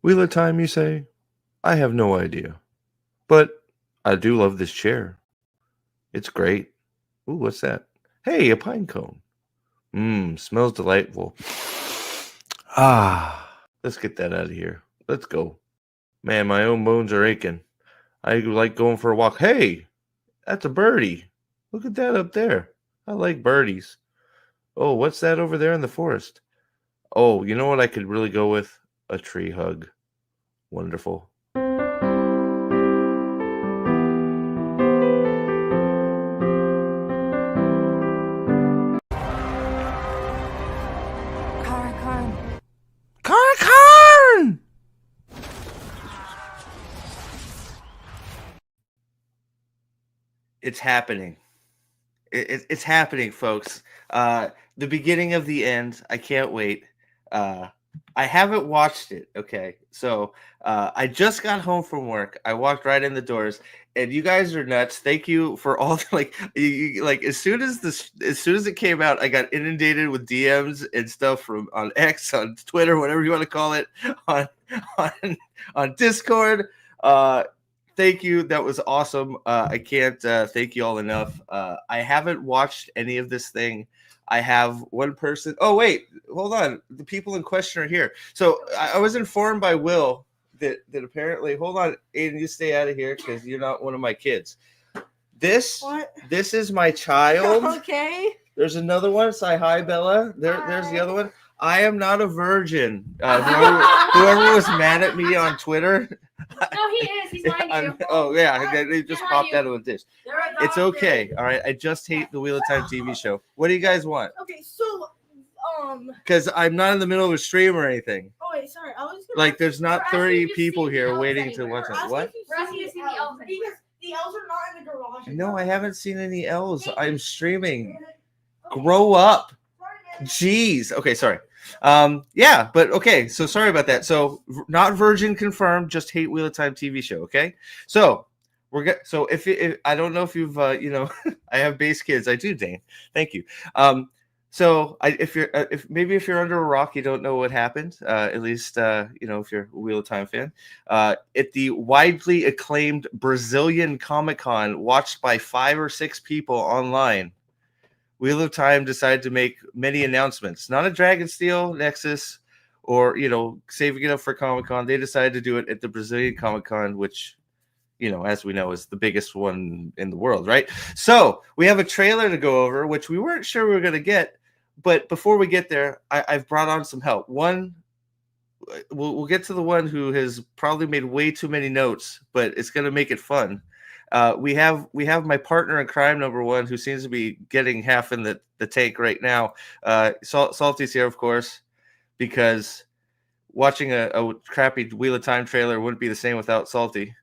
Wheel of Time, you say? I have no idea. But I do love this chair. It's great. Ooh, what's that? Hey, a pine cone. Smells delightful. Let's get that out of here. Let's go. Man, my own bones are aching. I like going for a walk. Hey, that's a birdie. Look at that up there. I like birdies. Oh, what's that over there in the forest? Oh, you know what I could really go with? A tree hug. Wonderful. Karn! It's happening. It's happening, folks. The beginning of the end. I can't wait. I haven't watched it. Okay, so I just got home from work. I walked right in the doors, and you guys are nuts. Thank you for all like as soon as it came out, I got inundated with DMs and stuff from on X, on Twitter, whatever you want to call it, on Discord. Thank you. That was awesome. I can't thank you all enough. I haven't watched any of this thing. I have one person. Oh, wait, hold on. The people in question are here. So I was informed by Will that apparently, hold on, Aiden, you stay out of here because you're not one of my kids. This is my child. Okay. There's another one. Say hi, Bella. There's the other one. I am not a virgin. Whoever was mad at me on Twitter. No, he is. He's lying to you. Oh, yeah. They just popped out of a dish. It's okay. All right. I just hate the Wheel of Time TV show. What do you guys want? Okay, so, because I'm not in the middle of a stream or anything. Oh, wait, sorry. I was like, there's not 30 people here waiting to watch it. What? We're asking to see the elves. Because the elves are not in the garage. No, I haven't seen any elves. I'm streaming. Grow up. Jeez. Okay, sorry. Yeah, but okay. So sorry about that. So not virgin confirmed. Just hate Wheel of Time TV show. Okay. So So if I don't know if you've I have base kids. I do, Dane. Thank you. So if you're under a rock, you don't know what happened. At least if you're a Wheel of Time fan. At the widely acclaimed Brazilian Comic-Con, watched by 5 or 6 people online, Wheel of Time decided to make many announcements. Not a Dragonsteel, Nexus, or saving it up for Comic-Con. They decided to do it at the Brazilian Comic-Con, which, as we know, is the biggest one in the world, right? So we have a trailer to go over, which we weren't sure we were going to get. But before we get there, I've brought on some help. One, we'll get to the one who has probably made way too many notes, but it's going to make it fun. We have my partner in crime, number one, who seems to be getting half in the tank right now. Salty's here, of course, because watching a crappy Wheel of Time trailer wouldn't be the same without Salty.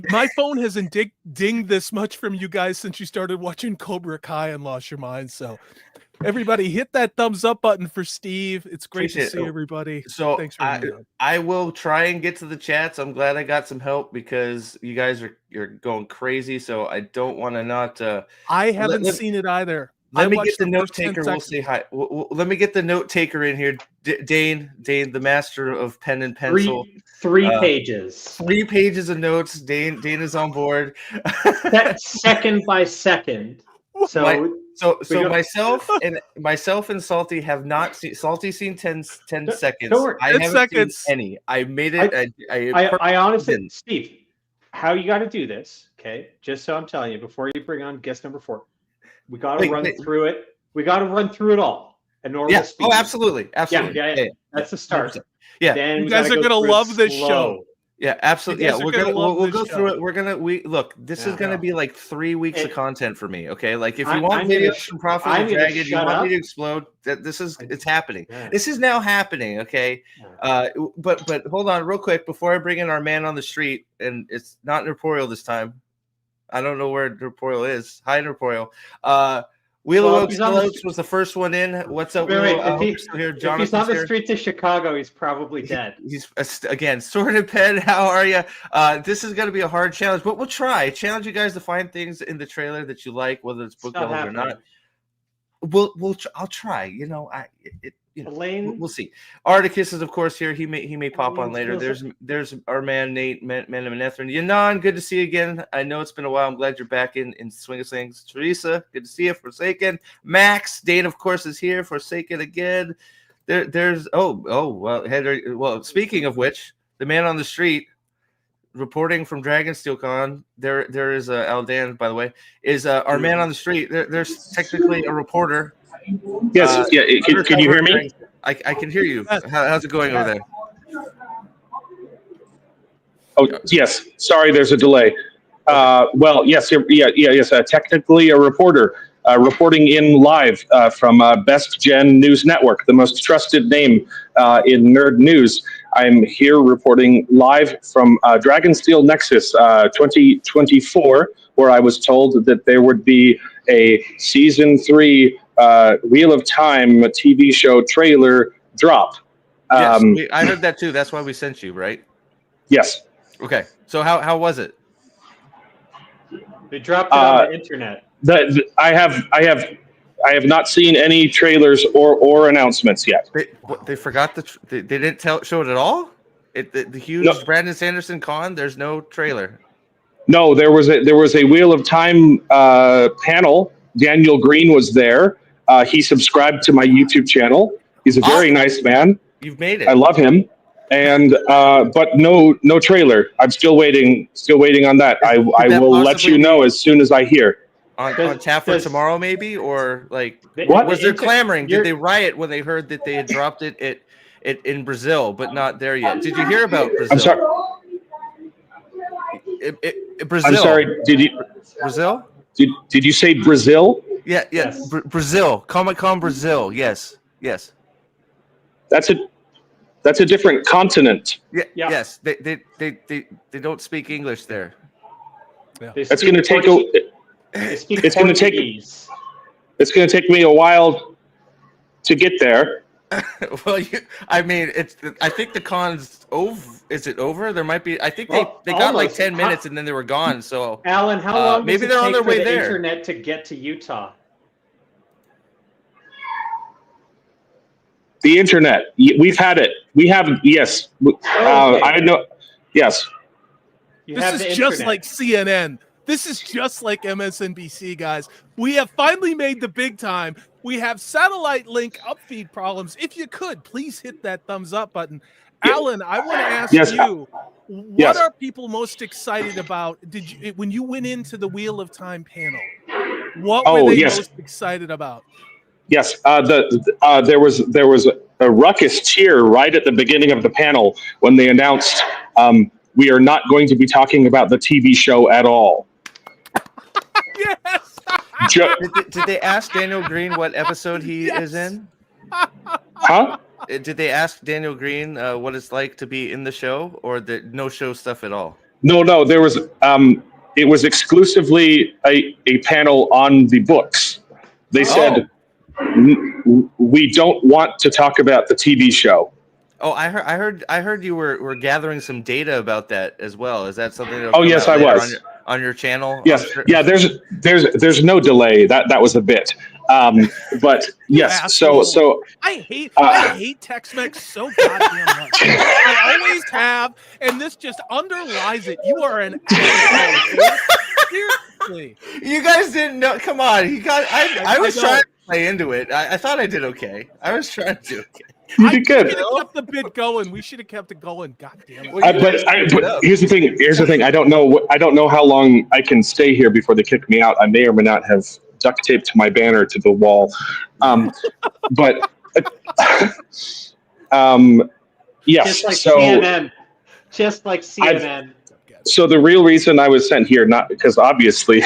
My phone hasn't dinged this much from you guys since you started watching Cobra Kai and lost your mind. So everybody hit that thumbs up button for Steve. It's great to see everybody. So thanks for I will try and get to the chats. I'm glad I got some help because you guys you're going crazy. So I don't want to not. I haven't seen it either. Let me get the note taker. We'll say hi. Let me get the note taker in here. Dane, the master of pen and pencil. Three pages. 3 pages of notes. Dane is on board. Second by second. So myself and Salty have not seen. Salty seen 10 seconds. I haven't seen any. I made it. I honestly, Steve, how you got to do this? Okay, just so I'm telling you before you bring on guest number 4. We got to run through it. We got to run through it all at normal speed. Oh, absolutely. Yeah. That's the start. Yeah. Then you guys are going to love this show. Yeah, absolutely. Yeah, we'll go through it. Look, this is going to be like 3 weeks of content for me. Okay, like if you want videos from Prophet and Dragon, you want me to explode. It's happening. Yeah. This is now happening. Okay, but hold on, real quick before I bring in our man on the street, and it's not Nerporial this time. I don't know where Nerporial is. Hi, Nerporial. Wheel of Oaks was the first one in. What's up, Will? If he's on the streets of Chicago, he's probably dead. He's again, Sword and Pen. How are you? This is going to be a hard challenge, but we'll try. Challenge you guys to find things in the trailer that you like, whether it's book yellows or not. I'll try. Elaine? We'll see. Articus is of course here. He may pop on later. There's our man Nate Manethrin. Yanan, good to see you again. I know it's been a while. I'm glad you're back in Swing of Things. Teresa, good to see you. Forsaken. Max, Dane of course is here. Forsaken again. There's well, speaking of which, the man on the street reporting from Dragonsteel Con. There is Aldan, by the way, is our man on the street. There's technically a reporter. Yes, can you hear me? I can hear you. How's it going over there? Oh, yes. Sorry, there's a delay. Well, yes, technically a reporter reporting in live from Best Gen News Network, the most trusted name in nerd news. I'm here reporting live from Dragonsteel Nexus 2024, where I was told that there would be a Season 3 Wheel of Time TV show trailer drop. Yes, I heard that too. That's why we sent you, right? Yes. Okay. So how was it? They dropped it on the internet. I have not seen any trailers or announcements yet. They forgot they didn't show it at all. The huge Brandon Sanderson con. There's no trailer. No, there was a Wheel of Time panel. Daniel Green was there. He subscribed to my YouTube channel. He's a very nice man. You've made it. I love him. And but no trailer. I'm still waiting on that. I will let you know as soon as I hear. On tap for tomorrow, maybe, or like what was there clamoring? Did they riot when they heard that they had dropped it in Brazil, but not there yet? Did you hear about Brazil? I'm sorry. Brazil. I'm sorry. Did you Brazil? Did you say Brazil? Yeah. Yes. Brazil. Comic-Con Brazil. Yes. That's a different continent. Yeah. Yes. They don't speak English there. Yeah. It's going to take it's going to take me a while to get there. Well, I think the con's over. Is it over? There might be. I think they got like 10 minutes and then they were gone. So, Alan, how long maybe does it they're on take their way for the there. internet to get to Utah? The internet. We've had it. We have. Yes. I know. Yes. This is just like CNN. This is just like MSNBC, guys. We have finally made the big time. We have satellite link upfeed problems. If you could, please hit that thumbs up button. Alan, I want to ask you, what are people most excited about? When you went into the Wheel of Time panel, what were they most excited about? Yes, there was a ruckus cheer right at the beginning of the panel when they announced we are not going to be talking about the TV show at all. Yes. Did they ask Daniel Green what episode he is in? Huh? Did they ask Daniel Green what it's like to be in the show, or the no show stuff at all? No. There was it was exclusively a panel on the books. They said we don't want to talk about the TV show. Oh, I heard you were gathering some data about that as well. Is that something? Yes, I was on your channel. Yes, yeah. There's no delay. That was a bit. But yes. So I hate Tex-Mex so goddamn much. I always have, and this just underlies it. You are an asshole. Seriously. You guys didn't know. Come on, I was trying to play into it. I thought I did okay. I was trying to do okay. You did good. We should have kept the bid going. We should have kept it going. God damn it. But here's the thing. I don't know how long I can stay here before they kick me out. I may or may not have duct taped my banner to the wall. But yes. Just like CNN. So the real reason I was sent here, not because obviously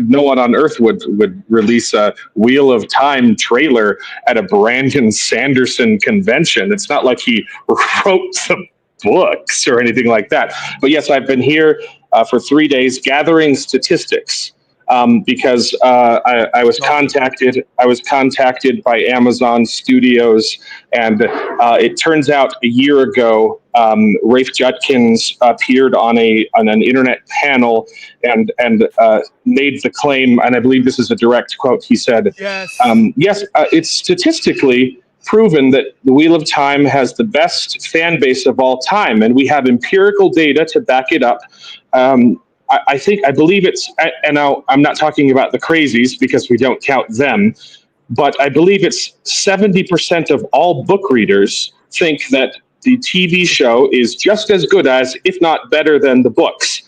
no one on earth would release a Wheel of Time trailer at a Brandon Sanderson convention. It's not like he wrote the books or anything like that. But yes, I've been here for 3 days gathering statistics because I was contacted. I was contacted by Amazon Studios, and it turns out a year ago, Rafe Judkins appeared on an internet panel and made the claim, and I believe this is a direct quote. He said, "Yes, it's statistically proven that the Wheel of Time has the best fan base of all time, and we have empirical data to back it up. I believe it's, and now I'm not talking about the crazies because we don't count them, but I believe it's 70% of all book readers think that the TV show is just as good as, if not better than, the books.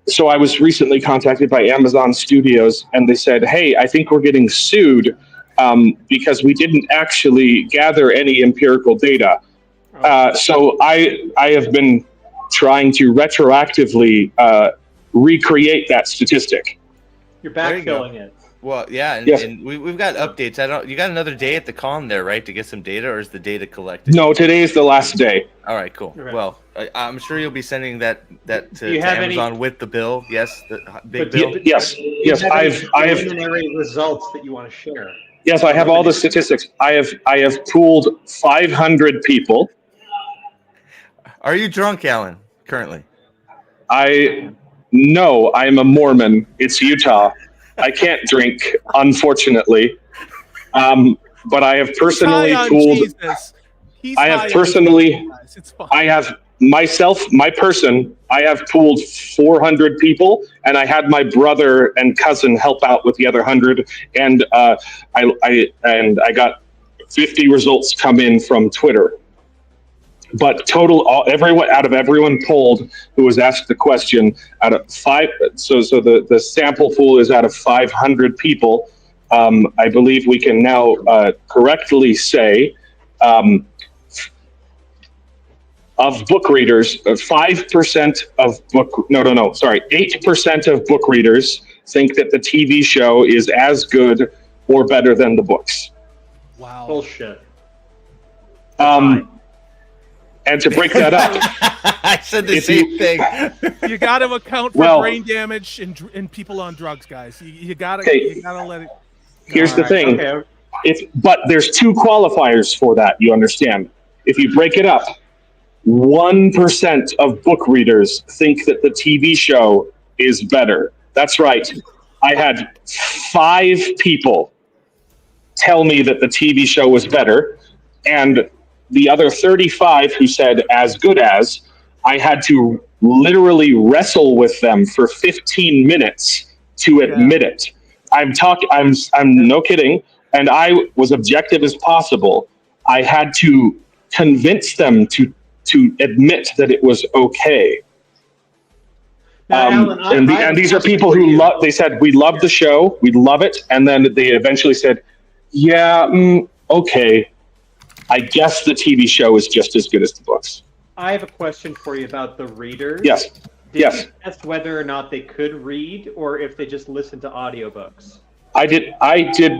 So I was recently contacted by Amazon Studios, and they said, hey, I think we're getting sued because we didn't actually gather any empirical data. So I have been trying to retroactively recreate that statistic. You're backfilling it. Well, yeah, and, Yes. and we've got updates. You got another day at the con there, right, to get some data, or is the data collected? No, today is the last day. All right, cool. Okay. Well, I'm sure you'll be sending that Do to you have Amazon with the bill. Yes, the big But bill. Yes, yes, Do you have any I have preliminary results that you want to share. yes, I have all the statistics. I have pooled 500 people. Are you drunk, Alan? Currently? No, I'm a Mormon. It's Utah. I can't drink, unfortunately. But I have personally High on pooled. Jesus. He's I have high on personally- Jesus, guys. It's fine. I have I have pooled 400 people, and I had my brother and cousin help out with the other 100, and I got 50 results come in from Twitter. But everyone polled who was asked the question, out of five, so the sample pool is out of 500 people. I believe we can now correctly say. Of book readers, 5% of 8% of book readers think that the TV show is as good or better than the books. Wow. Bullshit. And to break that up, I said the If same you- thing. You got to account for Well- brain damage and people on drugs, guys. You got Okay. to let it. here's the thing. Okay. But there's two qualifiers for that, you understand. If you break it up, 1% of book readers think that the TV show is better. That's right. I had 5 people tell me that the TV show was better, and the other 35 who said as good as, I had to literally wrestle with them for 15 minutes to admit it. I'm no kidding, and I was objective as possible. I had to convince them to admit that it was okay. Now, Alan, And I have a these are question people for who you. they said, we love the show, we love it, and then they eventually said, yeah, okay, I guess the TV show is just as good as the books. I have a question for you about the readers. Yes. Did Yes. you test whether or not they could read or if they just listened to audiobooks? I did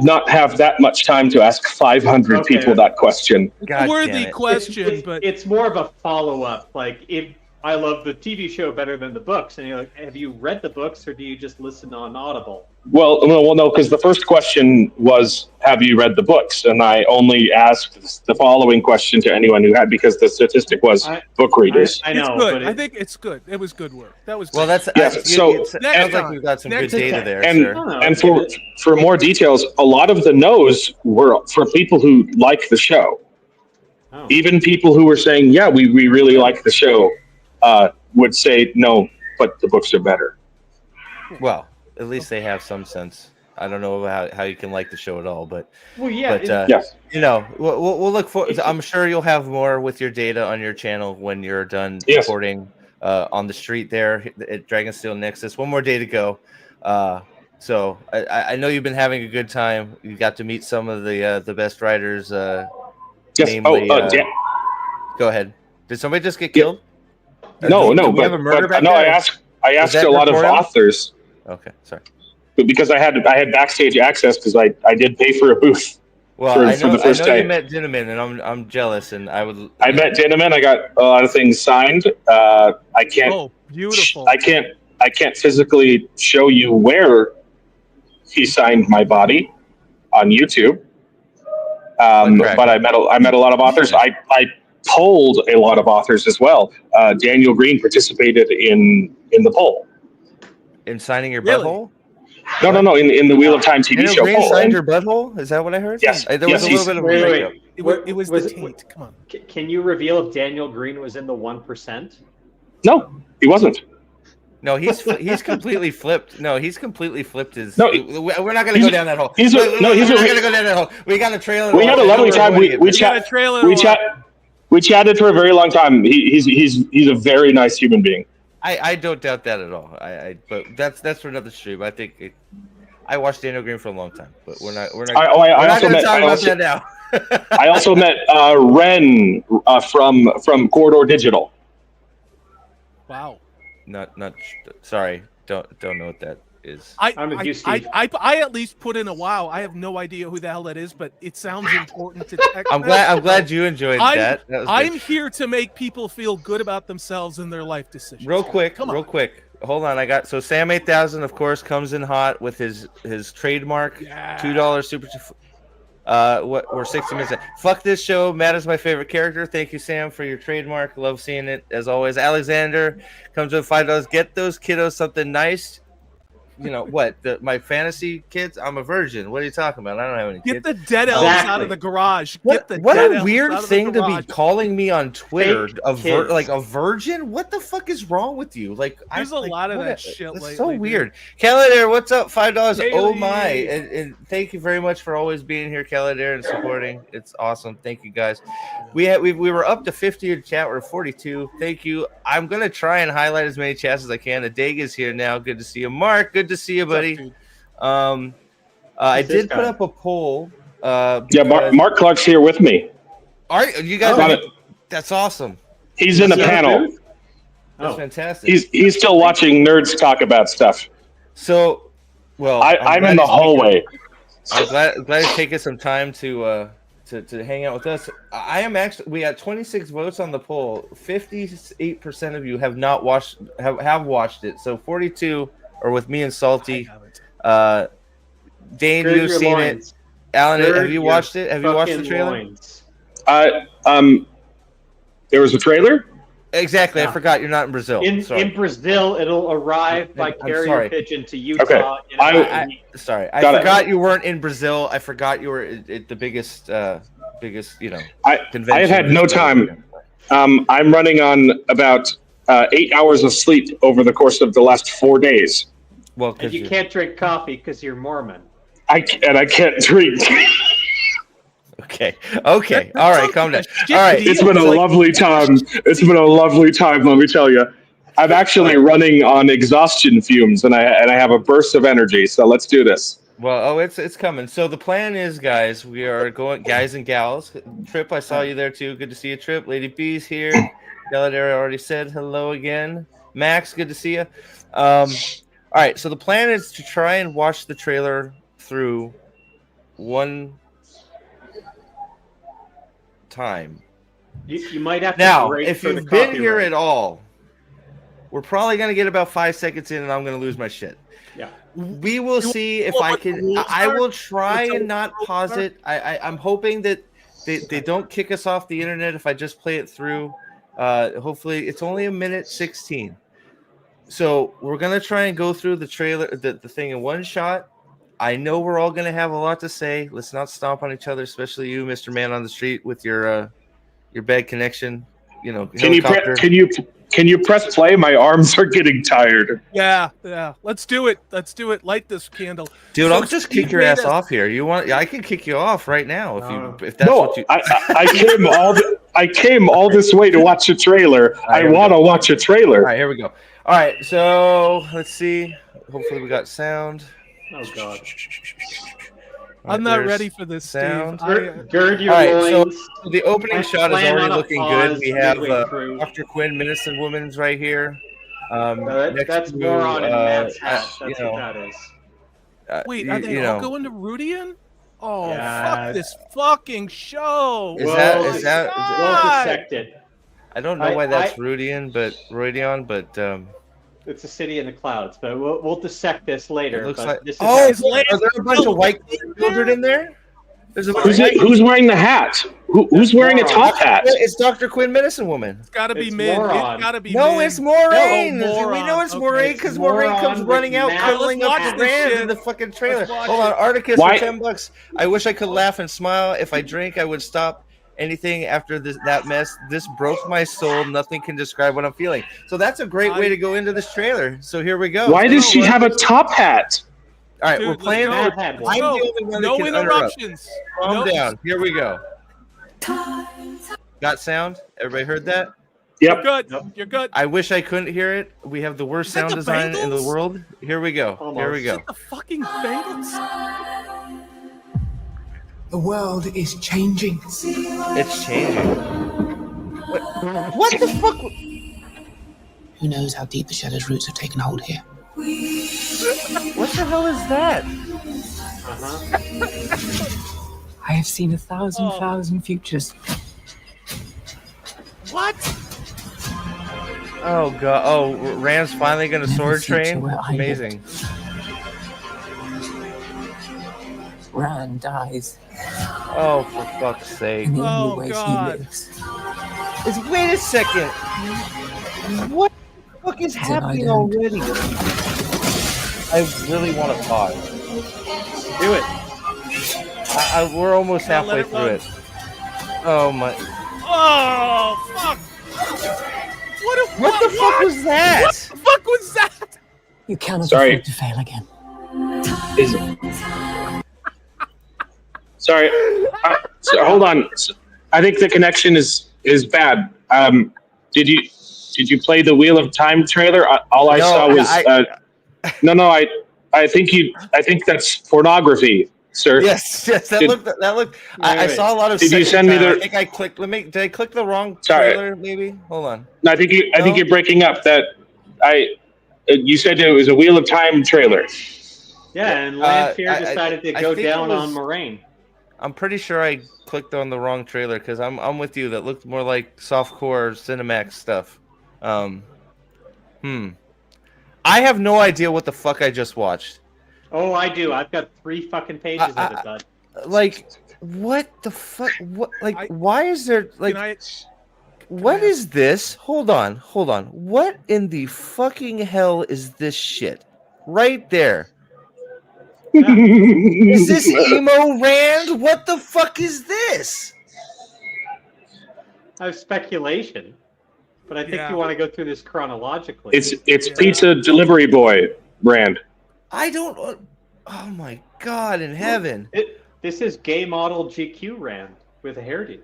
not have that much time to ask 500 Okay. people that question. God Worthy damn it. question, but It's more of a follow-up. Like, if I love the TV show better than the books, and you're like, have you read the books or do you just listen on Audible? Well, no, because the first question was, have you read the books? And I only asked the following question to anyone who had, because the statistic was book readers. I it's know, good. but I think it's good. It was good work. That was Well, great. that's Yes, so- it sounds Next like time. we've got some Next good data time. there, And- sir. And for more details, a lot of the no's were for people who like the show. Oh. Even people who were saying, yeah, we really like the show, would say, no, but the books are better. Well, at least they have some sense. I don't know how you can like the show at all, but Well, yeah. but Yes. you know, we'll look for. It's- I'm sure you'll have more with your data on your channel when you're done Yes. recording on the street there at Dragonsteel Nexus. One more day to go. So I know you've been having a good time. You got to meet some of the best writers. Yes. Namely, Dan- go ahead. Did somebody just get killed? no, Do we have a but murder back no, there? I asked that a lot of recorded? authors, Okay, sorry. but because I had backstage access because I did pay for a booth. Well, For I know the first day. you met Gentleman, and I'm jealous, and I would. I met Dinneman. I got a lot of things signed. I can't. Oh, beautiful. I can't physically show you where he signed my body on YouTube. Correct. But I met a lot of authors. I polled a lot of authors as well. Daniel Green participated in the poll. In signing your Really? butthole? No. In the Wheel of Time TV Daniel show. Green Oh, signed and- her butthole? Is that what I heard? Yes. There was a Yes, little bit of Wait, wait, makeup. wait. It was Was the it- taint. Come on. Can you reveal if Daniel Green was in the 1%? no, he wasn't. No, he's completely flipped. No, he's completely flipped his. No, we're not going to go down that hole. he's We're not going to a, go down that hole. We got a trailer. we had a lovely time. We We got a chat. trailer. to We watch. chat. We chatted for a very long time. He's a very nice human being. I don't doubt that at all. But that's for another stream. I think I watched Daniel Green for a long time, but we're not I also going to met. talk about that now. I also met Ren from Corridor Digital. Wow. not sorry. Don't know what that is. I'm with you, Steve. I at least put in a wow. I have no idea who the hell that is, but it sounds important to check. I'm glad you enjoyed that. That was I'm good. here to make people feel good about themselves and their life decisions. Real quick. Come on. Hold on. So Sam 8000, of course, comes in hot with his trademark Yeah. $2 super. We're 60 minutes in. Fuck this show. Matt is my favorite character. Thank you, Sam, for your trademark. Love seeing it as always. Alexander comes with $5. Get those kiddos something nice. You know what? My fantasy kids. I'm a virgin. What are you talking about? I don't have any Get kids. the dead elves Exactly. out of the garage. What Get the dead a elves weird out of the thing to be garage. calling me on Twitter Fake a kids. like a virgin. What the fuck is wrong with you? Like, There's a lot of that shit That's lately, so dude. weird. Calladair, what's up? $5. Oh Haley. my! And thank you very much for always being here, Calladair, and supporting. It's awesome. Thank you guys. We were up to 50 in chat. We're 42. Thank you. I'm gonna try and highlight as many chats as I can. Adega's here now. Good to see you, Mark. Good to see you, What's up, buddy. dude? I Who's this did guy? put up a poll. Yeah, Because- Mark Clark's here with me. Are you guys? Got it. That's awesome. He's in a Is he on the panel. booth? That's Oh. fantastic. He's still watching nerds talk about stuff. So, well, I'm in the hallway. I'm glad he's taking some time to hang out with us. We got 26 votes on the poll. 58% of you have not watched have watched it. So 42 are with me and Salty. Dane, Gird you've your seen loins. it. Alan, Gird have you your watched it? Have you watched the fucking trailer? loins. There was a trailer. Exactly. I Yeah. forgot you're not in Brazil. In Sorry. Brazil, it'll arrive by I'm carrier sorry. pigeon to Utah. Okay. in about I- a week. Sorry, I Got it. forgot you weren't in Brazil. I forgot you were at the biggest, convention. I have had no time. I'm running on about 8 hours of sleep over the course of the last 4 days. Well, And because you can't drink coffee because you're Mormon. I can't drink. Okay. All right. Calm down. Shit, All right. dude. It's been a lovely time. It's been a lovely time. Let me tell you. I'm actually running on exhaustion fumes, and I have a burst of energy. So let's do this. Well, it's coming. So the plan is, guys, we are going, guys and gals. Trip, I saw you there too. Good to see you, Trip. Lady B's here. Galadera already said hello again. Max, good to see you. All right. So the plan is to try and watch the trailer through one time. You might have to Now, break if for the you've been here copyright. at all, we're probably going to get about 5 seconds in and I'm going to lose my shit. Yeah. We will see if I can. I will try and not pause it. I'm hoping that they don't kick us off the internet if I just play it through. Hopefully, it's only 1:16. So we're going to try and go through the trailer, the thing in one shot. I know we're all going to have a lot to say. Let's not stomp on each other, especially you, Mr. Man on the Street, with your bad connection. Helicopter. Can you press play? My arms are getting tired. Yeah. Let's do it. Light this candle. Dude, So I'll just Steve kick your made ass us- off here. I can kick you off right now if that's No, what you. I came all this way to watch a trailer. right, I here we want to go. watch a All trailer. right, here we go. All right, so let's see. Hopefully, we got sound. Oh God. All right, I'm not there's ready for this, Steve. sound. Gird your All right, so loins. the opening shot is Plan already on a looking pause good. We have midway through. Dr. Quinn, Medicine Woman's right here. Next That's to, moron in Matt's hat. you That's know, what that is. Wait, you- are they you all know, going to Rudian? Oh, Yeah. fuck this fucking show. Is Well, that it's- is that? We'll dissect it. I don't know I- why that's I- Rudian, but It's a city in the clouds, but we'll dissect this later. it looks but like. this is Oh, how- Is Lance are there a bunch of white children in there? There's a Who's wearing the hat? Who's wearing a top hat? It's Dr. Quinn, Medicine Woman. It's gotta be It's Min. moron. It's gotta be No, Min. it's Moraine. No, We know it's moron. Moraine Okay. because Moraine comes Moron running with out, Matt. cuddling Let's up watch to this Rand shit. in the fucking trailer. Let's watch Hold on, it. Articus Why- for $10. I wish I could laugh and smile. If I drink, I would stop anything after that mess. This broke my soul. Nothing can describe what I'm feeling. So that's a great way to go into this trailer. So here we go. Why does she have a top hat? All right, Dude, we're let's playing. go. I'm Matt had the one. only one that No can interrupt. interruptions. Calm No- down. Here we go. Got sound? Everybody heard that? Yep. Good. Nope. You're good. I wish I couldn't hear it. We have the worst Is that sound the design in the Bengals? world. Here we go. Here we go. The fucking Bengals. The world is changing. It's changing. What the fuck? Who knows how deep the Shadow's roots have taken hold here? What the hell is that? I have seen 1,000 futures. What? Oh god. Oh, Rand's finally gonna Never sword future train. where I Amazing. Rand dies, Oh, for fuck's sake. and the Oh, only way God. he lives Wait a second. What the fuck is I happening don't. already? I really want to pause. Do it. We're almost Now let halfway it through run. it. Oh my. Oh fuck! What the fuck was that? What the fuck was that? You cannot Sorry. afford to fail again. Sorry. Hold on. I think the connection is bad. Did you play the Wheel of Time trailer? All I No, saw was no. I think that's pornography, sir. Yes, that Did- looked. I wait. saw a lot of. Did you sexy send me time. the- I think I clicked. Did I click the wrong Sorry. trailer? Maybe. Hold on. I think No? you're breaking up. You said it was a Wheel of Time trailer. Yeah, and Lanfear I decided to I go think it down was- on Moraine. I'm pretty sure I clicked on the wrong trailer because I'm with you. That looked more like softcore Cinemax stuff. I have no idea what the fuck I just watched. Oh, I do. I've got 3 fucking pages of it, bud. Like, what the fuck? What? Like, why is there like? Can I? What is this? Hold on. What in the fucking hell is this shit? Right there. Is this emo Rand? What the fuck is this? I have speculation, but I think Yeah. you want to go through this chronologically. It's Pizza Delivery Boy, Rand. I don't. Oh my god in heaven. This is gay model GQ Rand with a hairdo.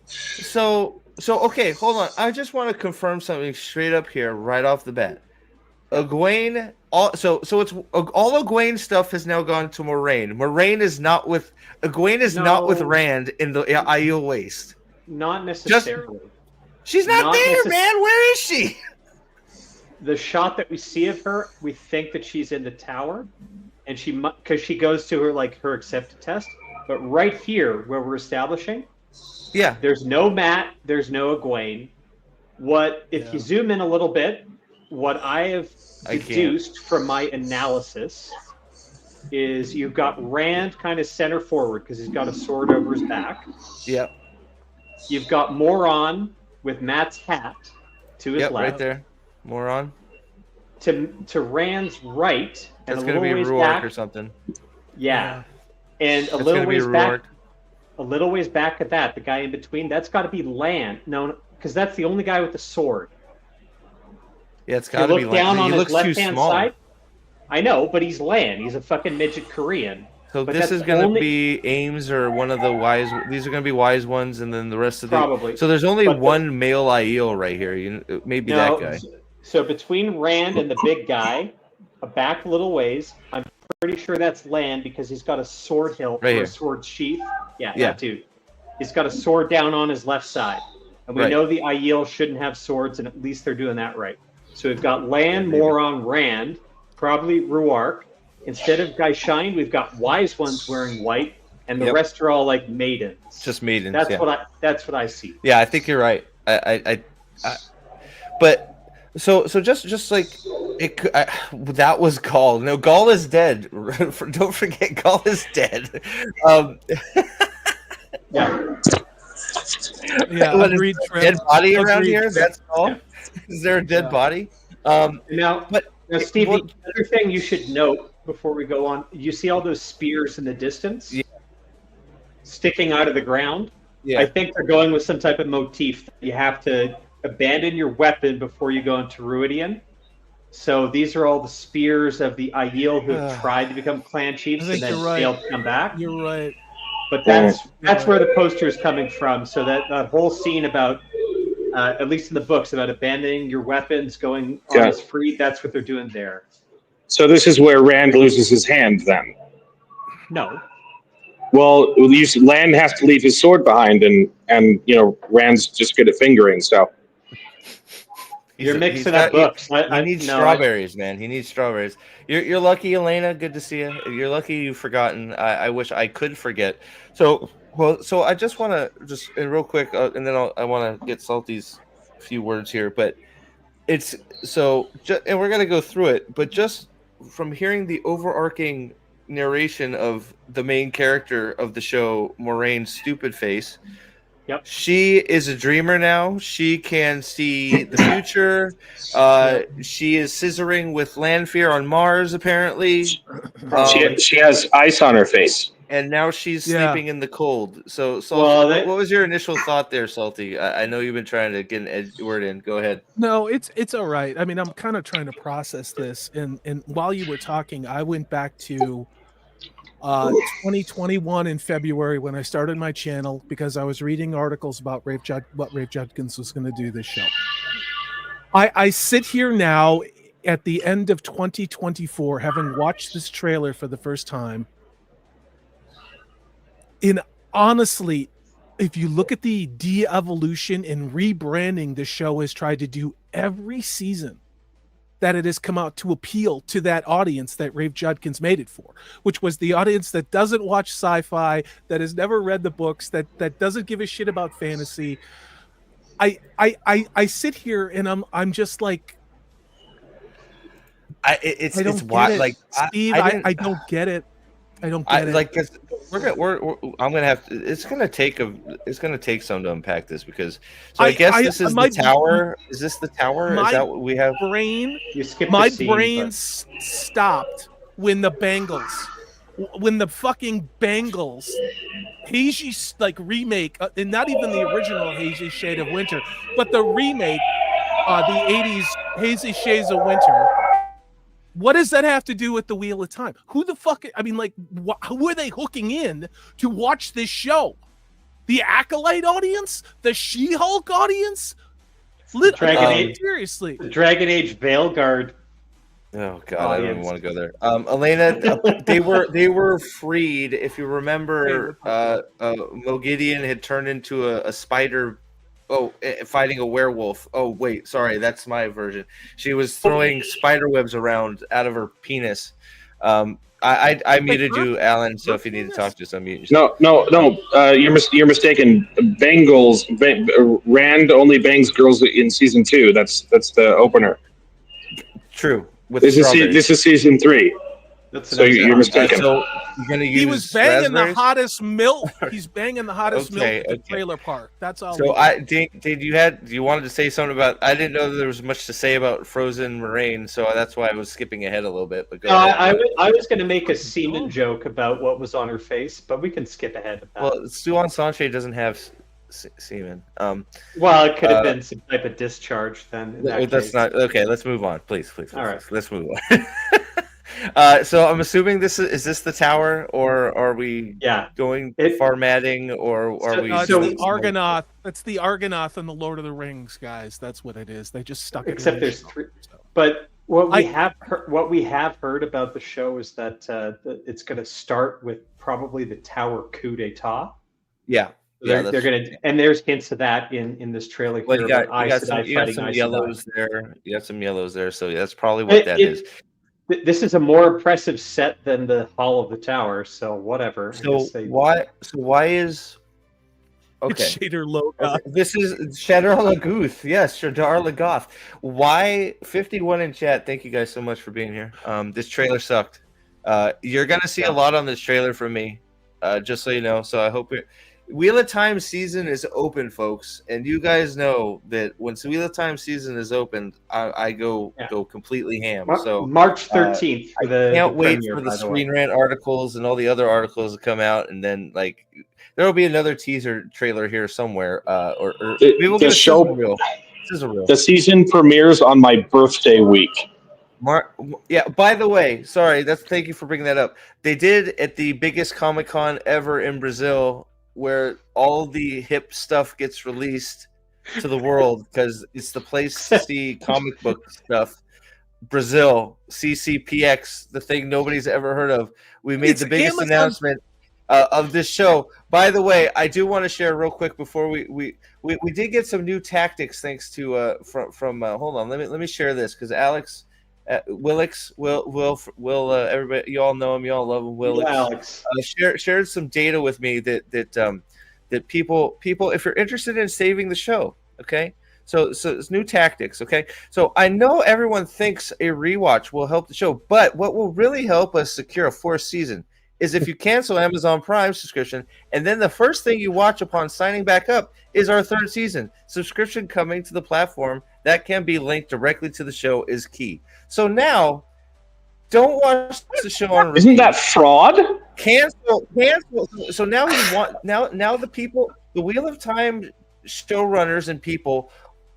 So okay, hold on. I just want to confirm something straight up here, right off the bat. Egwene, it's all Egwene stuff has now gone to Moraine. Egwene is not with No. Rand in the Aiel Waste. Not necessarily. She's not, Not there, necess- man. Where is she? The shot that we see of her, we think that she's in the tower, and because she goes to her accepted test. But right here, where we're establishing, Yeah. there's no Matt, there's no Egwene. If you zoom in a little bit, what I have I can't. deduced from my analysis is you've got Rand kind of center forward because he's got a sword over his back. Yep. You've got Moron with Matt's hat to his Yep. left. Right there. Moron. To Rand's right, and That's a gonna little be ways Rourke back. or something. Yeah. And a That's little gonna be ways back. Rourke. A little ways back at that, the guy in between, that's got to be Lan. No, because that's the only guy with the sword. Yeah, it's If you got to look be. down He on his looks too left-hand small. side. I know, but he's Lan. He's a fucking midget Korean. So But this that's is going to only- be Ames or one of the wise. These are going to be wise ones, and then the rest of the. Probably. So there's only But the- one male Aiel right here. Maybe that guy. So between Rand and the big guy, a back little ways, I'm pretty sure that's Lan because he's got a sword hilt Right or here. a sword sheath. Yeah, Yeah. that dude. He's got a sword down on his left side. And we Right. know the Aiel shouldn't have swords, and at least they're doing that right. So we've got Lan, Moron, Rand, probably Ruark. Instead of Guy Shine, we've got wise ones wearing white, and the Yep. rest are all like maidens. Just maidens. That's yeah. what I see. Yeah, I think you're right. But so just like that was Gaul. No, Gaul is dead. Don't forget, Gaul is dead. Yeah. Yeah, What, is agreed. there a dead body around Agreed. here? That's all. Is there a dead Yeah. body? Now, But Steve, well, the other thing you should note before we go on, you see all those spears in the distance Yeah. sticking out of the ground? yeah. I think they're going with some type of motif. You have to abandon your weapon before you go into Ruidian. So these are all the spears of the Aiel who have tried to become clan chiefs I and think then you're right. failed to come back. You're right. But that's Right. where the poster is coming from. So that whole scene about, at least in the books, about abandoning your weapons, going on as free, that's what they're doing there. So this is where Rand loses his hand then. No. Well, Land has to leave his sword behind, and Rand's just good at fingering. So You're mixing up books. He needs strawberries, man. He needs strawberries. You're lucky, Elena. Good to see you. You're lucky you've forgotten. I wish I could forget. So I just want to real quick, and then I want to get Salty's few words here. But it's and we're gonna go through it. But just from hearing the overarching narration of the main character of the show, Moraine's stupid face. Yep. She is a dreamer now. She can see the future. She is scissoring with Lanfear on Mars, apparently. She has ice on her face. And now she's sleeping in the cold. So, Well, what was your initial thought there, Salty? I know you've been trying to get an word in. Go ahead. No, it's all right. I mean, I'm kind of trying to process this, and while you were talking, I went back to 2021 in February when I started my channel because I was reading articles about what Rafe Judkins was going to do this show. I sit here now at the end of 2024, having watched this trailer for the first time. And honestly, if you look at the de-evolution and rebranding the show has tried to do every season, that it has come out to appeal to that audience that Rafe Judkins made it for, which was the audience that doesn't watch sci-fi, that has never read the books, that doesn't give a shit about fantasy. I sit here and I'm just like, it's wild. Like Steve, I don't get it. I don't get it. Like, I'm gonna have to. It's gonna take some to unpack this because. So I guess this is the tower. Is this the tower? Is that what we have? My brain stopped when the fucking Bangles, Hazy remake, and not even the original Hazy Shade of Winter, but the remake, the '80s Hazy Shades of Winter. What does that have to do with the Wheel of Time? Who the fuck? I mean, who are they hooking in to watch this show? The Acolyte audience? The She-Hulk audience? Seriously. The Dragon Age Veilguard. Oh God, audience. I don't even want to go there. Elena, they were freed. If you remember, Mo Gideon had turned into a spider. Oh, fighting a werewolf. Oh, wait, sorry, that's my version. She was throwing spider webs around out of her penis. I muted you, Alan. So if you need to talk to us, I'm muting. No. You're mistaken. Rand only bangs girls in season 2. That's the opener. True. This is season 3. So you're mistaken. So you're gonna use he was banging raspberries? the hottest milk. He's banging the hottest milk at the trailer park. That's all. So you wanted to say something about? I didn't know there was much to say about Frozen Moraine, so that's why I was skipping ahead a little bit. But I was going to make a semen joke about what was on her face, but we can skip ahead of that. Well, Suan Sanche doesn't have semen. Well, it could have been some type of discharge then. That's not okay. Let's move on, please. All right, let's move on. So I'm assuming is this the tower, or are we going formatting, or are we? It's the Argonath. It's the Argonath in the Lord of the Rings, guys. That's what it is. They just stuck it. Except there's 3. But what we have heard about the show is that it's going to start with probably the tower coup d'état. Yeah. They're going to, and there's hints of that in this trailer. Well, you got some yellows there. You got some yellows there, so that's probably what that is. This is a more impressive set than the Hall of the Tower, so whatever. So why is okay? It's Shadar Logoth. This is Shadar Logoth. Yes, Shadar Logoth. Why 51 in chat? Thank you guys so much for being here. This trailer sucked. You're gonna see a lot on this trailer from me, just so you know. So I hope Wheel of Time season is open, folks, and you guys know that when Wheel of Time season is opened, I go completely ham. So March 13th. I can't wait for the Screen Rant articles and all the other articles to come out, and then like there will be another teaser trailer here somewhere. Or maybe we'll get a show. The season premieres on my birthday week. Yeah. By the way, sorry. Thank you for bringing that up. They did at the biggest Comic-Con ever in Brazil, where all the hip stuff gets released to the world because it's the place to see comic book stuff. Brazil, CCPX, the thing nobody's ever heard of. We made the biggest announcement of this show. By the way, I do want to share real quick before we did get some new tactics thanks to from hold on, let me share this because Alex. Willix, Will, everybody, you all know him, you all love him. Willix, Alex, shared some data with me that people, if you're interested in saving the show, okay. So it's new tactics, okay. So I know everyone thinks a rewatch will help the show, but what will really help us secure a fourth season is if you cancel Amazon Prime subscription, and then the first thing you watch upon signing back up is our third season. Subscription coming to the platform that can be linked directly to the show is key. So now, don't watch the show on repeat. Isn't that fraud? Cancel. So now now the people, the Wheel of Time showrunners and people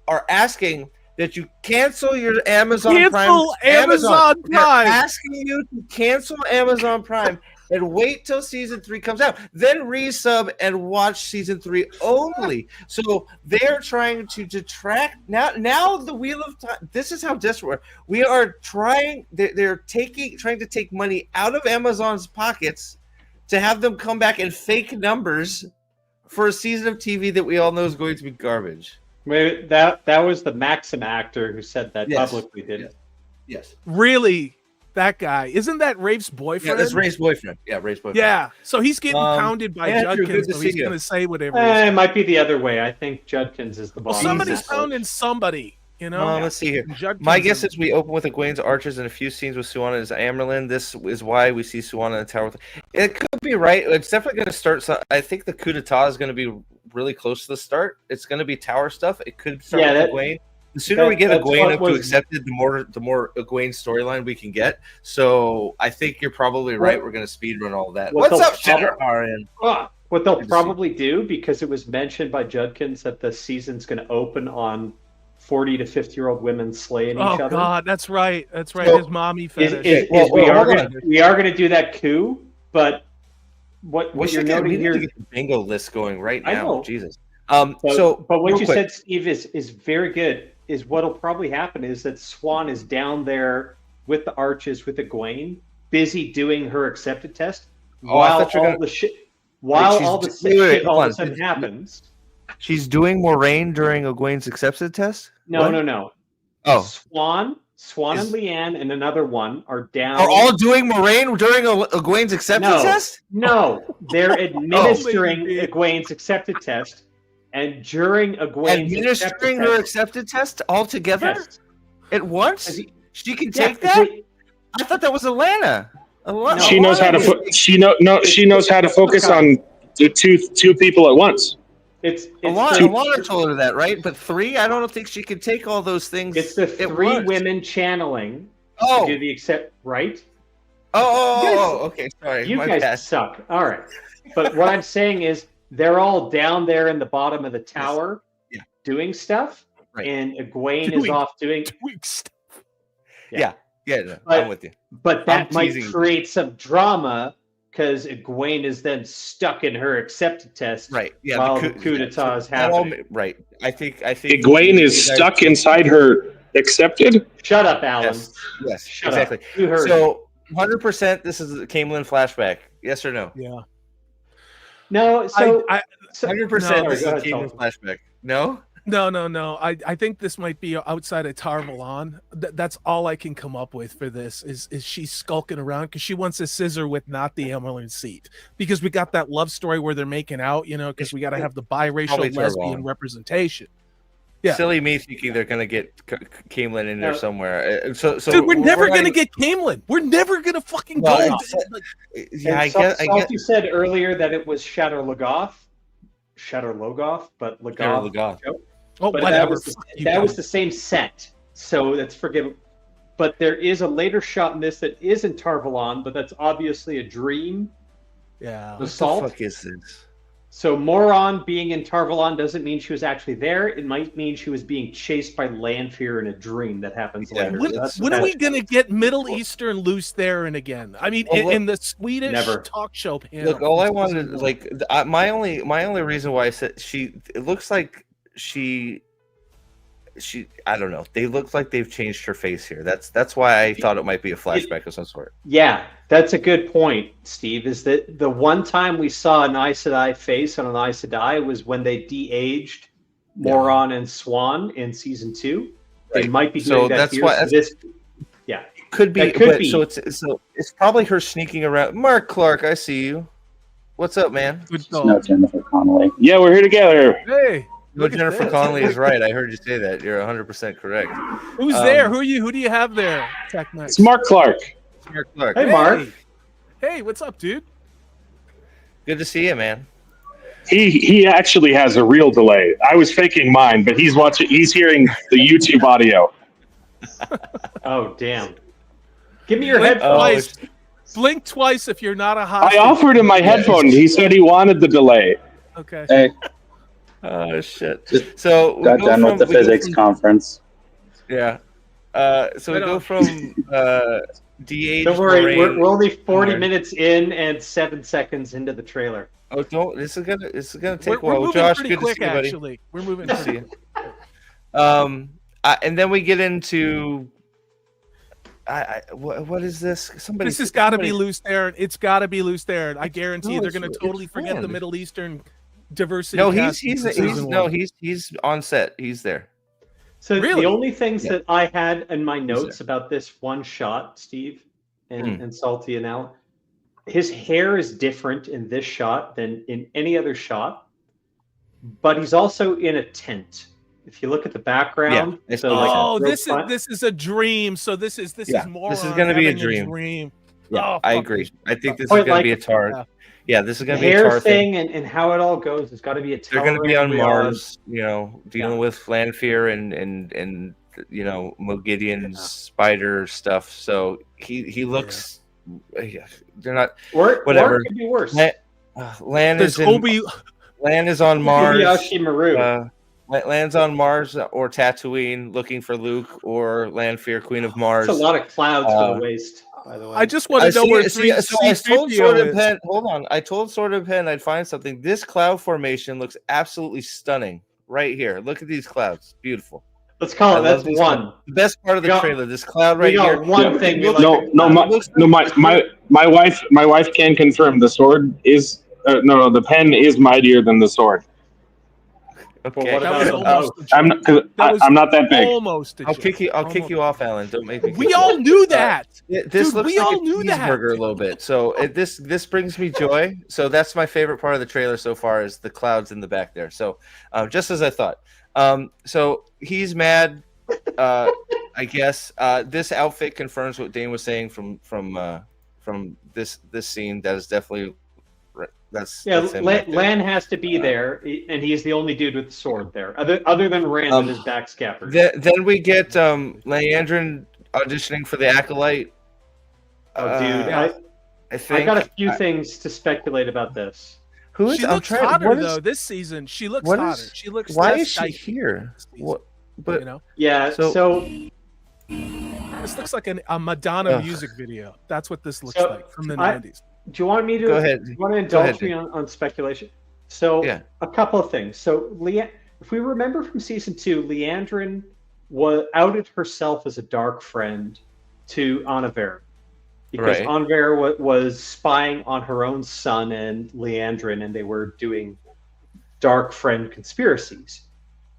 are asking that you cancel your Amazon Prime. Amazon Prime. They're asking you to cancel Amazon Prime and wait till season 3 comes out. Then resub and watch season 3 only. So they're trying to detract now the Wheel of Time. This is how desperate we are. Trying to take money out of Amazon's pockets to have them come back and fake numbers for a season of TV that we all know is going to be garbage. Maybe that was the Maxim actor who said that publicly, didn't it? Yes. Really? That guy. Isn't that Rafe's boyfriend? Yeah, that's Rafe's boyfriend. Yeah, Rafe's boyfriend. Yeah. So he's getting pounded by Judkins, so he's going to say whatever. It might be the other way. I think Judkins is the boss. Well, somebody's pounding somebody, you know? Let's see here. My guess is we open with Egwene's archers and a few scenes with Suana as Amerlin. This is why we see Suana in the tower. It could be right. It's definitely going to start. I think the coup d'etat is going to be really close to the start. It's going to be tower stuff. It could start with Egwene. The sooner we get Egwene up to accepted, the more Egwene storyline we can get. So I think you're probably right. We're going to speedrun all that. What's up, Shadowheart? What they'll probably do, because it was mentioned by Judkins that the season's going to open on 40 to 50-year-old women slaying each other. Oh God, that's right. That's right. His mommy fetish. We are going to do that coup, but what you're noting here, get the bingo list going right now. I know. Jesus. But what you said, Steve, is very good. Is what'll probably happen is that Swan is down there with the arches with Egwene, busy doing her accepted test, while all the shit all of a sudden happens. She's doing Moraine during Egwene's accepted test? No. Oh, Swan and Leanne and another one are down. Are all doing Moraine during Egwene's accepted test? No, they're administering Egwene's accepted test. And during Egwene's administering her accepted test altogether at once, she can take that. I thought that was Alana. She knows how to. She knows how to focus on the two people at once. It's Alana told her that, right? But 3, I don't think she can take all those things. It's the 3 women channeling. Oh, to do the accept right. Okay, sorry. You guys suck. All right, but what I'm saying is. They're all down there in the bottom of the tower doing stuff, and Egwene is off doing stuff. I'm with you. But that might create some drama because Egwene is then stuck in her accepted test while the coup d'etat is happening. Right. I think Egwene is stuck inside her accepted? Shut up, Alan. Yes, Shut exactly. Up. You heard so 100% this is a Camelin flashback. Yes or no? Yeah. No, so 100% this is a Camelin flashback. No? No. I think this might be outside of Tar Valon. That's all I can come up with for this is she's skulking around because she wants a scissor with not the Amerlin seat. Because we got that love story where they're making out, because we got to have the biracial lesbian representation. Yeah. Silly me thinking they're gonna get Camelin in there somewhere. So dude, we're never gonna get Camelin. We're never gonna fucking go. I guess you said earlier that it was Shadow Lagoth. Shudder Logoth, but Shudder Logoth. Logoth. Oh, But whatever. that was the same set, so that's forgivable. But there is a later shot in this that is in Tarvalon, but that's obviously a dream. Yeah. What Assault. the fuck is this? So Moron being in Tarvalon doesn't mean she was actually there. It might mean she was being chased by Lanfear in a dream that happens Yeah, later. When are we going to get Middle Eastern Luce Theron again? I mean, Well, in the Swedish Never. talk show panel. Look, all I wanted, like, my only reason why I said it looks like she, I don't know. They look like they've changed her face here. That's why I thought it might be a flashback of some sort. Yeah, that's a good point, Steve. Is that the one time we saw an Aes Sedai face on an Aes Sedai was when they de-aged Moron and Swan in season 2. They Right. might be So doing that that's here. why- So this, yeah, Could be, That could but be. so it's probably her sneaking around. Mark Clark, I see you. What's up, man? Good No, dog. Jennifer Connelly. Yeah, we're here together. Hey, No, look at Jennifer this. Connelly is right. I heard you say that. You're 100% correct. Who's there? Who do you have there? Tech Max? It's Mark Clark. Mark Clark. Hey, Mark. Hey, what's up, dude? Good to see you, man. He actually has a real delay. I was faking mine, but he's hearing the YouTube audio. Oh, damn. Give me your Blink headphones. twice. Blink twice if you're not a hostage. I offered him my headphones. He said he wanted the delay. Okay. Hey, Oh shit. Just So we got go done with the we go physics from- conference. Yeah. So we Right go on. from de-aged Don't worry, Lorraine- we're only 40 Alright. minutes in and 7 seconds into the trailer. Oh, don't. This is gonna We're take a while. moving Josh, pretty good quick, to see you, buddy. actually. We're moving Good to see pretty you. And then we get into. What is this? Somebody. This has got to be somebody- loose there. It's got to be loose there. I guarantee No, they're it's- going to it's totally forget the planned. Middle Eastern diversity. No, casting from season one. he's on set. He's there. So Really? the only things Yeah. that I had in my notes about this one shot, Steve Hmm. and Salty and Al, his hair is different in this shot than in any other shot, but he's also in a tent. If you look at the background, Yeah, I so saw like that. Oh, real this front- is a dream. So this is Yeah, more. this is gonna be a having dream. Yeah, Yeah, I agree. I think this is Point going to like- be a tar. Yeah. Yeah, this is the going to be a hair tar thing. thing and how it all goes. It's got to be a. They're going to be on Telluride Mars, dealing Yeah. with Lanfear and Mogideon's spider stuff. So he looks. They're not. Or Whatever. it could be worse. Lan There's is Lan is on Mars. Kobayashi Maru. Lands on Mars or Tatooine, looking for Luke or Lanfear, Queen of Mars. That's a lot of clouds for Uh, the waist, by the way. I just want to know where so I told C-3PO Sword of is. Pen. Hold on, I told Sword of Pen I'd find something. This cloud formation looks absolutely stunning right here. Look at these clouds, beautiful. Let's call I it. love That's these one. clouds. The best part of the We got- trailer. This cloud We right got here. one thing. We like My wife can confirm the sword is the pen is mightier than the sword. Okay, What That about was the almost bow? a I'm joke. not, That was I'm not that big. Almost. A I'll joke. kick you. I'll kick Almost. you off, Alan. Don't make me. We kick you. all knew that. This Dude, looks we like all a knew that. cheeseburger a little bit. So this brings me joy. So that's my favorite part of the trailer so far is the clouds in the back there. So just as I thought. So he's mad. I guess this outfit confirms what Dane was saying from this scene. That is definitely that's him right there. Lan has to be there, and he's the only dude with the sword there, other than Rand and his backscatter. Then we get Leandrin auditioning for the Acolyte. Oh, dude, I I think got a few things to speculate about this. Who is? She I'm looks trying. hotter what is- though this season. She looks what hotter. is- She looks. Why less is she dyke here? this season, What? But you know, Yeah, so this looks like a Madonna Ugh. music video. That's what this looks So, like from the I- 90s. do you want me to Go ahead. Do you want to Go indulge ahead, me on speculation? So Yeah. a couple of things. So if we remember from season 2, Leandrin outed herself as a dark friend to Anaver because Right. Anaver was spying on her own son and Leandrin, and they were doing dark friend conspiracies.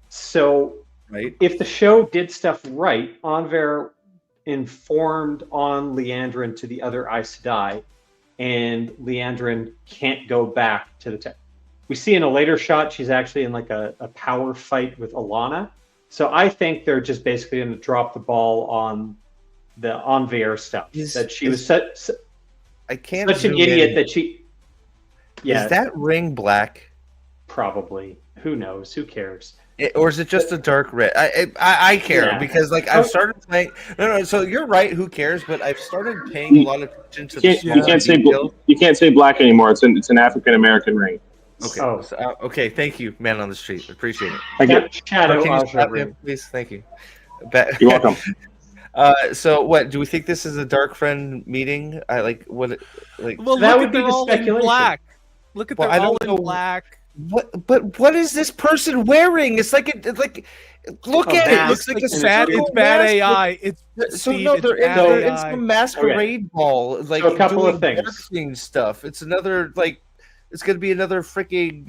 So right. if the show did stuff right, Anaver informed on Leandrin to the other Aes Sedai, and Leandrin can't go back to the tech. We see in a later shot she's actually in like a power fight with Alana. So I think they're just basically going to drop the ball on the Anver stuff. That she was I can't. such an zoom idiot in. that she. Yeah, Is that ring black? probably. Who knows? Who cares? Or is it just a dark red? I care Yeah. because like I've started playing. No. So you're right. Who cares? But I've started paying a lot of attention to the You small details. can't say black anymore. It's an African American ring. Okay. Oh. So, okay. Thank you, man on the street. Appreciate it. I get. Shadow Can you Aja stop ring. him, please? Thank you. You're welcome. So what do we think this is a dark friend meeting? I like what it, like. Well, That look would at be they're the all in speculation. black. Look at Well, they're I all don't in know- black. But what is this person wearing? It's like look A at it. mask. Looks like a It's Bad, surgical it's bad mask. AI. It's So Steve, no, it's they're bad they're in AI. some masquerade ball, like So a couple doing of things. dark scene stuff. It's another like it's gonna be another freaking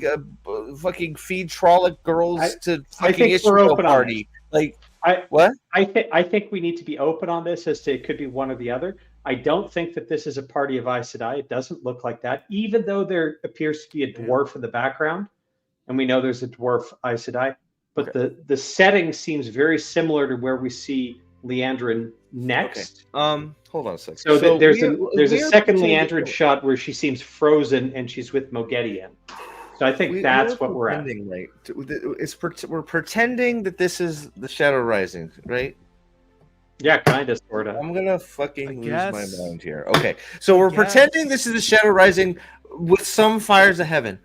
fucking feed Trolloc girls to I fucking think issue we're a open on party. Like I what? I think we need to be open on this as to it could be one or the other. I don't think that this is a party of Aes Sedai. It doesn't look like that, even though there appears to be a dwarf in the background, and we know there's a dwarf Aes Sedai. But the setting seems very similar to where we see Leandrin next. Hold on a second. So, there's a we are second pretending- Leandrin shot where she seems frozen and she's with Mogedian. So I think that's what we're at. pretending, right? We're pretending that this is the Shadow Rising, right? Yeah, kind of, sort of. I'm gonna fucking lose my guess. mind here. Okay, so we're pretending this is the Shadow Rising with some fires of heaven.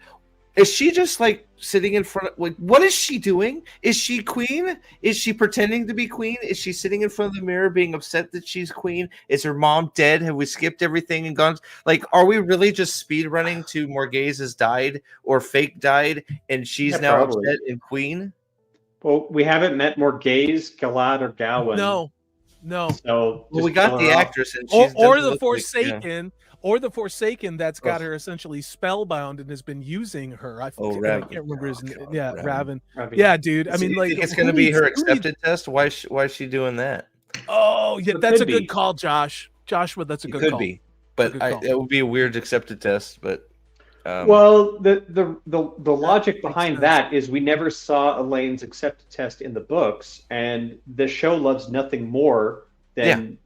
Is she just like sitting in front of like what is she doing? Is she queen? Is she pretending to be queen? Is she sitting in front of the mirror being upset that she's queen? Is her mom dead? Have we skipped everything and gone like are we really just speed running to Morghese has died or fake died and she's now probably. upset and queen? Well, we haven't met Morghese, Galad, or Gawain. No. So Well, we just got kill the her off. actress and she's Or doesn't the look like- Forsaken, or the Forsaken that's got Ugh. her essentially spellbound and has been using her. I Raven. can't remember his name. God, Yeah, Raven. Raven. Ravi. Yeah, dude. I So mean, you like, think it's who gonna be needs- her who needs- accepted test? Why is she doing that? Oh, yeah, It that's a could good be. call, Josh. Joshua, that's a It good could call. be, but Good call. it would be a weird accepted test. But Well, the logic makes behind sense. that is we never saw Elaine's accepted test in the books, and the show loves nothing more than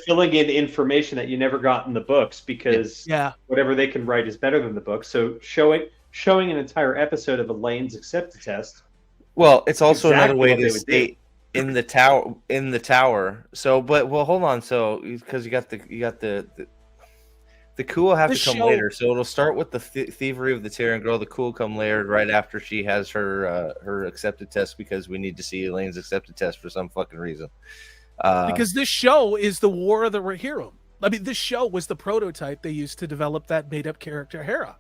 filling in information that you never got in the books because Yeah. whatever they can write is better than the book. So showing an entire episode of Elaine's accepted test. well, it's also Exactly another way what to they would stay in the tower. In the tower. So, but hold on. So, because you got the coup will have The to come show- later. So it'll start with the thievery of the Tyrion girl. The coup will come later, right after she has her accepted test, because we need to see Elaine's accepted test for some fucking reason. Because this show is the War of the Rohirrim. I mean, this show was the prototype they used to develop that made-up character Hera.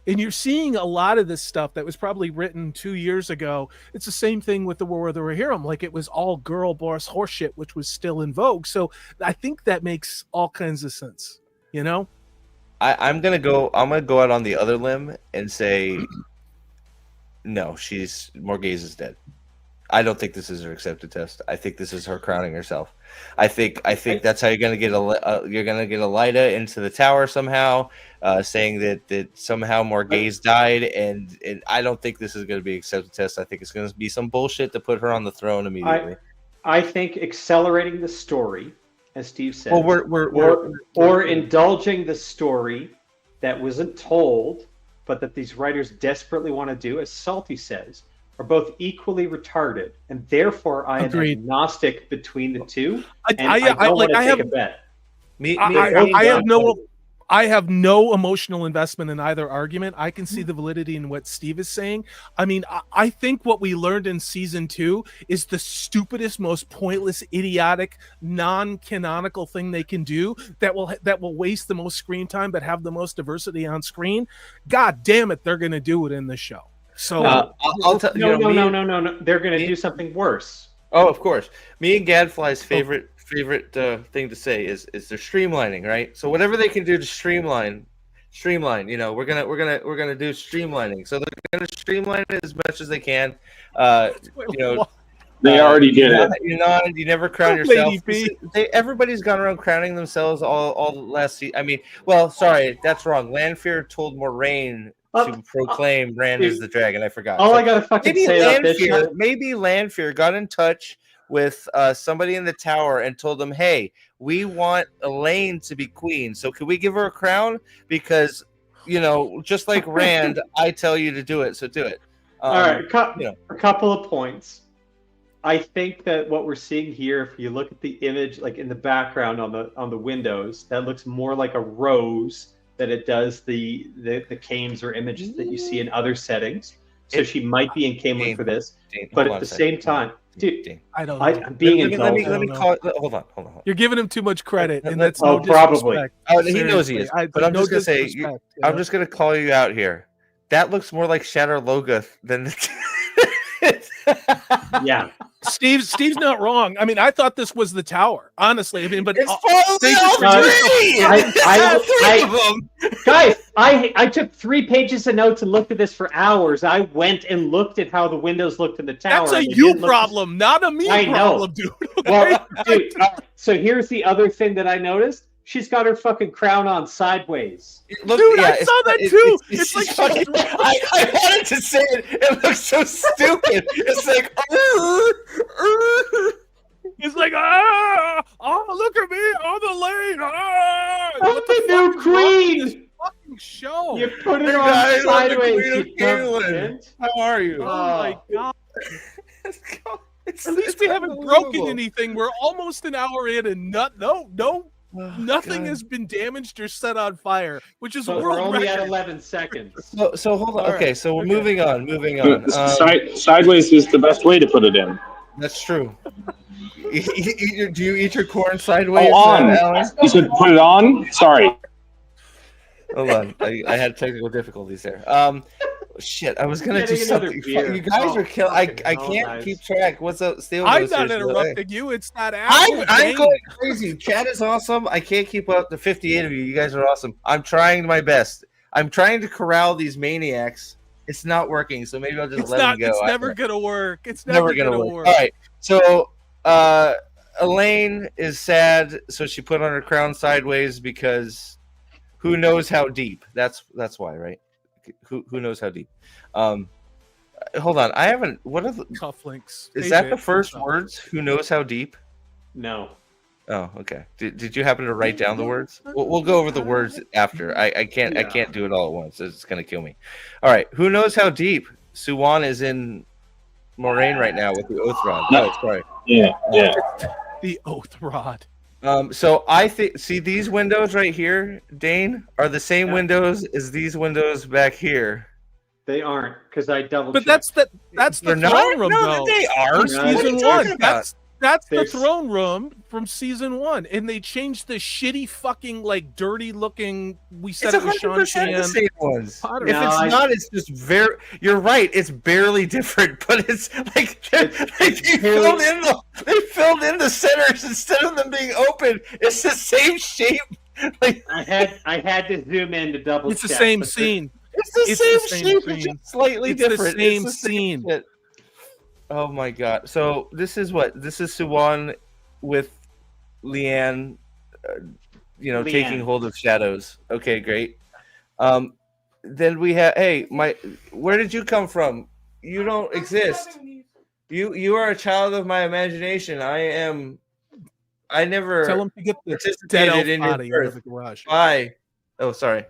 And you're seeing a lot of this stuff that was probably written 2 years ago. It's the same thing with the War of the Rohirrim. Like, it was all girl boss horseshit, which was still in vogue. So I think that makes all kinds of sense, you know? I'm gonna go out on the other limb and say no. Morghese is dead. I don't think this is her accepted test. I think this is her crowning herself. I think that's how you're gonna get Elida into the tower somehow, saying that somehow Morghese died, and I don't think this is gonna be accepted test. I think it's gonna be some bullshit to put her on the throne immediately. I think accelerating the story, as Steve said, Well, or indulging the story that wasn't told, but that these writers desperately want to do, as Salty says, are both equally retarded, and therefore I am Agreed. agnostic between the two. And I don't want to take have a bet. I have no emotional investment in either argument. I can see the validity in what Steve is saying. I mean, I think what we learned in season 2 is the stupidest, most pointless, idiotic, non-canonical thing they can do that will waste the most screen time but have the most diversity on screen. God damn it, they're going to do it in the show. So I'll tell No. They're going to do something worse. Oh, of course. Me and Gadfly's favorite thing to say is they're streamlining, right? So whatever they can do to streamline. You know, we're gonna do streamlining. So they're gonna streamline it as much as they can. You know, They already did it. You never crown Lady yourself. B. Everybody's gone around crowning themselves all last season. I mean, well, sorry, that's wrong. Lanfear told Moraine to proclaim Rand as the dragon. I forgot. All I gotta fucking say about this show. Maybe Lanfear got in touch with somebody in the tower and told them, "Hey, we want Elaine to be queen. So can we give her a crown? Because, you know, just like Rand, I tell you to do it, so do it." All right, you know. a couple of points. I think that what we're seeing here, if you look at the image, like in the background on the windows, that looks more like a rose than it does the cames or images that you see in other settings. So she might be in Camelin for this, but at the same time, dude, I don't know. I'm being indulgent. Let me call it. Hold on. You're giving him too much credit, and Let- that's no probably. disrespect. Oh, he knows he Seriously, is. But I'm no just gonna say, disrespect, you I'm know? just gonna call you out here. That looks more like Shatter Logoth than the. Yeah, Steve's not wrong. I mean, I thought this was the tower, honestly. I mean, but It's probably all I- three of them. guys, I took 3 pages of notes and looked at this for hours. I went and looked at how the windows looked in the tower. that's a and they you didn't look- problem, not a me I know. problem, dude. Okay? Well, dude, so here's the other thing that I noticed. She's got her fucking crown on sideways. Look, Dude, I it's- saw that too. It's It's like fucking- I wanted to say it. It looks so stupid. It's like. It's like, oh, look at me on the lane. Oh, the new queen! Fucking show. You put it Hey, on guys, I'm the sideways. queen of You dumb Camelin. bitch. How are you? Oh my god. It's, At least it's we haven't broken unbelievable. anything. We're almost an hour in, and nothing God. has been damaged or set on fire, which is But we're world only record. at 11 seconds. So hold on. All Okay, right. so we're Okay. moving on. Sideways is the best way to put it in. That's true. Do you eat your corn sideways? Oh, on. Alan? You said put it on? Sorry. Hold on. I had technical difficulties there. Shit, I was gonna do Getting another something. beer. You guys Oh, are killing. I fucking hell, can't guys. keep track. What's up, Steel? I'm Ghost not here, so, interrupting you. It's that I'm Dane. going crazy. Chat is awesome. I can't keep up. The 58 of you. You guys are awesome. I'm trying my best. I'm trying to corral these maniacs. It's not working, so maybe I'll just It's let not. them go. It's I- never gonna work. It's never never gonna gonna work. All right. So Elaine is sad, so she put on her crown sideways because who knows how deep. That's why, right? Who knows how deep? Hold on. I haven't. What are the? Cufflinks. Is Hey, that Vic, the first what's up? words? Who knows how deep? No. Oh, okay. Did you happen to write down the words? We'll go over the words after. I can't do it all at once. It's gonna kill me. All right. Who knows how deep? Suwan is in Moraine right now with the oath rod. No. Oh, sorry. Yeah. The oath rod. So I think these windows right here, Dane, are the same Yeah. windows as these windows back here. They aren't, because I double But checked. that's the They're not. throne room No, though. they are. From What are you season talking one. about? That's the There's- throne room from season one, and they changed the shitty fucking like dirty looking. We said It's it was Sean 100% the Shan. same ones. Potter. If No, it's I- not, it's just very. You're right. It's barely different, but it's like they filled in the centers instead of them being open. It's the same shape. Like I had to zoom in to double It's the check. same but scene. it's the It's same the same shape. scene. It's just slightly It's the different. same the scene. shit. Oh my god! So this is what this is Suwan with Leanne, Leanne. taking hold of shadows. Okay, great. Then we have. Hey, where did you come from? You don't exist. You are a child of my imagination. I never Tell him to get the dead participated elf in your body out of birth. the garage. Bye. Oh, sorry.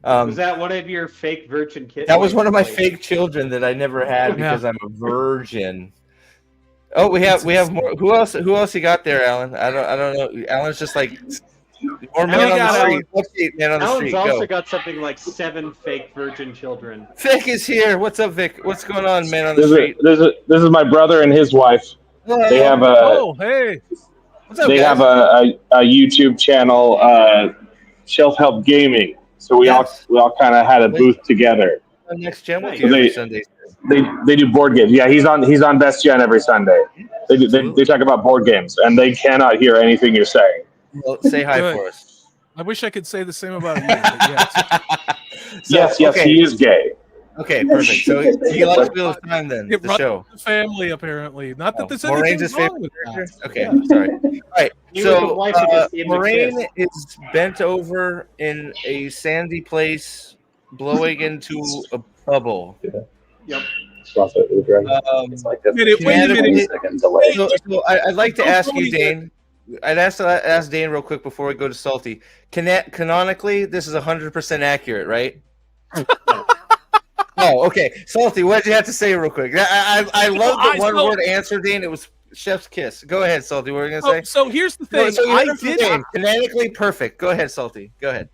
Was that one of your fake virgin kids? That was one of my fake children that I never had because I'm a virgin. Oh, we have more. Who else you got there, Alan? I don't know. Alan's just like more man on got the street. Alan. Let's see, man on the Alan's street. also Go. got something like 7 fake virgin children. Vic is here. What's up, Vic? What's going on, man on the street? This is my brother and his wife. They have Oh, hey. What's up, they guys? have a YouTube channel, Shelf Help Gaming. So we Yes. all kind of had a booth together. On Next Gen with Nice. you every They- Sunday. They do board games. Yeah, he's on Best Gen every Sunday. They talk about board games, and they cannot hear anything you're saying. Well, say hi Good. for us. I wish I could say the same about you. But yes. Yes, okay. he is gay. Okay, perfect. So he likes Wheel of Time then, It the runs show. the family, apparently. Not that there's Moraine's anything his wrong with favorite that. character? Okay, Yeah. sorry. All right, You and the so wife are just in the Moraine kiss. is bent over in a sandy place, blowing into a bubble. Yep. It's like a Wait a minute. second delay. So I'd like to Don't ask tell you, me Dane. I'd ask Dane real quick before we go to Salty. Canonically, this is 100% accurate, right? Oh, okay. Salty, what did you have to say real quick? I love the one-word answer, Dean. It was chef's kiss. Go ahead, Salty. What were you going to say? So here's the thing. Phonetically perfect. Go ahead, Salty. Go ahead.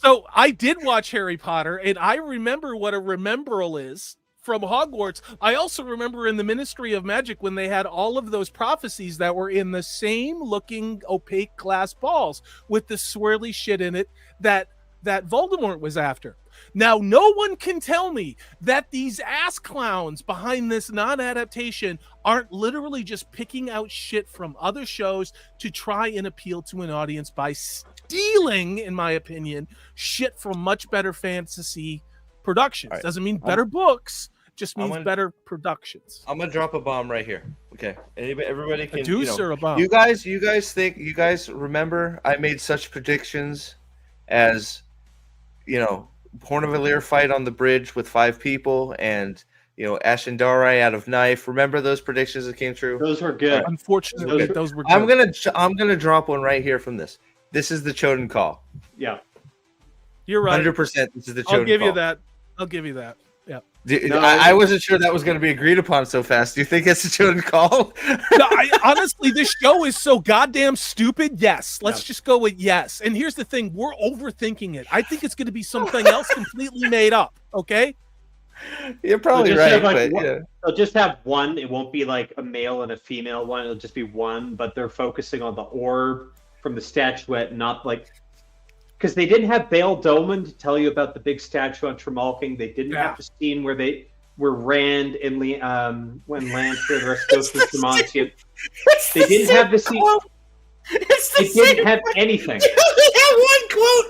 So I did watch Harry Potter, and I remember what a remembrall is from Hogwarts. I also remember in the Ministry of Magic when they had all of those prophecies that were in the same looking opaque glass balls with the swirly shit in it that Voldemort was after. Now, no one can tell me that these ass clowns behind this non-adaptation aren't literally just picking out shit from other shows to try and appeal to an audience by stealing, in my opinion, shit from much better fantasy productions. Right. Doesn't mean better books, just means better productions. I'm gonna drop a bomb right here. Okay, everybody can. A deuce or a bomb? You guys remember I made such predictions as, Horn of a Lear fight on the bridge with 5 people, and Ashendari out of knife. Remember those predictions that came true? Those were good. Unfortunately, those were good. I'm gonna drop one right here from this. This is the Choden call. Yeah, you're right. 100%. This is the Choden call. I'll give you that. Yeah. I wasn't sure that was going to be agreed upon so fast. Do you think it's a Choden call? No, honestly, this show is so goddamn stupid. Yes, let's just go with yes. And here's the thing: we're overthinking it. I think it's going to be something else completely made up. Okay. You're probably right. They'll just have one. It won't be like a male and a female one. It'll just be one. But they're focusing on the orb from the statuette, not like. Because they didn't have Bail Doman to tell you about the big statue on Tremalking. They didn't have the scene where Rand and when Lancer the rest goes through Tremontian. They didn't have the scene. They didn't have anything. They have one quote.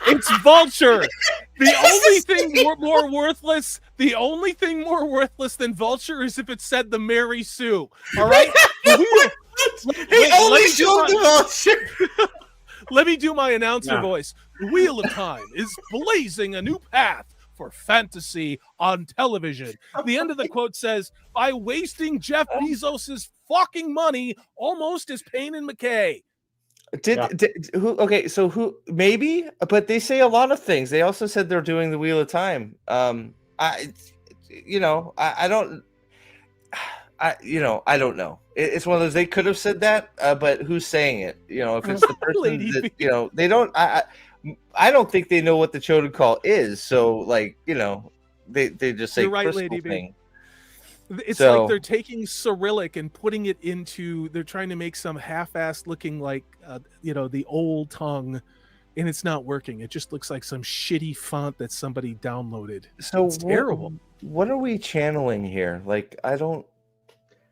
It's Vulture. The only thing more worthless. The only thing more worthless than Vulture is if it said the Mary Sue. All right. He only showed the Vulture. Let me do my announcer voice. The Wheel of Time is blazing a new path for fantasy on television. The end of the quote says, by wasting Jeff Bezos' fucking money almost as Payne and McKay. Who maybe, but they say a lot of things. They also said they're doing the Wheel of Time. I don't know. It's one of those, they could have said that, but who's saying it? If it's the person that, they don't. I don't think they know what the Choden Call is. So, they just say crystal thing. It's like they're taking Cyrillic and putting it into. They're trying to make some half-assed looking like, the old tongue, and it's not working. It just looks like some shitty font that somebody downloaded. So it's terrible. What are we channeling here? I don't.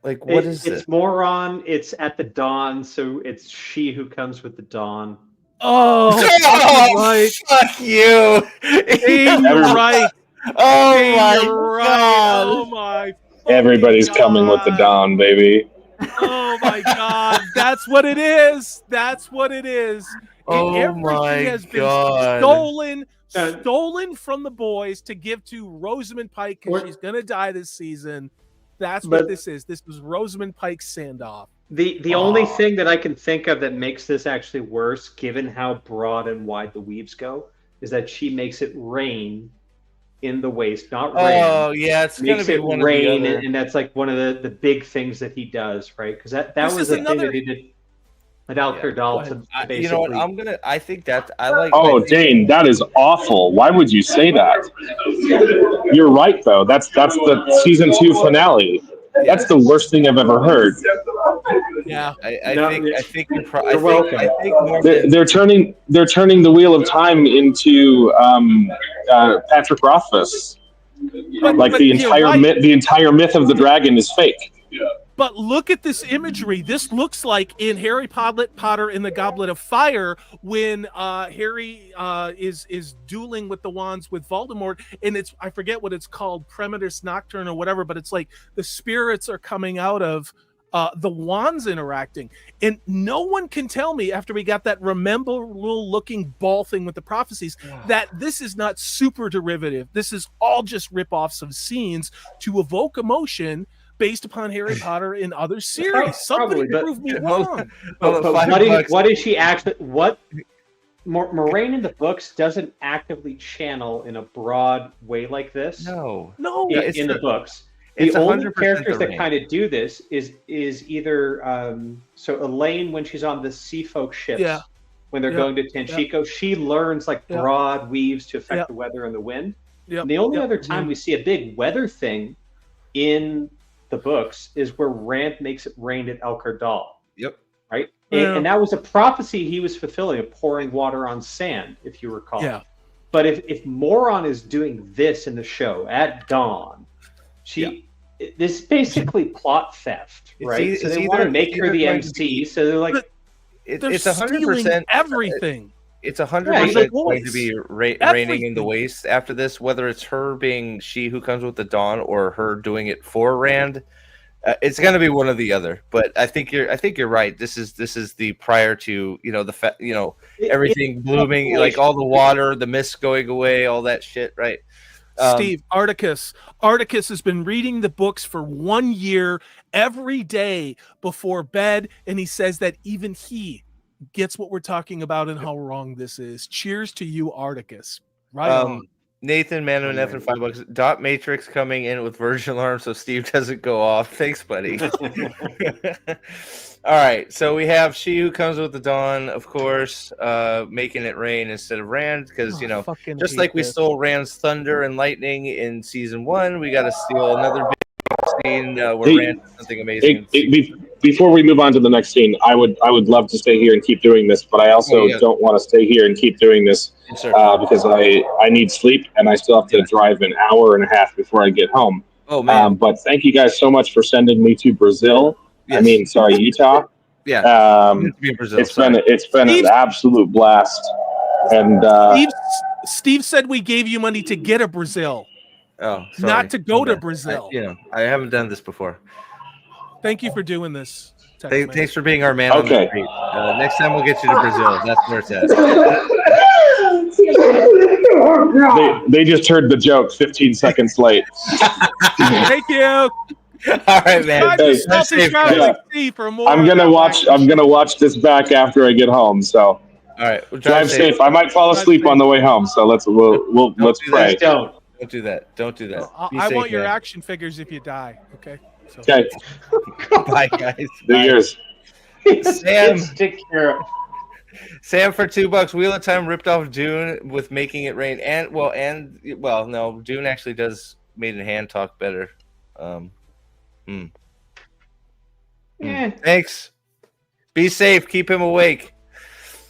What is this? It's Moron. It's at the dawn, so it's she who comes with the dawn. Oh, right. Fuck you. You're right. Oh my God. Oh my. Everybody's coming with the dawn, baby. Oh my God. That's what it is. That's what it is. Oh my God. Stolen from the boys to give to Rosamund Pike because she's gonna die this season. That's what this is. This was Rosamund Pike's send-off. The only thing that I can think of that makes this actually worse, given how broad and wide the weaves go, is that she makes it rain in the waist, not rain. Oh yeah, it's gonna be one rain, of the other. and that's like one of the big things that he does, right? Because that was the thing that he did. Without Dalton, basically. You know what? I think that I like. Oh, Dane, that is awful. Why would you say that? You're right, though. That's the season 2 finale. That's the worst thing I've ever heard. Yeah, I think you're welcome. I think they're turning the Wheel of Time into Patrick Rothfuss. But the entire myth of the dragon is fake. But look at this imagery. This looks like in Harry Potter in the Goblet of Fire when Harry is dueling with the wands with Voldemort, and I forget what it's called, Premonitus Nocturne or whatever, but it's like the spirits are coming out of the wands interacting. And no one can tell me after we got that rememberable looking ball thing with the prophecies that this is not super derivative. This is all just rip-offs of scenes to evoke emotion based upon Harry Potter in other series. Somebody prove me wrong. What is she actually? What Moraine in the books doesn't actively channel in a broad way like this. No. Yeah, In the books. It's The only 100% characters the that Rain. kind of do this is either so Elaine when she's on the Sea Folk ships Yeah. when they're Yeah. going to Tenchiko, she learns like Yeah. broad weaves to affect Yeah. the weather and the wind. Yep. And the only Yep. other time we see a big weather thing in the books is where Rand makes it rain at El Cardal. Yep. Right? Yeah. And that was a prophecy he was fulfilling of pouring water on sand, if you recall. Yeah. But if Moron is doing this in the show at dawn, this is basically plot theft, right? So they want to make her the MC. So they're like, They're it's stealing 100%. everything. It's 100% like going to voice. be raining in the Everything. waste after this, whether it's her being she who comes with the dawn or her doing it for Rand. It's going to be one or the other. But I think you're right. This is the prior to everything blooming, like all the water, the mist going away, all that shit, right? Steve, Articus has been reading the books for 1 year every day before bed, and he says that even he gets what we're talking about and how wrong this is. Cheers to you, Articus. Right on. Nathan Manon F and $5. Dot Matrix coming in with Virgin Alarm so Steve doesn't go off. Thanks, buddy. All right, so we have she who comes with the dawn, of course, making it rain instead of Rand, because Fucking just hate like we this. stole Rand's thunder and lightning in season 1, we got to steal another big scene where Rand does something amazing. Before we move on to the next scene, I would love to stay here and keep doing this, but I also don't want to stay here and keep doing this because I need sleep and I still have to drive an hour and a half before I get home. Oh man! But thank you guys so much for sending me to Brazil. Yes. Utah. Yeah. Brazil, it's been an absolute blast. And Steve said we gave you money to get a Brazil. Oh, sorry. Not to go to Brazil. I haven't done this before. Thank you for doing this. Thanks for being our man. Okay. On the street. Next time we'll get you to Brazil. That's where it's at. They just heard the joke 15 seconds late. Thank you. All right, man. Hey, I'm gonna watch this back after I get home. So all right, well, drive safe. I might fall asleep on the way home. So let's pray. Don't do that. Don't do that. I want your action figures if you die. Okay. So. Okay. Bye, guys. New Year's. Sam. Take care. Sam for $2. Wheel of Time ripped off Dune with Making It Rain, no, Dune actually does Made in Hand talk better. Thanks. Be safe. Keep him awake.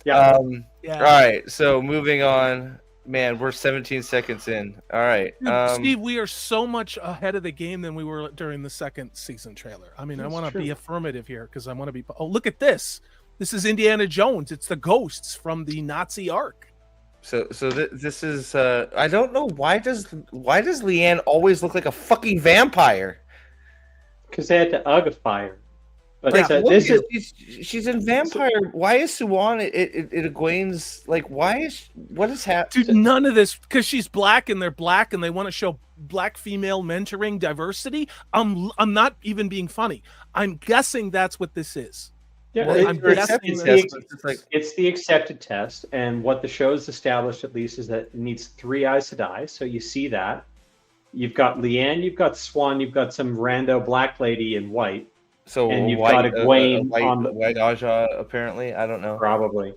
Yeah. All right. So moving on. Man, we're 17 seconds in. All right. Steve, we are so much ahead of the game than we were during the second season trailer. I mean, I want to be affirmative here because I want to be. Oh, look at this. This is Indiana Jones. It's the ghosts from the Nazi Ark. So this is. I don't know why does Leanne always look like a fucking vampire? Because they had to ugify her. But she's in vampire. Why is Suwan it Egwene's like? What is happening? Dude, none of this because she's black and they're black and they want to show black female mentoring diversity. I'm not even being funny. I'm guessing that's what this is. Yeah, it's the accepted test, and what the show has established at least is that it needs 3 Aes Sedai. So you see that you've got Leanne, you've got Swan, you've got some rando black lady in white. So and you've got Egwene on the white Aja, apparently. I don't know. Probably.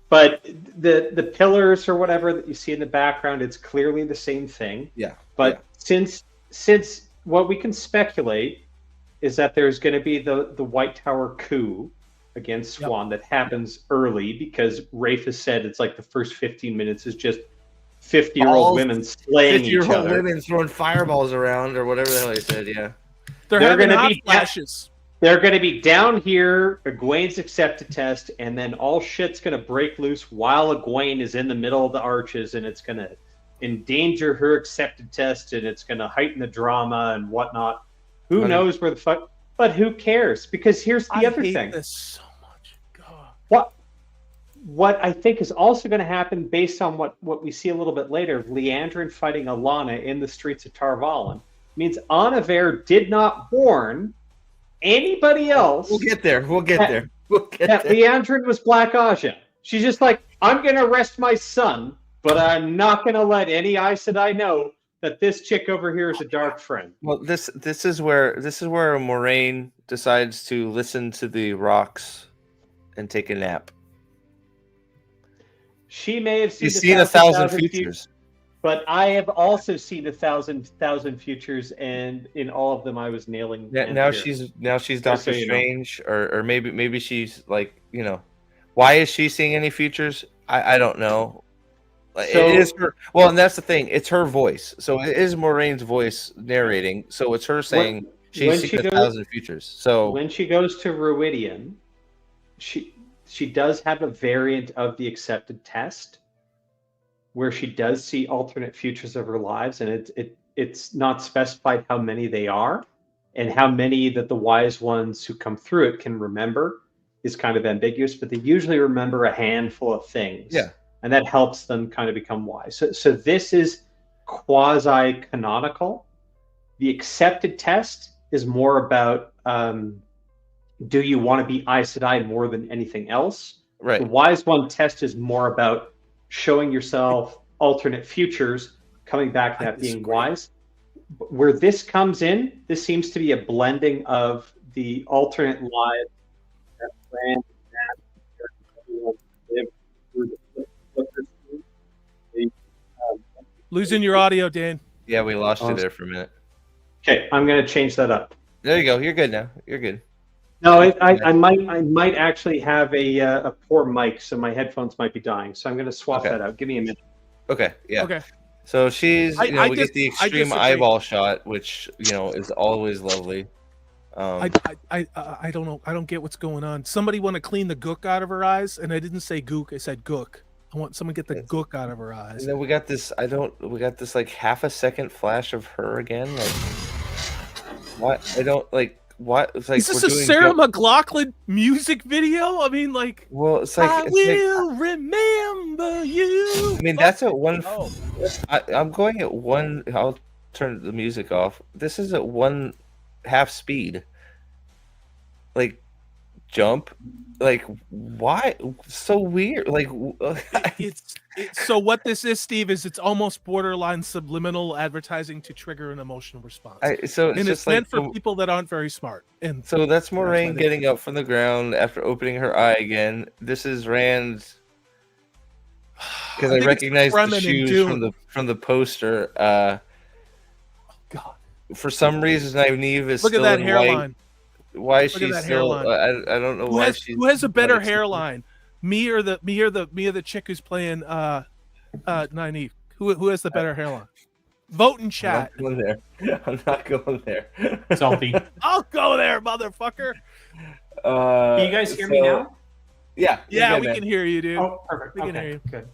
But the pillars or whatever that you see in the background, it's clearly the same thing. Yeah. But since what we can speculate is that there's going to be the White Tower coup against Swan that happens early because Rafe has said it's like the first 15 minutes is just 50-year-old women slaying each other. 50-year-old women throwing fireballs around or whatever the hell he said, yeah. They're going to be flashes. They're going to be down here, Egwene's accepted test, and then all shit's going to break loose while Egwene is in the middle of the arches, and it's going to endanger her accepted test, and it's going to heighten the drama and whatnot. Who knows where the fuck? But who cares? Because here's the other thing. I hate this so much. God. What I think is also going to happen based on what we see a little bit later, Leandrin fighting Alana in the streets of Tar Valon, means Anaver did not warn anybody else. We'll get there. That Leandrin was Black Aja. She's just like, I'm going to arrest my son, but I'm not going to let any Aes Sedai know that this chick over here is a dark friend. Well, this is where Moraine decides to listen to the rocks and take a nap. She may have seen, You've seen 1,000 futures. But I have also seen 1,000 futures, and in all of them, I was nailing. Now she's Doctor Strange, or maybe she's like, why is she seeing any futures? I don't know. So, it is her. Well, and that's the thing. It's her voice. So it is Moraine's voice narrating. So it's her saying she's seen 1,000 futures. So when she goes to Ruidian, she does have a variant of the accepted test, where she does see alternate futures of her lives, and it's not specified how many they are, and how many that the wise ones who come through it can remember is kind of ambiguous, but they usually remember a handful of things. Yeah. And that helps them kind of become wise. So this is quasi-canonical. The accepted test is more about, do you want to be Aes Sedai more than anything else? Right. The wise one test is more about showing yourself alternate futures, coming back and that being wise. Where this comes in, this seems to be a blending of the alternate lives that Rand Losing your audio, Dan. Yeah, we lost you there for a minute. Okay, I'm going to change that up. There you go. You're good now. You're good. No, I might actually have a poor mic, so my headphones might be dying. So I'm going to swap that out. Give me a minute. Okay. Yeah. Okay. So she's, we get the extreme eyeball shot, which is always lovely. I don't know. I don't get what's going on. Somebody want to clean the gook out of her eyes, and I didn't say gook. I said gook. I want someone to get the gook out of her eyes. And then we got this. We got this like half a second flash of her again. Like, what? I don't like. What? It's like, is this a Sarah McLachlan music video? I mean, like. Well, it's like. I will remember you. I mean, that's at one. I'm going at one. I'll turn the music off. This is at 1/2 speed. Like, jump. Like, why? So weird. Like, so what this is, Steve, is it's almost borderline subliminal advertising to trigger an emotional response. It's meant for people that aren't very smart. And so that's Moraine getting up from the ground after opening her eye again. This is Rand, because I recognize the shoes from the poster. God, for some reason, Nynaeve is look still at that in hairline. White. Why is she still? I don't know why she's. Who has a better hairline? Me or the chick who's playing Nynaeve? Who has the better hairline? Vote in chat. I'm not going there. Salty. I'll go there, motherfucker. Can you guys hear me now? Yeah. Yeah, we can hear you, dude. Oh, perfect. We can hear you. Good.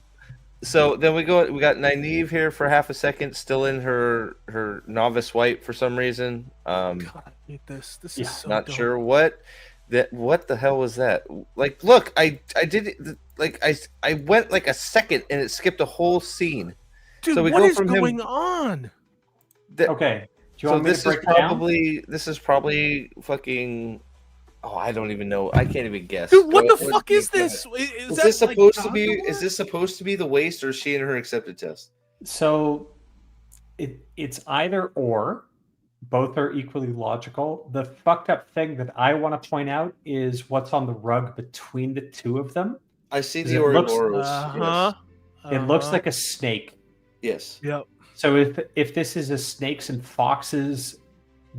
So then we got Nynaeve here for half a second, still in her novice white for some reason. God, I hate this. This is so not dumb. sure what the hell was that? Like, look, I did it. Like, I went like a second and it skipped a whole scene. Dude, so we what go is from going on? Okay. Do you want me to break it down? This is probably fucking. Oh, I don't even know. I can't even guess. Dude, what the fuck is this? Is this supposed to be? Is this supposed to be the waste, or is she in her accepted test? So, it's either or. Both are equally logical. The fucked up thing that I want to point out is what's on the rug between the two of them. I see the Ouroboros. It looks like a snake. Yes. Yep. So if this is a snakes and foxes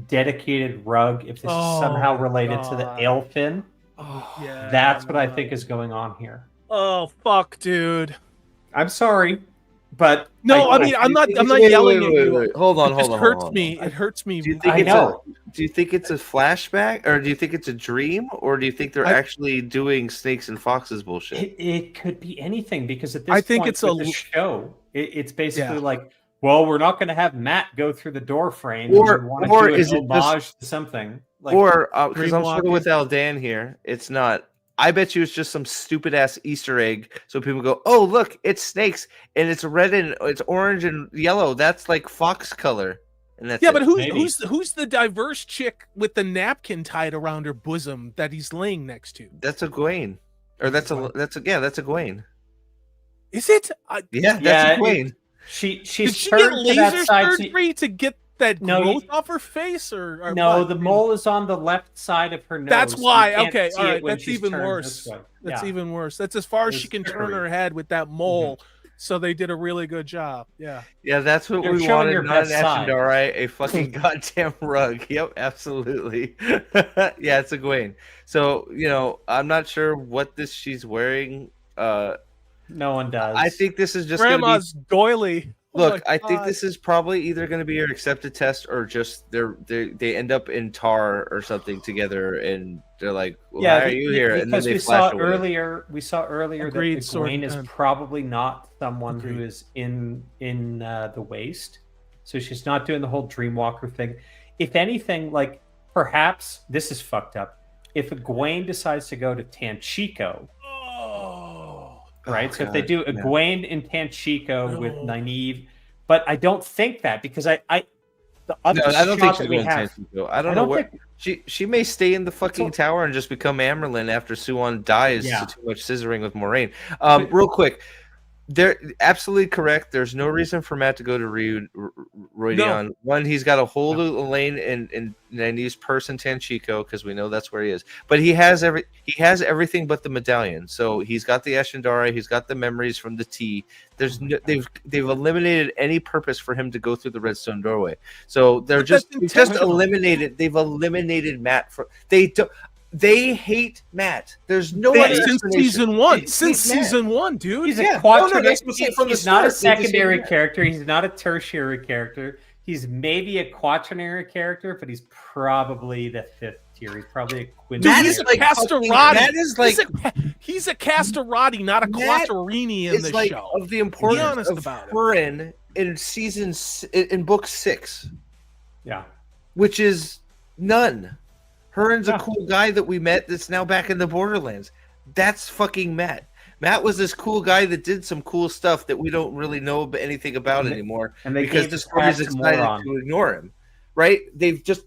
dedicated rug, if this is somehow related to the ale fin, that's what I think is going on here. Oh fuck, dude. I'm sorry, but no, I'm not yelling at you. Wait. Hold on. It hurts me. It hurts me. Do you think it's a flashback, or do you think it's a dream, or do you think they're actually doing snakes and foxes bullshit? It could be anything, because at this point it's with the show, it's basically like, well, we're not going to have Matt go through the door frame, or is it homage to something? Like, or because I'm sort of with Aldan here, it's not. I bet you it's just some stupid ass Easter egg, so people go, "Oh, look, it's snakes, and it's red and it's orange and yellow. That's like fox color." And that's but who's the diverse chick with the napkin tied around her bosom that he's laying next to? That's Egwene, or that's Egwene. Is it? Yeah, that's Yeah, Egwene. She's Did she get turned to that laser side. surgery to get that No, growth off her face, or No, what? the mole is on the left side of her nose. That's You why. can't Okay, see all it right. when That's she's even turned worse. this way. That's Yeah. even worse. That's as far as There's she can turn trickery. her head with that mole. So they did a really good job. Yeah. Yeah, that's what You're we showing wanted. your Not an best side. Ashendari, a fucking goddamn rug. Yep, absolutely. Yeah, it's Egwene. So I'm not sure what she's wearing. No one does. I think this is just gonna be. Grandma's doily. Oh Look, my I think God. this is probably either going to be your accepted test or just they end up in tar or something together, and they're like, well, yeah, "Why are you here?" And then because they we flash saw away. earlier. We saw earlier Agreed, that sword Egwene and is pen. probably not someone who Agreed. is in the waste. So she's not doing the whole Dreamwalker thing. If anything, like perhaps this is fucked up. If Egwene decides to go to Tanchico, right? So if they do Egwene in Tanchico with Nynaeve, but I don't think that because the other I don't think shot she's that we going have. to. I don't know where she may stay in the fucking tower and just become Amberlin after Suan dies Yeah. to too much scissoring with Moraine. Real quick, they're absolutely correct. There's no reason for Matt to go to Roydion. One, he's got a hold of Elaine and Nynaeve's purse in Tanchico because we know that's where he is. But he has everything but the medallion. So he's got the Ashendari, he's got the memories from the tea. There's they've eliminated any purpose for him to go through the Redstone doorway. So they've just eliminated Matt for they hate Matt. There's no other since explanation. season one. They Since hate Matt. season one, dude. He's Yeah. a quaternary. No, that's what I'm saying from the He's not a start. They just secondary hate Matt. character. He's not a tertiary character. He's maybe a quaternary character, but he's probably the fifth tier. He's probably a Dude, quintillion. he's a like Castrati. that is like he's a Castrati, not a Matt Quattrini in it's the like show. of the importance honest of about it. Hurin in book 6, Yeah. which is none. Hurin's Yeah. a cool guy that we met that's now back in the Borderlands. That's fucking Matt. Matt was this cool guy that did some cool stuff that we don't really know anything about anymore And they because gave the us story's Matt some excited moron. to ignore him. Right? They've just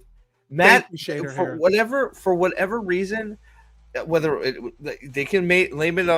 Matt Thank you, Shader for Hair. whatever reason, whether they can blame it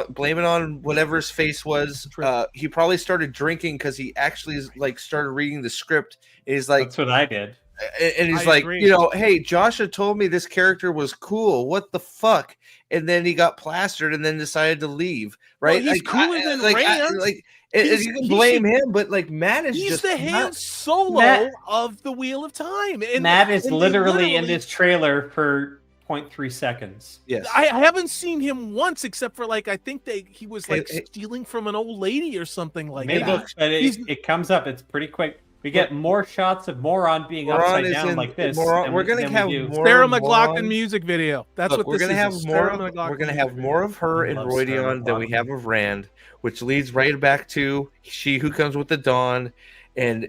on whatever his face was. He probably started drinking because he actually started reading the script. And he's like, That's what I did. and he's I like, agree. hey, Joshua told me this character was cool. What the fuck? And then he got plastered and then decided to leave. Right? Well, he's cooler than Rand. You can blame him, but Matt is He's just the Han not- Solo Matt- of the Wheel of Time. And Matt is and they literally in this trailer for 0.3 seconds. Yes. I haven't seen him once except for I think he was Hey, stealing from an old lady or something like Maybe, that. but He's- it comes up. It's pretty quick. We get more shots of Moron being Moron upside is down in- like this. Moron- than we're we- gonna than we have do. more- Sarah Moron- McLachlan music video. That's Look, what we're this gonna is. have a more. Sarah We're McLachlan gonna have music more of her in Love Sarah Roydion than we McLachlan. have of Rand, which leads right back to She Who Comes with the Dawn, and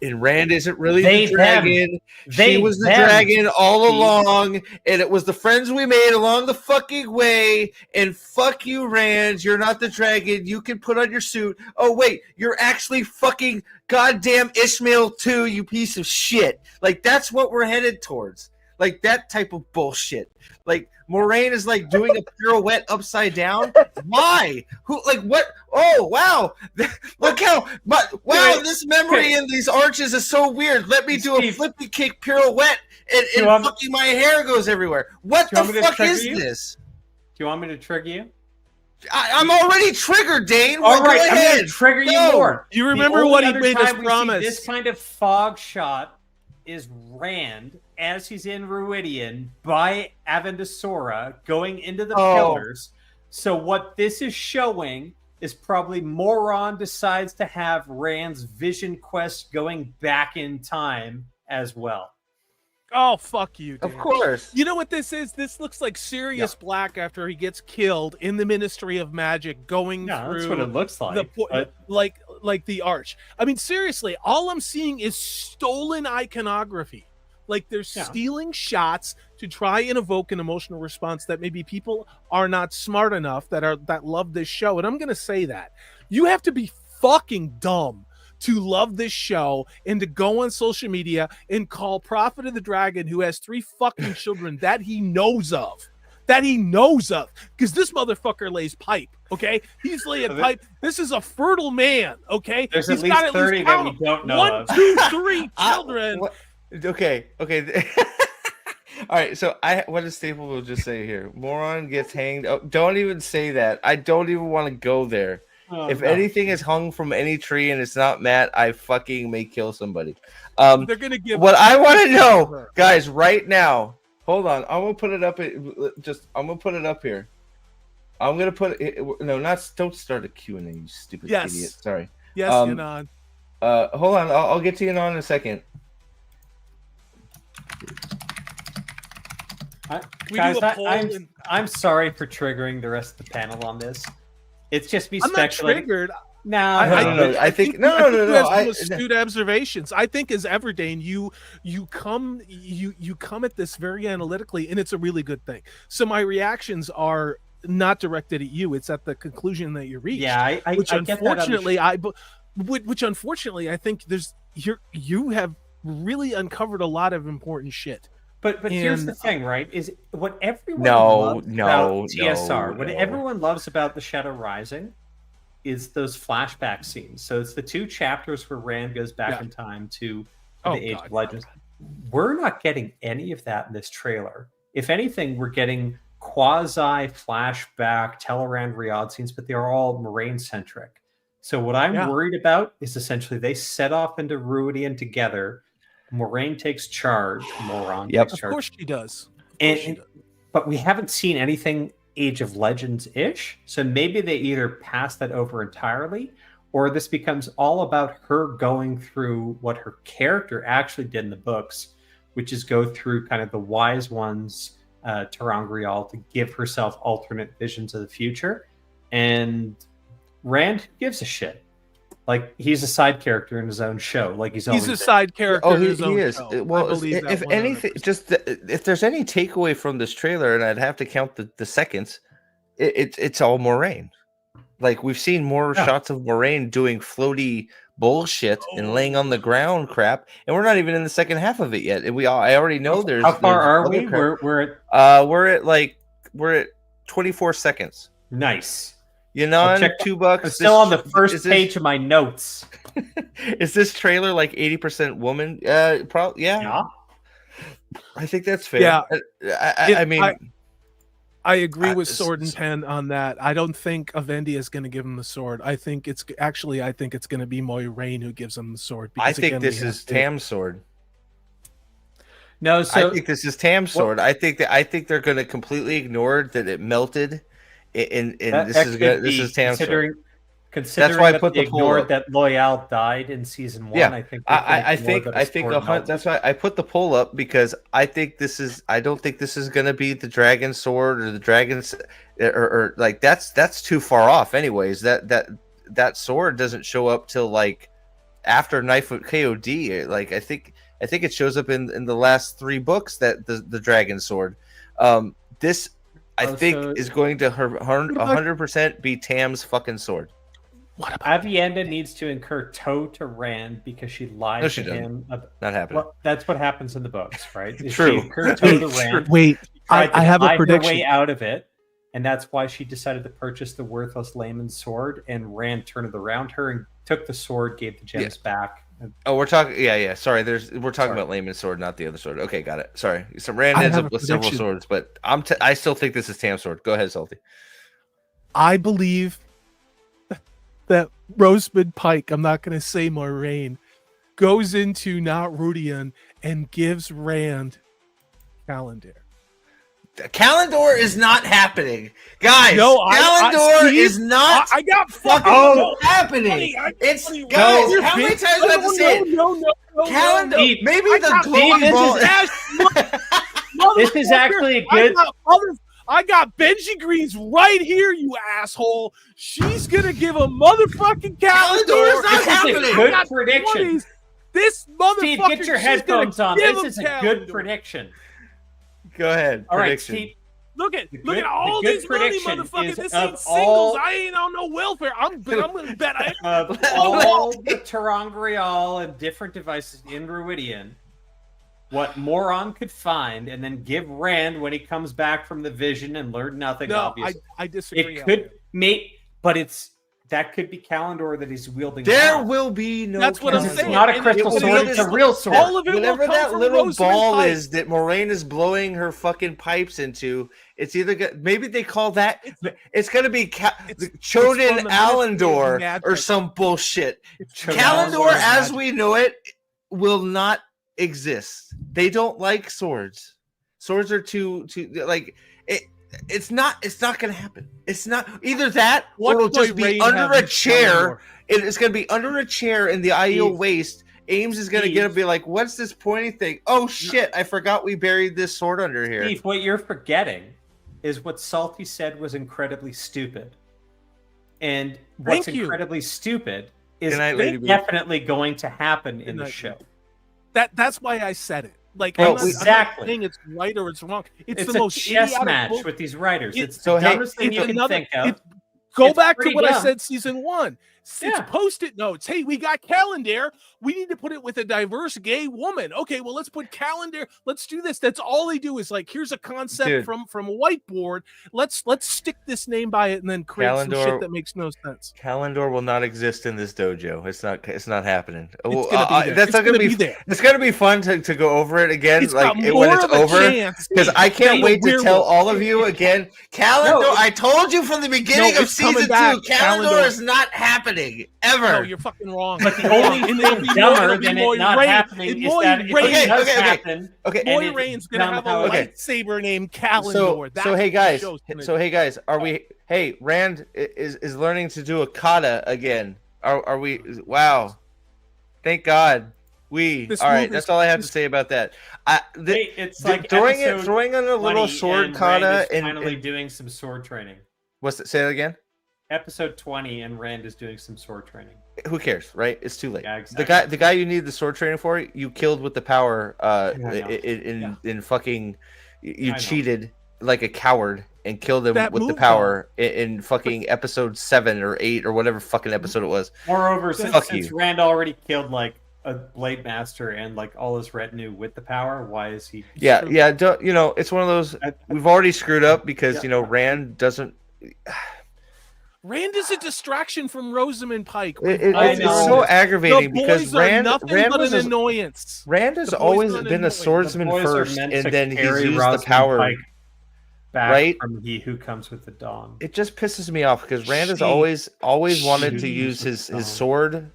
Rand isn't really They, the dragon. They, She was the them. dragon all Steve. along, and it was the friends we made along the fucking way. And fuck you, Rand. You're not the dragon. You can put on your suit. Oh wait, you're actually fucking goddamn Ishmael too, you piece of shit. That's what we're headed towards. That type of bullshit. Moraine is doing a pirouette upside down. Why? Who? What? Oh wow! Look how this memory in these arches is so weird. Let me do a Steve. flippy kick pirouette, and you want me- fucking my hair goes everywhere. What Do you the want me to fuck trigger is you? this? Do you want me to trigger you? I'm already triggered, Dane. All Well, right, go I'm ahead. going to trigger you Go. more. You The remember only what he other made us time we see promise. this kind of fog shot is Rand as he's in Ruidian by Avendasora going into the Oh. pillars. So what this is showing is probably Moron decides to have Rand's vision quest going back in time as well. Oh, fuck you, dude. Of course. You know what this is? This looks like Sirius Black after he gets killed in the Ministry of Magic going Yeah, through that's what it looks like. but- like the arch. I mean, seriously, all I'm seeing is stolen iconography. They're stealing shots to try and evoke an emotional response that maybe people are not smart enough that love this show. And I'm gonna say that. You have to be fucking dumb to love this show and to go on social media and call Prophet of the Dragon, who has 3 fucking children that he knows of, that he knows of, because this motherfucker lays pipe. Okay, he's laying pipe. This is a fertile man. Okay, There's he's at least got 30 that we don't know 1, of. 2, 3 children. Okay. All right, so what does Staple will just say here? Moron gets hanged. Oh, don't even say that. I don't even want to go there. If anything is hung from any tree and it's not Matt, I fucking may kill somebody. They're gonna give what I want to know, guys, right now. Hold on, I'm gonna put it up. I'm gonna put it up here. I'm gonna put it. No, don't start a Q&A, you stupid idiot. Sorry. Yes, Yanon. Hold on, I'll get to Yanon in a second. I'm sorry for triggering the rest of the panel on this. It's just me speculating. I'm not triggered. No, I think you have astute observations. I think as Everdane, you come at this very analytically, and it's a really good thing. So my reactions are not directed at you; it's at the conclusion that you reach. Yeah, which I unfortunately which unfortunately I think you have really uncovered a lot of important shit. But here's the thing, right? Is what everyone loves about TSR, what everyone loves about The Shadow Rising is those flashback scenes. So it's the 2 chapters where Rand goes back in time to the Age of Legends. We're not getting any of that in this trailer. If anything, we're getting quasi-flashback Teleran Riyadh scenes, but they're all Moraine-centric. So what I'm worried about is essentially they set off into Ruidian together. Moraine takes charge. Takes charge. Of course she does. But we haven't seen anything Age of Legends-ish. So maybe they either pass that over entirely, or this becomes all about her going through what her character actually did in the books, which is go through kind of the Wise One's ter'angreal to give herself alternate visions of the future. And Rand gives a shit. Like, he's a side character in his own show. Like he's a side character. In his own is. Show. Well, if anything, if there's any takeaway from this trailer, and I'd have to count the seconds, it's all Moraine. Like, we've seen more shots of Moraine doing floaty bullshit and laying on the ground crap, and we're not even in the second half of it yet. And I already know there's. How far are we? We're at 24 seconds. Nice. Yanon, $2. I'm still on the first page of my notes. Is this trailer like 80% woman? Probably. Yeah. I think that's fair. Yeah. I mean, I agree with Sword and Pen on that. I don't think Avendia is going to give him the sword. I think it's going to be Moiraine who gives him the sword. I think this is Tam's sword. No, I think this is Tam's sword. I think they're going to completely ignore that it melted. This is Tam's sword. Considering that's why I that put they the poll ignored up. that Loyal died in season 1. Yeah, I think that's why I put the poll up, because I don't think this is going to be the dragon sword or the dragons or like that's too far off. Anyways, that sword doesn't show up till like after Knifefoot KOD. Like I think it shows up in the last 3 books, that the dragon sword. This I think is going to 100% be Tam's fucking sword. What about Avienda needs to incur toe to Rand because she lied to him. Not happening. Well, that's what happens in the books, right? True. She incurred toe to Rand. Wait, I have a prediction. Her way out of it, and that's why she decided to purchase the worthless layman's sword. And Rand turned it around her and took the sword, gave the gems back. Oh, we're talking. Yeah. Sorry, we're talking about layman's sword, not the other sword. Okay, got it. Sorry. So Rand ends up with several swords, but I still think this is Tam's sword. Go ahead, Salty. I believe that Rosamund Pike, I'm not going to say Moiraine, goes into Not Rudian and gives Rand Calendar. Calendar is not happening, guys. No, Calendar is not. I got fucking happening. It's guys. No, how many times do I have to say it? No. Calendar. Maybe the global. This is actually a good. I got Benji Green's right here, you asshole. She's gonna give a motherfucking Calendar. Is not happening. This is a good prediction. This motherfucker. Steve, get your headphones on. This is a good prediction. Go ahead. All right, prediction. Steve. Look at all these money, motherfuckers. This ain't singles. I ain't on no welfare. I'm gonna bet all the ter'angreal and different devices in Ruidian. what Moron could find and then give Rand when he comes back from the vision and learn nothing. No, Obviously, I disagree. it could but that could be Kalendor that he's wielding. There now. will be no. That's what I'm Kalendor. saying. It's not a And crystal it- sword; it's a real sword. All of it Whatever will come that from little Rosamund ball Pike. is that Moraine is blowing her fucking pipes into, it's either maybe they call that it's gonna be it's Choden from the Ministry of Alendor Magic. or some bullshit. Choden Kalendor, Alendor as magic. we know it, will not exist. They don't like swords. Swords are too like it. It's not going to happen. It's not either that or it'll just be under a chair. It's going to be under a chair in the Aiel waste. Ames is going to get up and be like, "What's this pointy thing? Oh shit! I forgot we buried this sword under here." Steve, what you're forgetting is what Salty said was incredibly stupid, and what's Thank you. incredibly stupid is Good night, Lady B. definitely going to happen in Good the night. show. That's why I said it. Like, Well, I'm not exactly. saying it's right or it's wrong. It's It's the a most chess idiotic match bull- with these writers. It- It's so, the hey, dumbest thing it's you can another- think of. Go It's back to pretty what I dumb. said season 1. It's Yeah. post-it notes. Hey, we got Calendar. We need to put it with a diverse gay woman. Okay, well, let's put Calendar. Let's do this. That's all they do is like, here's a concept Dude. from a whiteboard. Let's stick this name by it and then create some Kalendor- shit that makes no sense. Kalendor will not exist in this dojo. It's not happening. It's gonna be there. That's It's not gonna gonna be be there. It's gonna be fun to go over it again, It's like got when more it's of a over. chance Because I can't than wait the to tell werewolf. all of you again. Kalendor, No, I told you from the beginning No, of it's coming season 2, back. Kalendor Kalendor. is not happening ever. No, you're fucking wrong. But the only And it'll thing be dumber it'll be than it Moiraine. not happening And is that if Moiraine- it does Okay, okay. happen, Okay, and it's Moiraine's gonna dumb have a how it- lightsaber named Kalendor. so That's hey what the guys, show's gonna so do. hey guys, are we? Hey, Rand is learning to do a kata again. Are we? Wow, thank God. This All right. movie- That's all I have to say about that. Hey, it's like throwing episode in a little 20 sword and kata Rand is and finally doing some sword training. what's it? Say that again. Episode 20 and Rand is doing some sword training. Who cares, right? It's too late. Yeah, exactly. The guy you need the sword training for, you killed with the power. I know. In fucking, you I know. cheated like a coward and killed him That with the move, power in fucking episode 7 or 8 or whatever fucking episode it was. Moreover, Fuck since you. Rand already killed like a blade master and like all his retinue with the power, why is he? Yeah, yeah. It's one of those. We've already screwed up because Rand doesn't. Rand is a distraction from Rosamund Pike. I It's know. so aggravating The because boys are Rand nothing but was an annoyance. Rand has The boys always are an been a annoyance. swordsman The boys are first, meant and to then he's carry used the Rosamund power. Pike back right? from He Who Comes with the Dawn. It just pisses me off because Rand has She- always wanted to she use was his dumb. sword.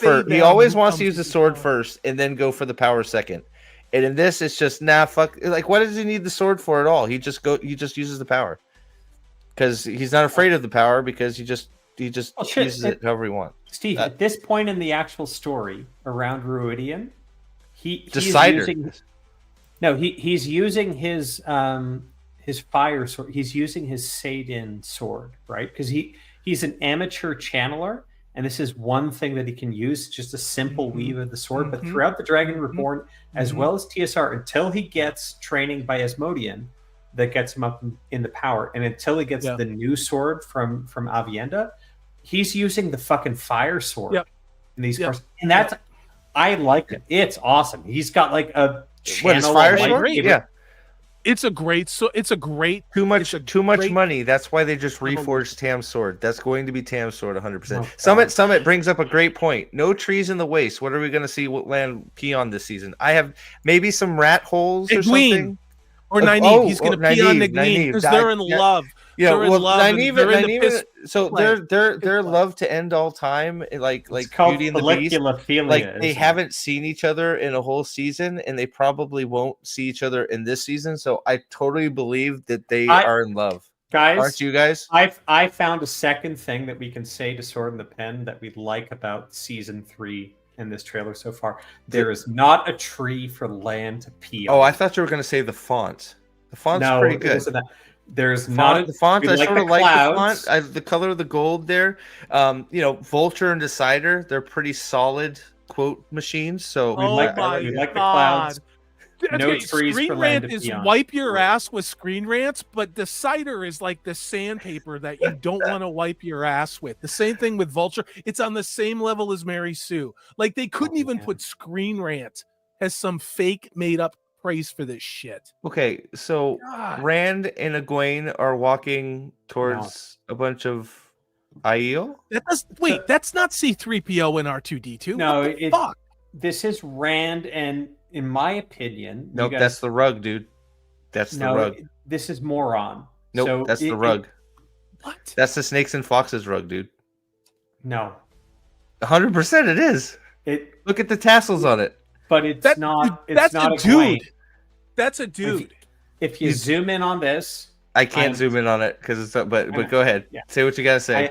They He down always who wants to comes use the with sword power. first and then go for the power second. And in this, it's just fuck. Like, what does he need the sword for at all? He just uses the power because he's not afraid of the power because he just Oh, shit. uses it however he wants. Steve, at this point in the actual story around Ruidian, he's Decider. using. No, he's using his fire sword. He's using his Saidin sword, right? Because he's an amateur channeler, and this is one thing that he can use, just a simple weave of the sword. But throughout the Dragon Reborn, as well as TSR, until he gets training by Asmodean, that gets him up in the power, and until he gets the new sword from Avienda, he's using the fucking fire sword in these parts, and that's I like it. It's awesome. He's got like a channel fire of sword? lightsaber. Yeah. It's a great. Too much great- money. That's why they just reforged Tam's sword. That's going to be Tam's sword 100%. Oh, Summit brings up a great point. No trees in the waste. What are we going to see land Peon this season? I have maybe some rat holes or Egwene. something. Or Nynaeve. He's going to pee on Nynaeve because they're in love. Yeah, they're in well, love. and they're in the Nynaeve, fist so play. their love to end all time, like It's called Beauty and the Beast. folliculophilia, Like they isn't it? haven't seen each other in a whole season, and they probably won't see each other in this season. So I totally believe that they are in love. Guys, Aren't you guys? I found a second thing that we can say to Sword in the Pen that we like about season 3 in this trailer so far. There is not a tree for Lan to pee on. Oh, I thought you were going to say the font. The font's pretty it good. isn't that. There's The not font, the font we I like sort of the like clouds. the font. The color of the gold there. Vulture and Decider, they're pretty solid quote machines. So Oh like my we like the God. clouds. No trees Screen for Lan Rant to is pee on. wipe your ass with Screen Rants, but the cider is like the sandpaper that you don't want to wipe your ass with. The same thing with Vulture. It's on the same level as Mary Sue. Like they couldn't even put Screen Rant has some fake made up praise for this shit. Okay, so God. Rand and Egwene are walking towards a bunch of Aiel. That's not C-3PO and R2-D2. No, what the fuck? This is Rand, and in my opinion, Nope, that's the rug, dude. That's the rug. This is Moron. Nope, So that's the rug. What? That's the Snakes and Foxes rug, dude. No, 100% it is. Look at the tassels on it. But it's not. It's that's not a Egwene. dude. That's a dude. If you zoom in on this, I can't zoom in on it because it's. But go ahead. Yeah. Say what you gotta say.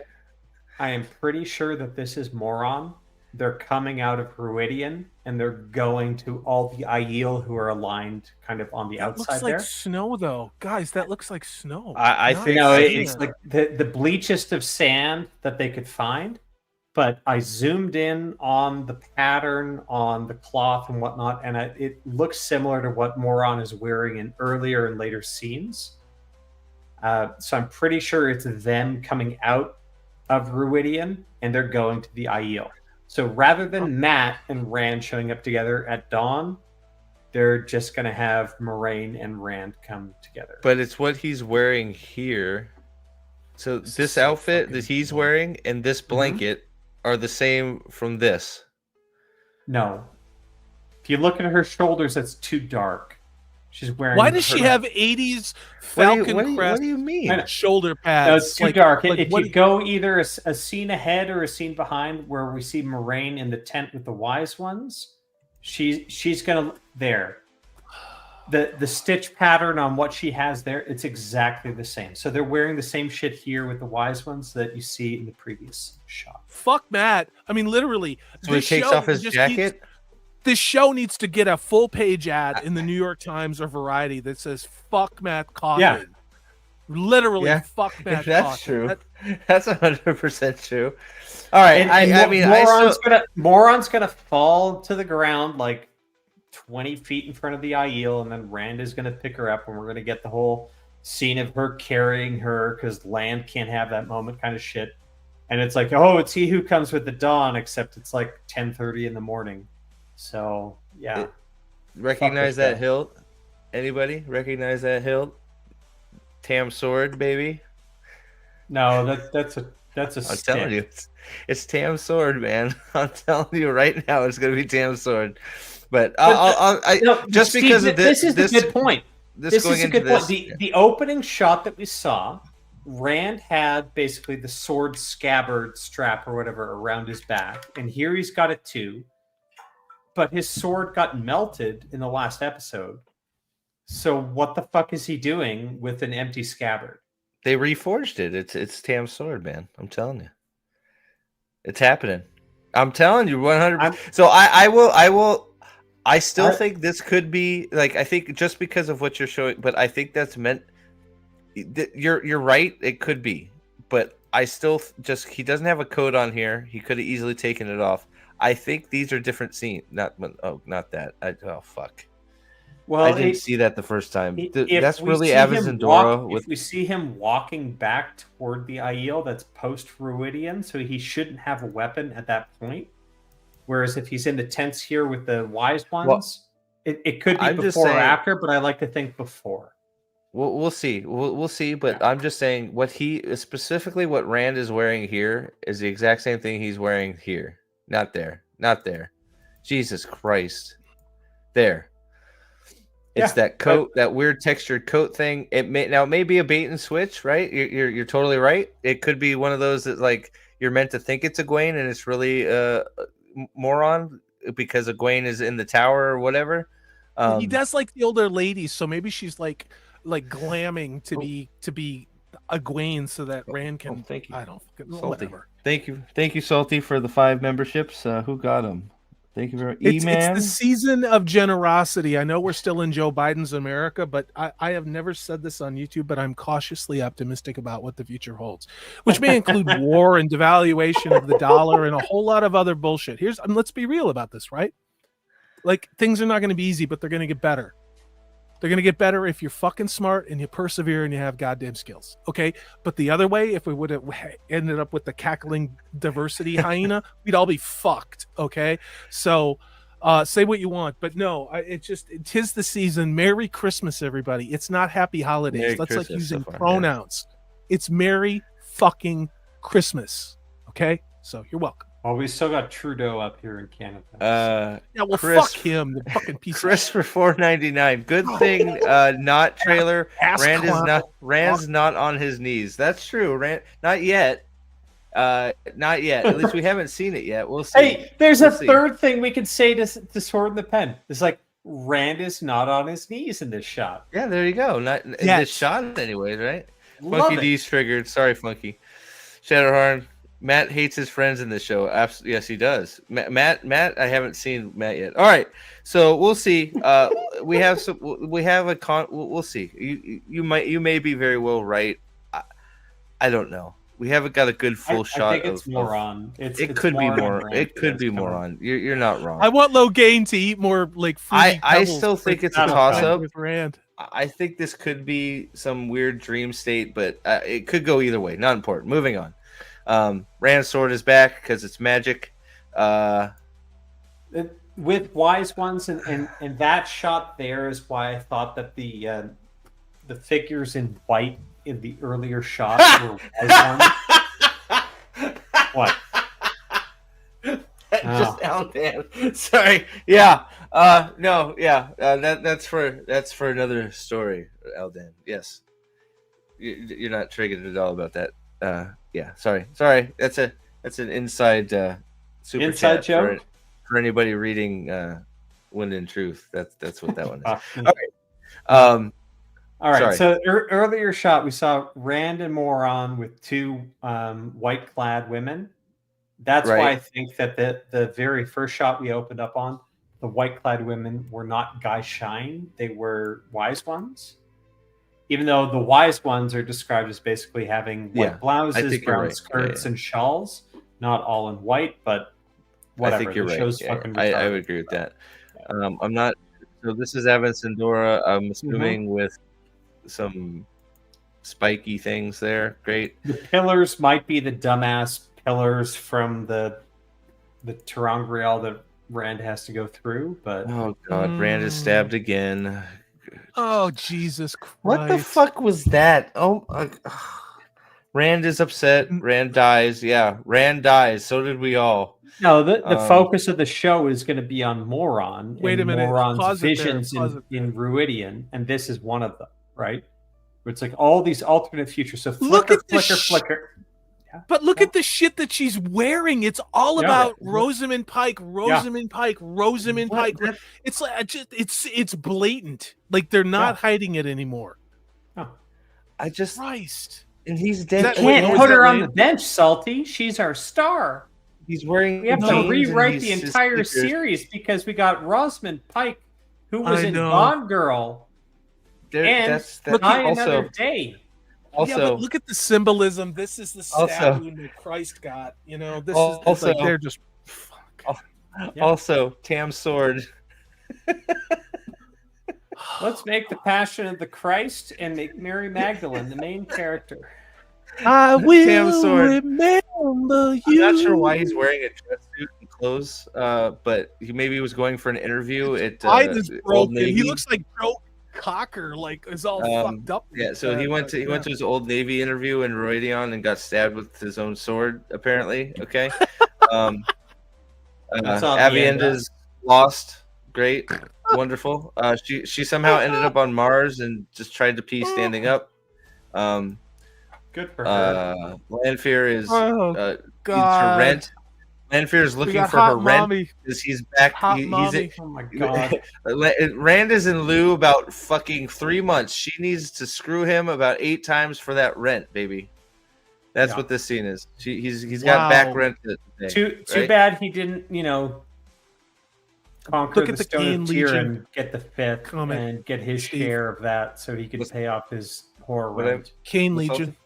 I am pretty sure that this is Moron. They're coming out of Ruidian and they're going to all the Aiel who are aligned kind of on the outside looks there. like snow, though, guys. That looks like snow. I think it's like the bleachest of sand that they could find. But I zoomed in on the pattern on the cloth and whatnot, and it looks similar to what Moron is wearing in earlier and later scenes. So I'm pretty sure it's them coming out of Ruidian and they're going to the Aiel. So rather than Matt and Rand showing up together at dawn, they're just going to have Moraine and Rand come together. But it's what he's wearing here. So this outfit that he's wearing and this blanket are the same from this. No. If you look at her shoulders, that's too dark. She's wearing. Why does she have 80s Falcon crest? What do you mean? Shoulder pads. No, it's too dark. If you you go either a scene ahead or a scene behind where we see Moraine in the tent with the wise ones, she's gonna there. The stitch pattern on what she has there, it's exactly the same. So they're wearing the same shit here with the wise ones that you see in the previous shot. Fuck Matt. I mean, literally. So he takes off his jacket. This show needs to get a full page ad in the New York Times or Variety that says "fuck Matt Coffin." Yeah. Literally, fuck Matt Coffin. That's true. That's 100% true. All right. And I mean, Moron's gonna fall to the ground like 20 feet in front of the Aiel, and then Rand is gonna pick her up, and we're gonna get the whole scene of her carrying her because Land can't have that moment kind of shit. And it's like, oh, it's he who comes with the dawn, except it's like 10:30 in the morning. So yeah, recognize that hilt? Anybody recognize that hilt? Tam sword, baby. No, that's a I'm stick. telling you, it's Tam sword, man. I'm telling you right now, it's gonna be Tam sword. But just Steve, because of this is the good point. This is a good point. This, the opening shot that we saw, Rand had basically the sword scabbard strap or whatever around his back, and here he's got it too. But his sword got melted in the last episode. So what the fuck is he doing with an empty scabbard? They reforged it. It's Tam's sword, man. I'm telling you, it's happening. I'm telling you, 100%. So I still think this could be like, I think just because of what you're showing, but I think that's meant. You're right. It could be, but I still he doesn't have a coat on here. He could have easily taken it off. I think these are different scenes. Not that. Oh fuck. Well, I didn't see that the first time. That's really Avaz and Dora. If we see him walking back toward the Aiel, that's post Ruidian, so he shouldn't have a weapon at that point. Whereas if he's in the tents here with the wise ones, it could be before or after, but I like to think before. We'll see. We'll see. But I'm just saying what Rand is wearing here is the exact same thing he's wearing here. Not there. Jesus Christ. There. It's that coat, that weird textured coat thing. It may be a bait and switch, right? You're totally right. It could be one of those that like you're meant to think it's Egwene and it's really Moron because Egwene is in the tower or whatever. He does like the older ladies, so maybe she's like glamming to be Egwene so that Rand can. Thank you. I don't. Whatever. Thank you, Salty, for the 5 memberships. Who got them? Thank you very much. It's the season of generosity. I know we're still in Joe Biden's America, but I have never said this on YouTube, but I'm cautiously optimistic about what the future holds, which may include war and devaluation of the dollar and a whole lot of other bullshit. Let's be real about this, right? Like, things are not going to be easy, but they're going to get better. They're going to get better if you're fucking smart and you persevere and you have goddamn skills. Okay. But the other way, if we would have ended up with the cackling diversity hyena, we'd all be fucked. Okay. So Say what you want, but no, tis the season. Merry Christmas, everybody. It's not Happy Holidays. Merry That's like Christmas using so far, pronouns. It's Merry fucking Christmas. Okay, so you're welcome. Well, we still got Trudeau up here in Canada. Yeah, well, Chris- fuck him, the fucking piece Chris for $4.99. Good thing, not trailer. Ass clown. Rand's not on his knees. That's true. Rand, not yet. Not yet. At least we haven't seen it yet. We'll see. Hey, there's We'll a see. third thing we could say to Sword in the Pen. It's like Rand is not on his knees in this shot. Yeah, there you go. Not in Yes. this shot, anyways, right? Love Funky it. D's triggered. Sorry, Funky. Shadowhorn. Matt hates his friends in this show. Absolutely, yes, he does. Matt. I haven't seen Matt yet. All right, so we'll see. We have some. We have a con. We'll see. You may be very well right. I don't know. We haven't got a good full shot. I think it's moron. It could be more. It could be moron. You're not wrong. I want Logain to eat more like fruity I pebbles still think with- it's a toss-up. with Rand. I think this could be some weird dream state, but it could go either way. Not important. Moving on. Rand's sword is back because it's magic. With wise ones, and that shot there is why I thought that the figures in white in the earlier shot were wise ones. What? Just Aldan. Sorry. Yeah. No. Yeah. That's for another story, Aldan. Yes. You're not triggered at all about that. Yeah. Sorry. That's an inside super Inside chat joke for anybody reading Wind and Truth. That's what that one is. All right. Sorry. So earlier shot, we saw Rand and Moron with two white-clad women. That's why I think that the very first shot we opened up on, the white-clad women were not Guy Shine; they were wise ones. Even though the wise ones are described as basically having white blouses, brown skirts, and shawls, not all in white, but whatever. I think you're the right. show's Yeah, fucking I would retarded. agree with that. I'm not. So this is Evan Sandora. I'm assuming with some spiky things there. Great. The pillars might be the dumbass pillars from the Terangriel that Rand has to go through, but Oh God, Rand is stabbed again. Oh Jesus Christ! What the fuck was that? Oh, Rand is upset. Rand dies. Yeah, Rand dies. So did we all. no, the focus of the show is going to be on Moron. Wait a and minute. Moron's Pause it there, visions pause it in Ruidian, and this is one of them, right? Where it's like all these alternate futures. So Look flicker, at the flicker, flicker. But look at the shit that she's wearing. It's all Yeah. about Rosamund Pike, Rosamund Pike, Rosamund Pike. It's like it's blatant. Like they're not hiding it anymore. I just Christ. and he's Is dead. that- You Wait, can't what was put her that on name? the bench, Salty. She's our star. He's wearing. We have to jeans and rewrite the he's just entire sneakers. series because we got Rosamund Pike, who was I in know. Gone Girl, and That's Die also Another Day. Yeah, but look at the symbolism. This is the stab Also- wound that Christ got. You know, this Also- is like they're just fuck. Also Tam's sword. Let's make the Passion of the Christ and make Mary Magdalene the main character. I Tam's sword. remember I'm you. not sure why he's wearing a dress suit and clothes, but maybe he was going for an interview at Eye is Old broken. Navy. He looks like Joe Cocker, like is all fucked up. Yeah, so he went to his Old Navy interview in Roidion and got stabbed with his own sword. Apparently, okay. That's all the end Avienda's lost. Great, wonderful. She somehow ended up on Mars and just tried to pee standing up. Good for her. Landfear is Oh, needs her God. rent. Landfear is We looking got for her hot rent mommy. because he's back. Hot He's mommy. Oh my god. Rand is in lieu about fucking 3 months. She needs to screw him about 8 times for that rent, baby. That's what this scene is. He's got back rent today. Too right? bad he didn't, conquer Look at the the Stone Kane of Tyr Legion and get the fifth comment, and get his Steve. share of that so he could pay off his horror What I- rent. Kane What's Legion.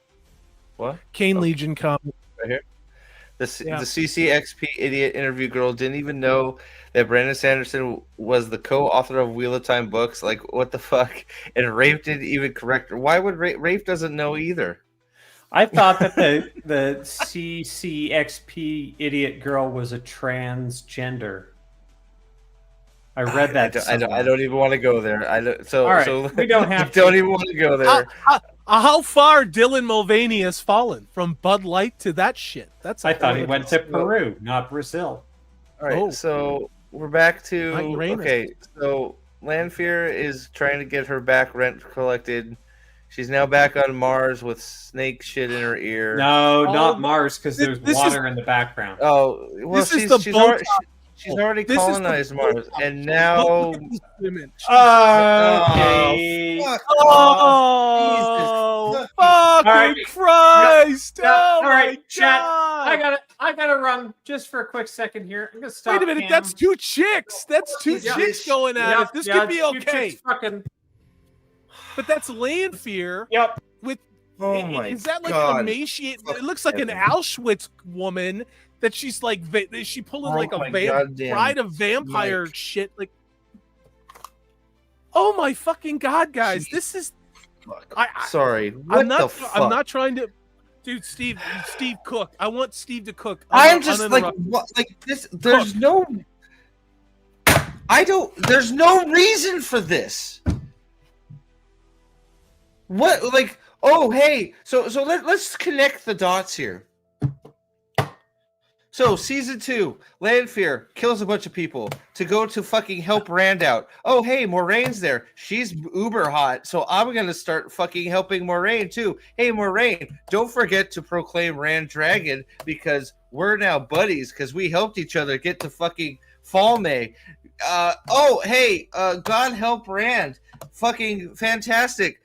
What? Kane Legion comment. Right here. The Yeah. CCXP idiot interview girl didn't even know that Brandon Sanderson was the co-author of Wheel of Time books. Like, what the fuck? And Rafe didn't even correct her. Why would Rafe doesn't know either? I thought that the CCXP idiot girl was a transgender. I read that. I don't even want to go there. So All right, so we don't have don't to. even want to go there. How far Dylan Mulvaney has fallen from Bud Light to that shit? I thought he went to Peru, not Brazil. All right, so we're back to Not Uranus. okay. So Lanfear is trying to get her back rent collected. She's now back on Mars with snake shit in her ear. No, Oh, not Mars, because there's this water in the background. Oh, well, This is the she's already This is the colonized Mars, and now Okay. fuck. Oh, fucking All right. Christ! Yeah, Oh all right, my chat. God. I gotta run just for a quick second here. I'm gonna stop. Wait a minute, Cam. that's two chicks. That's two Yeah. chicks going at Yep, it. This yeah, could be you okay. chicks fucking. But that's Lanfear Yep. with. Oh my is that like God. an emaciated? Fuck It looks like an heaven. Auschwitz woman that she's like. Is she pulling Oh like a my goddamn bride of vampire Mike. shit? Like, oh my fucking God, guys! Jeez. What is? Fuck. I- Sorry. What I'm not. the fuck? I'm not trying to. Dude, Steve cook. I want Steve to cook. I'm just like uninterrupted. what? Like this. There's no. I don't. There's no reason for this. What? Like? Oh, hey. So let's connect the dots here. So season 2, Lanfear kills a bunch of people to go to fucking help Rand out. Oh, hey, Moraine's there. She's uber hot, so I'm gonna start fucking helping Moraine too. Hey, Moraine, don't forget to proclaim Rand Dragon because we're now buddies because we helped each other get to fucking Falme. Oh, hey, God help Rand. Fucking fantastic.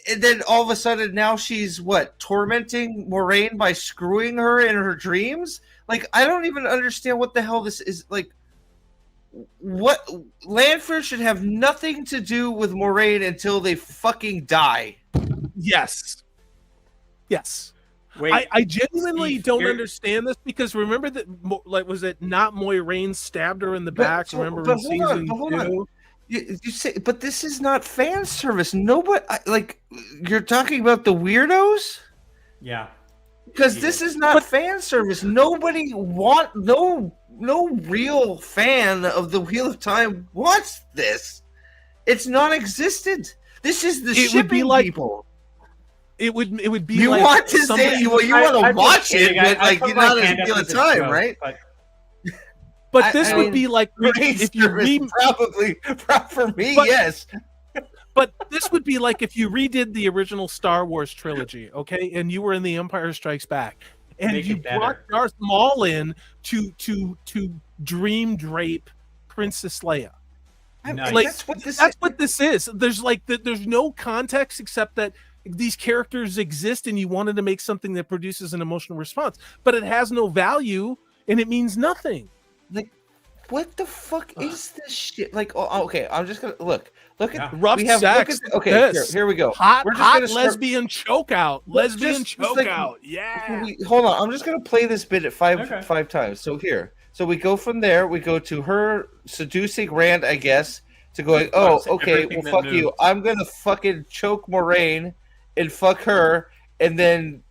And then all of a sudden now she's what, tormenting Moraine by screwing her in her dreams? Like, I don't even understand what the hell this is. Like, what? Lanfear should have nothing to do with Moraine until they fucking die. Yes. Wait. I genuinely Steve, don't here- understand this because remember that, like, was it not Moiraine stabbed her in the back? Remember in hold on, season hold 2? on. You say, but this is not fan service. Nobody, like, you're talking about the weirdos? Yeah. Because this is not fan service. Nobody no real fan of the Wheel of Time wants this. It's non-existent. This is the It would be shipping like- people. It would be You like want to somebody, say, well, you want to watch it, but like you're not as Wheel of Time, right? but this I would mean, be like if you probably for me, But- yes. But this would be like if you redid the original Star Wars trilogy, okay, and you were in The Empire Strikes Back, and Make you it better. brought Darth Maul in to dream drape Princess Leia. Nice. Like That's what this that's what this is. There's like there's no context except that these characters exist, and you wanted to make something that produces an emotional response, but it has no value and it means nothing. Like, what the fuck is this shit? Like, oh, okay, I'm just gonna look at Yeah. Rough we have sex. okay. this. Here we go. Hot, We're just hot gonna start- lesbian chokeout. Lesbian just chokeout. like- Yeah. Hold on, I'm just gonna play this bit at five Okay. times. So here, so we go from there. We go to her seducing Rand, I guess, to going. Oh, Fucks okay. everything Well, that fuck you. moves. I'm gonna fucking choke Moraine and fuck her, and then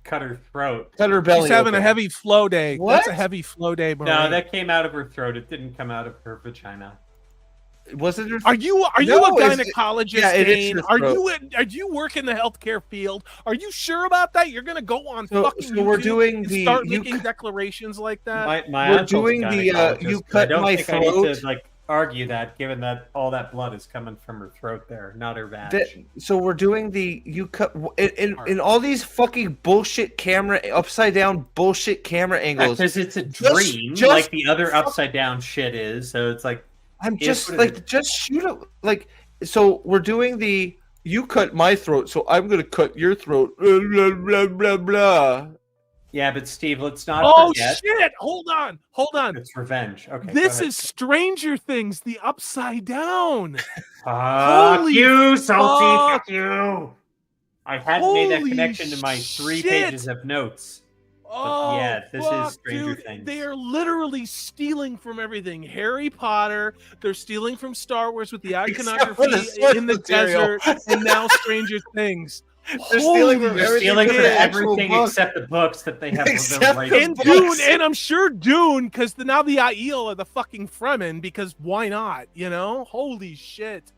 Cut her throat. cut her belly. She's having a open. heavy flow day. What? That's a heavy flow day, No, Maureen. that came out of her throat. It didn't come out of her vagina. Wasn't her? Are you a No, it's- gynecologist? yeah, it is Dane? your Are throat. you work in the healthcare field? Are you sure about that? You're gonna go on So fucking we're YouTube doing and the start you making cu- declarations like that? My We're uncle's doing a the, gynecologist, you but I cut don't my think I need throat. to like argue that, given that all that blood is coming from her throat there, not her vag. So we're doing the you cut in all these fucking bullshit camera upside down bullshit camera angles. Because it's a Just- dream, just like the other upside down shit is. So it's like I'm It's just what it like is. just shoot it like so we're doing the you cut my throat so I'm gonna cut your throat blah blah blah blah blah. yeah, but Steve, let's not Oh forget shit! Hold on. it's revenge. Okay, This go ahead. is Stranger Things, the upside down. Fuck Holy you, salty. fuck. Fuck you. I hadn't made that Holy connection to my 3 shit. pages of notes. Oh, yeah, this is fuck, Stranger dude. Things. They are literally stealing from everything. Harry Potter. They're stealing from Star Wars with the Except for the iconography source in the material. desert, and now Stranger Things. They're stealing from Holy They're everything stealing but from the actual everything book. except the books that they have. Except Right the And books. Dune, and I'm sure Dune, because now the Aiel are the fucking Fremen, because why not? You know? Holy shit.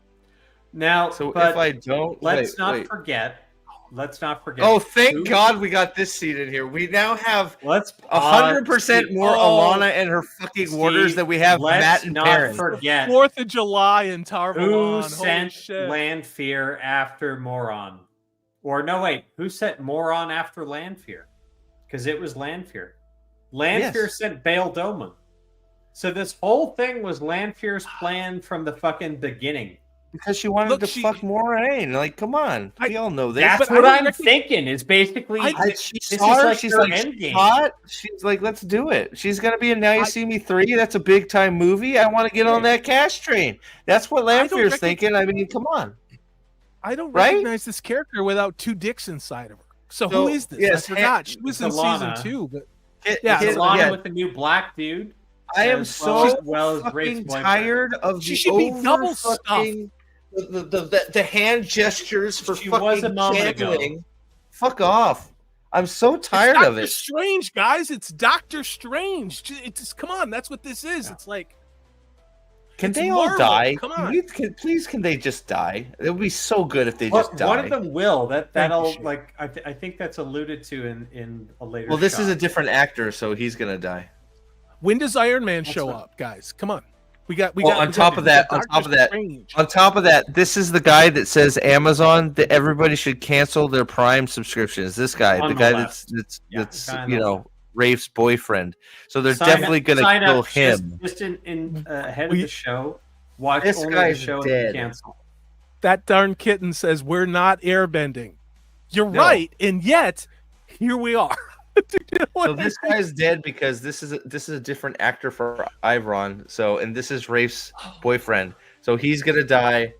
Now, So but if I don't, let's wait, not wait. forget. Let's not forget. Oh, thank who- God we got this scene in here. We now have Let's 100% more Oh, Alana and her fucking warders than we have let's Matt and not Perrin. forget 4th of July in Tarvalon. who Holy sent shit. Lanfear after Moron. Or no, wait, who sent Moron after Lanfear? Because it was Lanfear. Lanfear Yes. sent Bail Doman. So this whole thing was Lanfear's plan from the fucking beginning. Because she wanted Look, to she- fuck Moraine. Like, come on. We all know this. That's but I what don't I'm reckon- thinking. Is basically She this saw is her. like She's her like, end she's game. hot. She's like, let's do it. She's gonna be in Now You See Me 3. That's a big time movie. I want to get on that cash train. That's what I don't Lanfear's reckon- thinking. I mean, come on. I don't Right? recognize this character without 2 dicks inside of her. So So, who is this? yes, I forgot. She was in it's Alana. season 2, but Yeah, Yeah, It's so- Alana with the new black dude. I am as well so as Rafe's fucking boyfriend. tired of She the should be over double fucking the hand gestures for She was fucking a moment ago. channeling. Fuck off! I'm so tired it's of Doctor it. Strange, guys. It's Doctor Strange. It's come on. That's what this is. It's like Can it's they all Marvel. die? Come Can on. we- please, can they just die? It would be so good if they Well, just die. one of them will. That'll Shane. like I think that's alluded to in a later. Well, this is shot. a different actor, so he's gonna die. When does Iron Man That's show what- up, guys? Come on. We got. Well, on top of that, Strange. On top of that, this is the guy that says Amazon that everybody should cancel their Prime subscriptions. This guy, On the the guy left. that's Yeah, that's the guy on you the know Rafe's boyfriend. So they're Sign definitely up- gonna sign kill up him. Just in ahead of We- the show. Watch This only guy's the show dead. and cancel. That darn kitten says we're not airbending. You're No. right, and yet here we are. So this guy's dead because this is a different actor for Ivron. So and this is Rafe's boyfriend. So he's gonna die.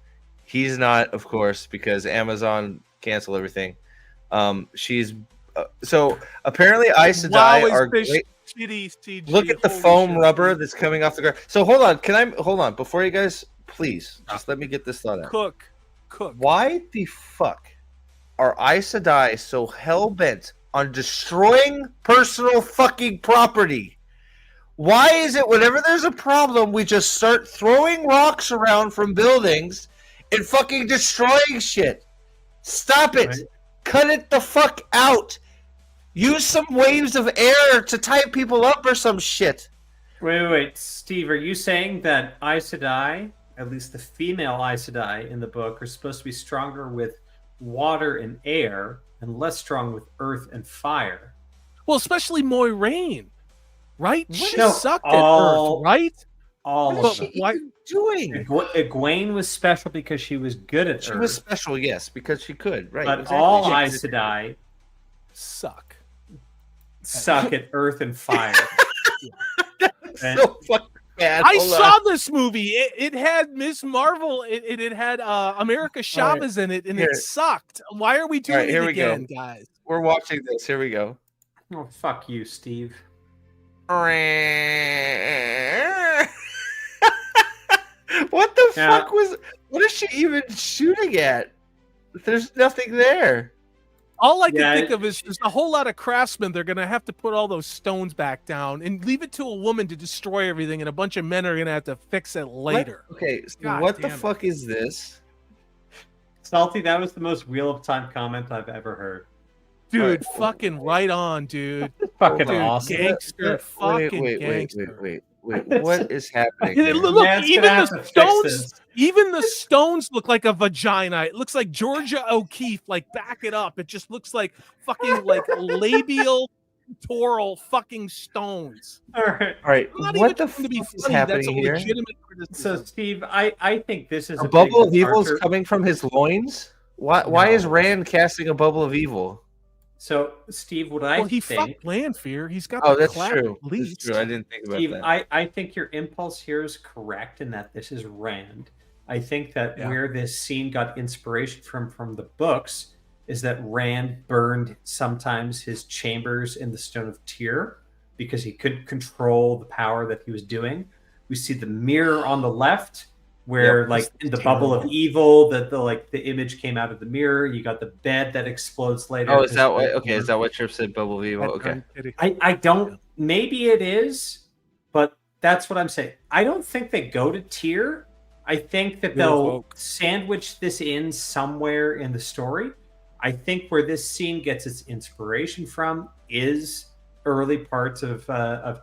He's not, of course, because Amazon canceled everything. She's so apparently Aes Sedai Wow, is are this great. shitty CG. Look at the Holy foam shit. rubber that's coming off the ground. So hold on, hold on before you guys, please, just let me get this thought out. Cook. Why the fuck are Aes Sedai so hell bent on destroying personal fucking property? Why is it whenever there's a problem, we just start throwing rocks around from buildings and fucking destroying shit? Stop it. Right. Cut it the fuck out. Use some waves of air to tie people up or some shit. Wait, Steve, are you saying that Aes Sedai, at least the female Aes Sedai in the book, are supposed to be stronger with water and air and less strong with earth and fire? Well, especially Moiraine, right? She No, sucked at all- Earth, right? All What of is them. she why- even doing? Egwene was special because she was good at She earth, was special, yes, because she could, right? but exactly. all Yeah, Aes Sedai Suck. suck at earth and fire. And- so fucking bad. I Hold saw on. this movie. It had Miss Marvel. It had America Chavez in it, and Here. it sucked. Why are we doing right, here it we go. again, guys? We're watching this. Here we go. Oh, fuck you, Steve. What the Yeah. fuck was? What is she even shooting at? There's nothing there. All I can Yeah, think of is there's a whole lot of craftsmen. They're gonna have to put all those stones back down and leave it to a woman to destroy everything, and a bunch of men are gonna have to fix it later. What? Okay, so God what the damn it. fuck is this? Salty, that was the most Wheel of Time comment I've ever heard. Dude, fucking right on, dude. Fucking Dude, awesome. gangster, fucking gangster. Wait. What is happening? Hey, here? look, Man's even gonna have the to fix stones, this. even the stones look like a vagina. It looks like Georgia O'Keeffe. Like, back it up. It just looks like fucking like labial, pectoral fucking stones. All right. All right, I'm not what even the trying to be fuck is funny. That's a happening here? legitimate So, criticism. Steve, I think this is A big bubble of evil is departure. coming from his loins. Why is No. Rand casting a bubble of evil? So, Steve, what Well, I he think, fucked Lanfear. He's got Oh, the that's clap true. at That's least. true. I didn't think about Steve, that. I think your impulse here is correct in that this is Rand. I think that Yeah. where this scene got inspiration from the books is that Rand burned sometimes his chambers in the Stone of Tyr because he couldn't control the power that he was doing. We see the mirror on the left where Yep. like This the is bubble of terrible. evil, that the image came out of the mirror. You got the bed that explodes later. Oh, is that 'cause what? the- Okay, is that what Trip said? Bubble Vivo. That Okay. darn kitty. I don't. Maybe it is, but that's what I'm saying. I don't think they go to tier. I think that They'll they'll evoke. sandwich this in somewhere in the story. I think where this scene gets its inspiration from is early parts of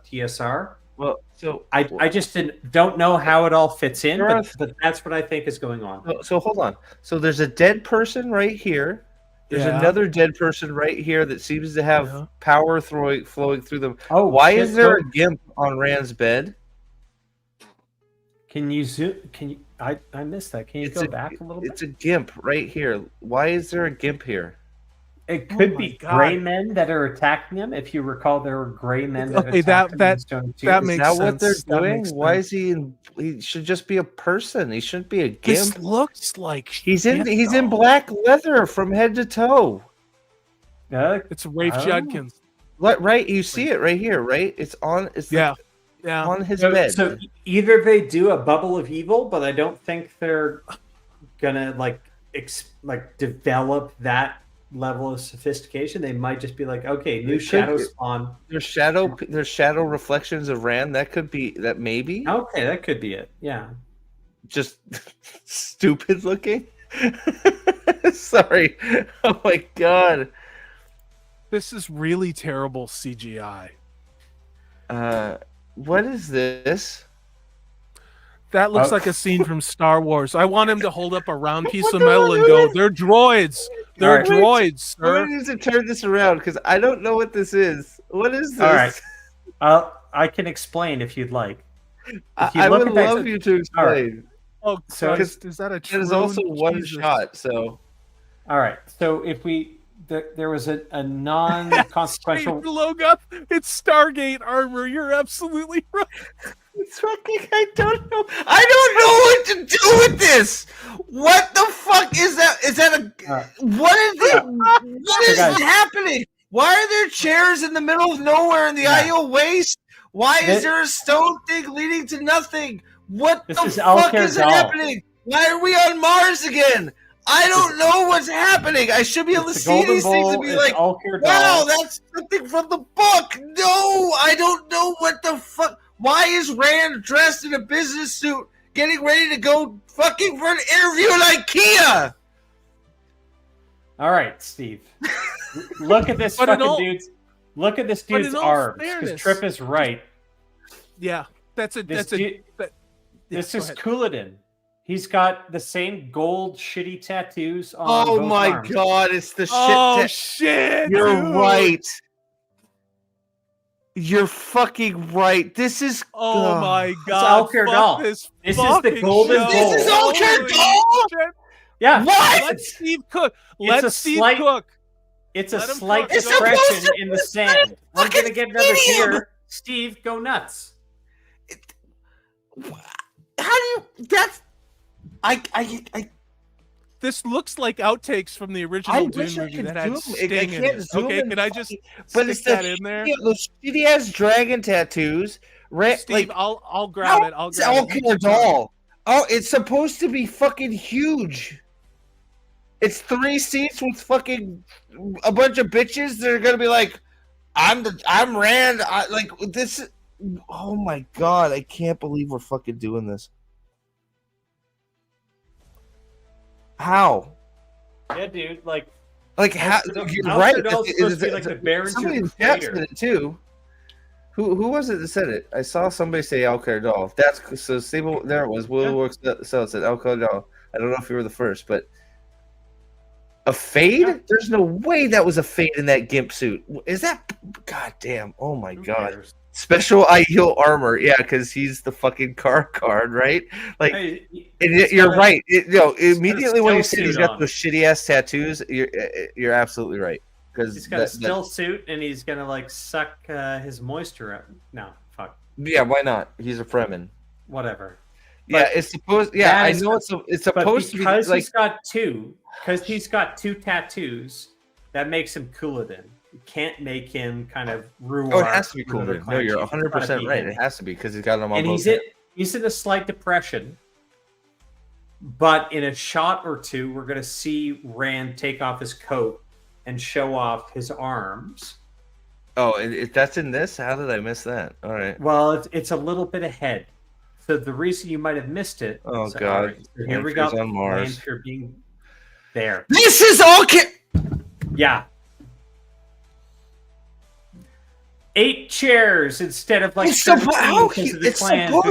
TSR. Well, so I just don't know how it all fits in, There are- but that's what I think is going on. so hold on. So there's a dead person right here. There's Yeah. another dead person right here that seems to have Yeah. power flowing through them. Oh, Why shit, is there a go- gimp on Rand's bed? Can you zoom? Can you? I missed that. Can you It's go a- back a little bit? It's a gimp right here. Why is there a gimp here? It could Oh be my God. gray men that are attacking him. If you recall, there were gray men that Okay, attacked him in that Stone Tier. that Is makes that sense. what they're That doing? makes Why sense. is he in? He should just be a person. He shouldn't be a gimp. This looks like He's in. shit, He's in though. black leather from head to toe. It's Rafe Oh. Judkins. Right, you see it right here, right? It's on. It's Yeah, yeah. on his So, bed. so either they do a bubble of evil, but I don't think they're gonna like develop that level of sophistication. They might just be like, okay, new They could shadow be. spawn. There's shadow reflections of Rand. That could be that maybe Okay, that could be it. Yeah. just stupid looking. Sorry. Oh my god. This is really terrible CGI. What is this? That looks Oh. like a scene from Star Wars. I want him to hold up a round piece of the hell metal and is go, this? "They're droids. They're Alright. droids, I'm sir." gonna need to turn this around because I don't know what this is. What is this? All right. I can explain if you'd like. If you I look would at that- love you to explain. Oh, So- Christ, is that a It true? is also one shot, so All right. So if there was a non-consequential. logo. It's Stargate armor. You're absolutely right. it's fucking. I don't know. I don't know what to do with this. What the fuck is that? Is that a? What is it? What is guys. happening? Why are there chairs in the middle of nowhere in the Yeah. Io Waste? Why is This- there a stone thing leading to nothing? What This the is fuck Alker is Doll. happening? Why are we on Mars again? I don't know what's happening. I should be able to It's the see Golden these things Bowl. and be It's like, Alker wow, Doll. that's something from the book. No, I don't know what the fuck. Why is Rand dressed in a business suit getting ready to go fucking for an interview at IKEA? All right, Steve. Look at this But in fucking all- dude's. Look at this but in dude's all arms. Because fairness- Trip is right. Yeah, that's a. This That's a. dude- that- yeah, This go is ahead. Couladin. He's got the same gold shitty tattoos on Oh both my arms. god, it's the shit. Oh shit! You're dude. right. You're fucking right. This is. Oh my god! Alker fuck Doll. This This is the fucking Golden show. This is Bowl. Alker Holy Doll? shit. Yeah. What? Let Steve cook. It's Let a Steve slight- cook. It's a Let him slight cook. It's supposed depression to in the be sand. I'm fucking gonna get another medium. tear. Steve, go nuts. How do you? That's. I This looks like outtakes from the original Dune wish I movie could that had zoom. I Sting in can't it. zoom Okay, in can I fucking- just but stick it's that the in there? those shitty ass dragon tattoos. Steve, Like, I'll grab it. I'll it's grab it. Alker Doll. Oh, it's supposed to be fucking huge. It's 3 seats with fucking a bunch of bitches that are gonna be like, I'm Rand. Like this. Oh my god, I can't believe we're fucking doing this. How? Yeah, dude. Like, How? Alker You're Doll's right. supposed to be like the Baron Somebody in to the chat Crater. said it too. Who was it that said it? I saw somebody say Alker Doll. That's so Stable. There it was. Will Yeah. Works so it said Alker Doll. I don't know if you were the first, but a fade? Yeah. There's no way that was a fade in that gimp suit. Is that? God damn! Oh my Who god! cares? Special ideal armor. Yeah, because he's the fucking card, right? Like, Hey, and he's you're got a- right. got a Immediately when you still said he's suit got on. those shitty ass tattoos, you're absolutely right. Because He's got a still suit and he's gonna like suck his moisture out. No, fuck. yeah, why not? He's a Fremen. Whatever. Yeah, But it's supposed. Yeah, that I is- know it's But supposed to be because like. he's got two tattoos, that makes him Couladin. You can't make him kind of Ruar. Oh, it has to be or cool. another No, clan you're chief. It's 100% gotta be right. him. It has to be because he's got them on And both. he's in a slight depression. But in a shot or two, we're going to see Rand take off his coat and show off his arms. Oh, that's in this? How did I miss that? All right. Well, it's a little bit ahead. So the reason you might have missed it. Oh, so, God. right, so here we go. On Mars. Lanfear being there. This is all... Yeah. 8 chairs instead of like It's supposed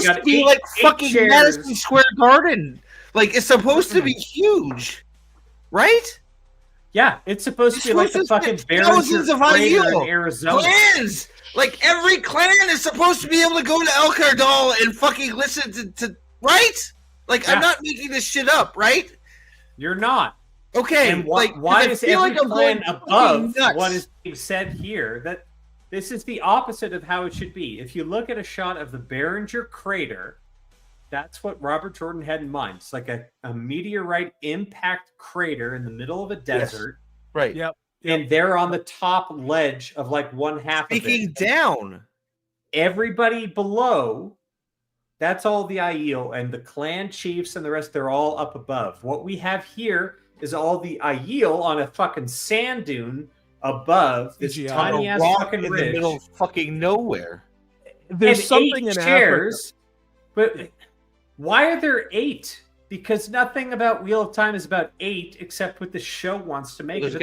to be like fucking Madison Square Garden. Like, it's supposed to be huge. Right? Yeah, it's supposed to be like the fucking thousands of Crater in Arizona. Clans! Like, every clan is supposed to be able to go to El Cardal and fucking listen to right? Like, yeah. I'm not making this shit up, right? You're not. Okay. And why is every clan above what is being said here? That this is the opposite of how it should be. If you look at a shot of the Behringer crater, that's what Robert Jordan had in mind. It's like a meteorite impact crater in the middle of a desert. Yes. Right. Yep. And they're on the top ledge of like one half of it. Speaking down. Everybody below, that's all the Aiel, and the clan chiefs and the rest, they're all up above. What we have here is all the Aiel on a fucking sand dune above this tiny ass fucking in ridge. the middle of fucking nowhere. There's something in chairs, Africa. But why are there 8? Because nothing about Wheel of Time is about 8, except what the show wants to make it.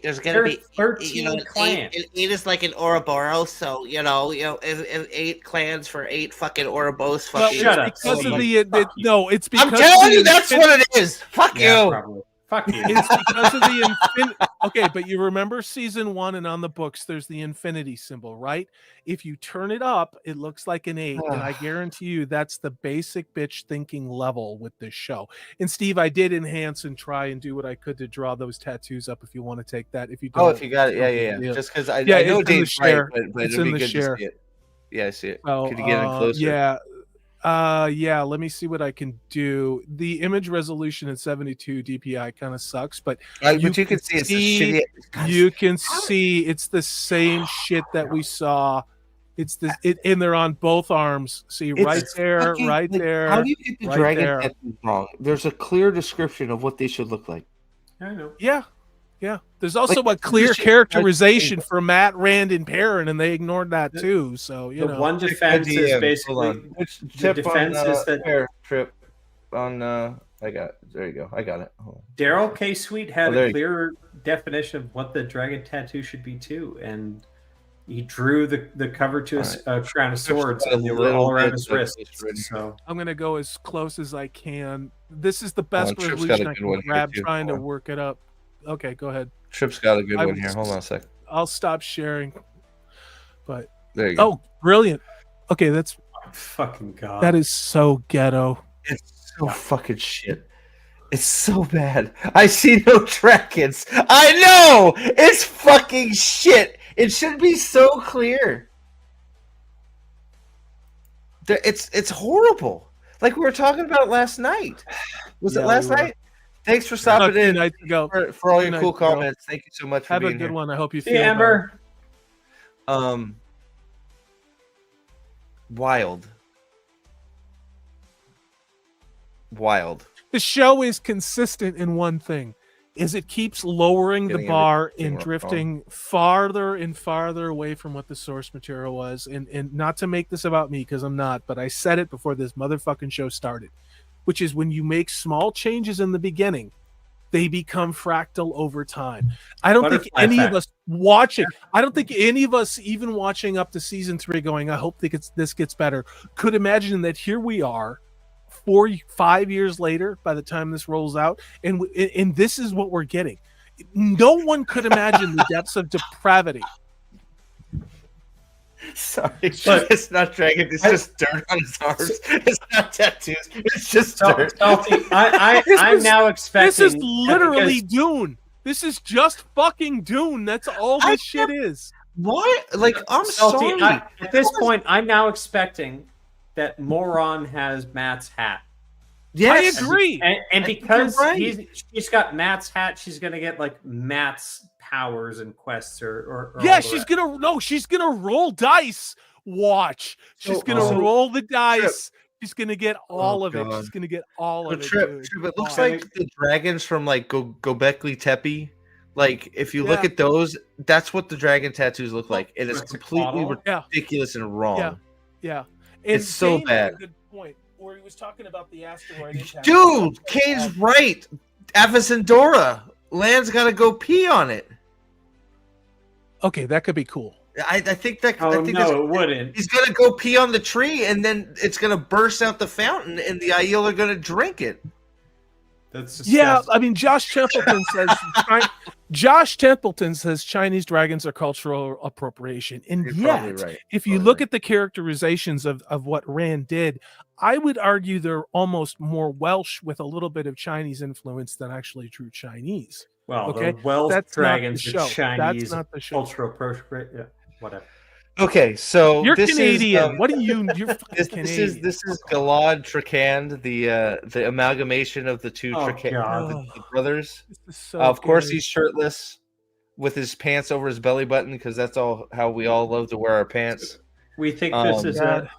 There's gonna be 13 clans. 8 is like an Ouroboros, so if 8 clans for 8 fucking Ouroboros, fucking shut up. Because of it's because I'm telling you, that's what it is. Fuck you. Probably. Fuck you. It's because of the Okay, but you remember season 1 and on the books, there's the infinity symbol, right? If you turn it up, it looks like an 8, and I guarantee you that's the basic bitch thinking level with this show. And Steve, I did enhance and try and do what I could to draw those tattoos up. If you want to take that, if you don't, if you got it, yeah. Just because I know Dave's right, but it's it'd in be the good share. to see it. Yeah, I see it. So, could you get it closer? Yeah, let me see what I can do. The image resolution at 72 DPI kind of sucks, but you can see it's shitty. You can see it's the same shit that we saw. And they're on both arms. See, right there. How do you get the dragon tattoos wrong? There's a clear description of what they should look like. I know. Yeah. There's also a clear characterization for Matt, Rand, and Perrin, and they ignored that too. So the one defense is basically the defense is that trip on. I got it. There you go. I got it. Daryl K. Sweet had a clear definition of what the dragon tattoo should be too, and he drew the cover to a crown of swords, and they were all around his wrists. So I'm gonna go as close as I can. This is the best resolution I can grab, trying to work it up. Okay, go ahead. Trip's got a good one here. Hold on a second. I'll stop sharing. But there you go. Oh, brilliant. Okay, that's fucking god. That is so ghetto. It's so fucking shit. It's so bad. I see no dragons. I know! It's fucking shit. It should be so clear. It's horrible. Like we were talking about last night. Was it last night? Thanks for stopping in for all your cool comments. Thank you so much for being here. Have a good one. I hope you feel better. Amber. Wild. The show is consistent in one thing, is it keeps lowering the bar and drifting farther and farther away from what the source material was. And not to make this about me, because I'm not, but I said it before this motherfucking show started, which is when you make small changes in the beginning, they become fractal over time. I don't think any of us watching, I don't think any of us even watching up to season 3 going, I hope this gets better, could imagine that here we are 4-5 years later by the time this rolls out, and this is what we're getting. No one could imagine the depths of depravity. Sorry, but it's not dragon. It's just dirt on his arms. It's not tattoos. It's just dirt. I'm now expecting. This is literally Dune. This is just fucking Dune. That's all this shit is. What? Like, I'm sorry. At this point, I'm now expecting that Moron has Matt's hat. Yes, I agree. And because she's got Matt's hat, she's gonna get like Matt's powers and quests or yeah, she's gonna roll dice. Watch, she's gonna roll the dice She's gonna get all Oh, of it. God. She's gonna get all of it, Trip, dude. Trip, it looks Oh. like the dragons from like Gobekli Tepe. Like if you look Yeah. at those, that's what the dragon tattoos look like. It is completely Yeah. ridiculous and wrong. Yeah. And It's so Dane had a bad. good point where he was talking about the asteroid impact. Dude, Kane's right. Avicendora. Land's got to go pee on it. Okay, that could be cool. I think that. Oh I think no, it wouldn't. he's gonna go pee on the tree, and then it's gonna burst out the fountain, and the Aiel are gonna drink it. That's Yeah, disgusting. I mean, Josh Templeton says Chinese dragons are cultural appropriation, and You're probably yet, right. if you look at the characterizations of what Rand did, I would argue they're almost more Welsh with a little bit of Chinese influence than actually true Chinese. Well, Okay, the Welsh that's not dragons the are show. Chinese That's not the show. cultural appropriate. Yeah, whatever. Okay, so You're this Canadian. Is, what are you? You're fucking this Canadian. is Galad Trakand, the amalgamation of the two Oh, Trakand God. the brothers. This is so Of course, good. he's shirtless with his pants over his belly button because that's all how we all love to wear our pants. We think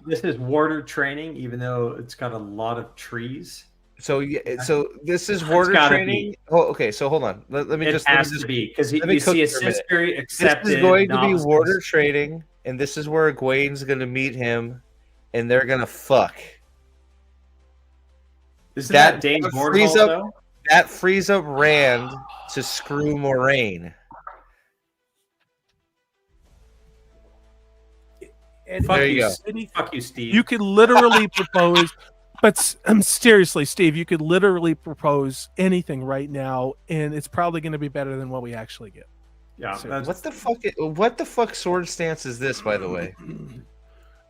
this is warder training, even though it's got a lot of trees. So so this is It's warder gotta training. be. Oh, okay, so hold on. Let me It just has to be because let me you cook see for a minute. history accepted. This is going to be novices. warder trading, and this is where Egwene's going to meet him, and they're going to fuck. Isn't that that Dane frees Bornhall, up- though? That frees up Rand to screw Moraine. And Fuck There you go. Fuck you, Steve. You could literally propose, but seriously, Steve, you could literally propose anything right now, and it's probably going to be better than what we actually get. yeah, So that's, What the fuck sword stance is this, by the way?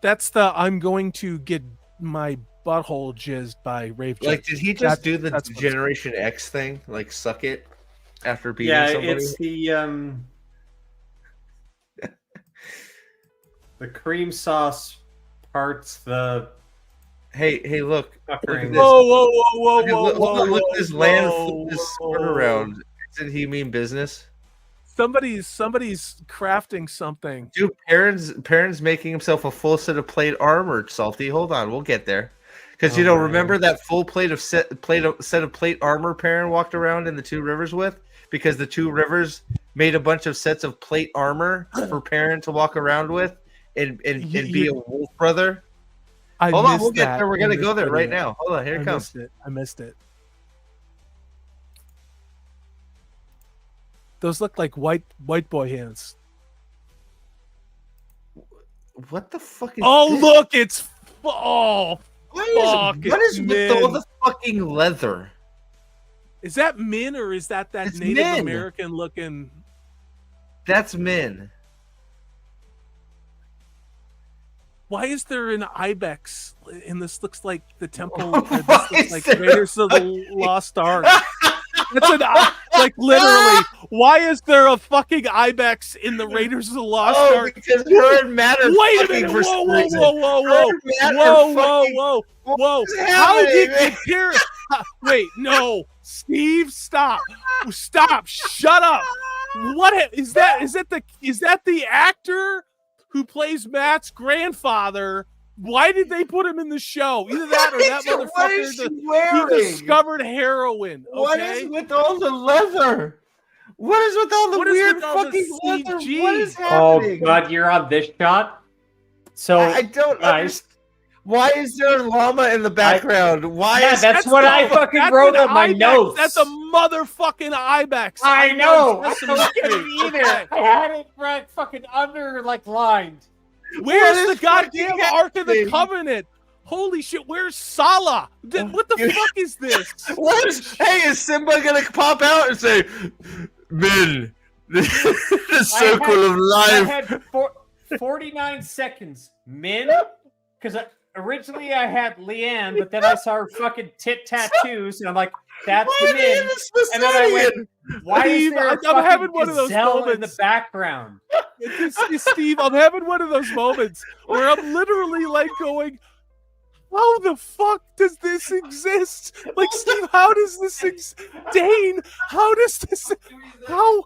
That's the I'm going to get my butthole jizzed by Rave. Like, did he just do the that's what's- Generation X thing? Like, suck it after beating yeah. somebody? It's the cream sauce parts the Hey, look. fuckering. this. Whoa, whoa, whoa, whoa, Look, whoa, look, whoa, look at this land whoa, flip this whoa. sword around. Did he mean business? Somebody's crafting something. Dude, Perrin's making himself a full set of plate armor, Salty. Hold on, we'll get there. Because Oh, man. remember that full set of plate armor Perrin walked around in the Two Rivers with? Because the Two Rivers made a bunch of sets of plate armor for Perrin to walk around with and be a wolf brother. Hold on, we'll get there. We're gonna go there right now. Hold on, here it comes. I missed it. Those look like white boy hands. What the fuck is Oh, this? look, it's oh. What is with all Min. the fucking leather? Is that Min or is that It's Native Min. American looking? That's Min. Why is there an ibex? And this looks like the temple. Why This looks is like there Raiders of the Lost Ark. That's like literally. Why is there a fucking ibex in the Raiders of the Lost Oh, Ark? because her and Matt are Wait a fucking minute! for Whoa, some whoa, reason. whoa, whoa, Her whoa, and Matt are whoa, whoa, fucking- whoa, What whoa! is How did happening, man? compare? Wait, no, Steve, stop! Shut up! What is that? Is that the actor who plays Matt's grandfather? Why did they put him in the show? Either that or that What is she motherfucker. He wearing? discovered heroin. Okay? What is with all the leather? What is with all the What is weird with all the fucking leather? CG? What is Oh happening? God, you're on this shot. So I don't guys, understand. Why is there a llama in the background? Why yeah, is that's what I the- fucking that's wrote an on my ibex. notes. That's a motherfucking ibex. I I'm know. on I Sesame don't get Street. it either. Okay. I had it right fucking under lined. Where's What the is goddamn fucking Ark of the happening? Covenant? Holy shit, where's Salah? What the You- fuck is this? What? Hey, is Simba gonna pop out and say, "Men, the circle of I life"? had 49 seconds, Min, because originally I had Leanne, but then I saw her fucking tit tattoos, and I'm like, that's Why the are they in Min. the And then I went, Smithsonian? why is Steve, there a I'm fucking having one of those gazelle in the moments. background? Steve, I'm having one of those moments where I'm literally like going, how the fuck does this exist? Like, Steve, how does this exist? Dane, how does this, how?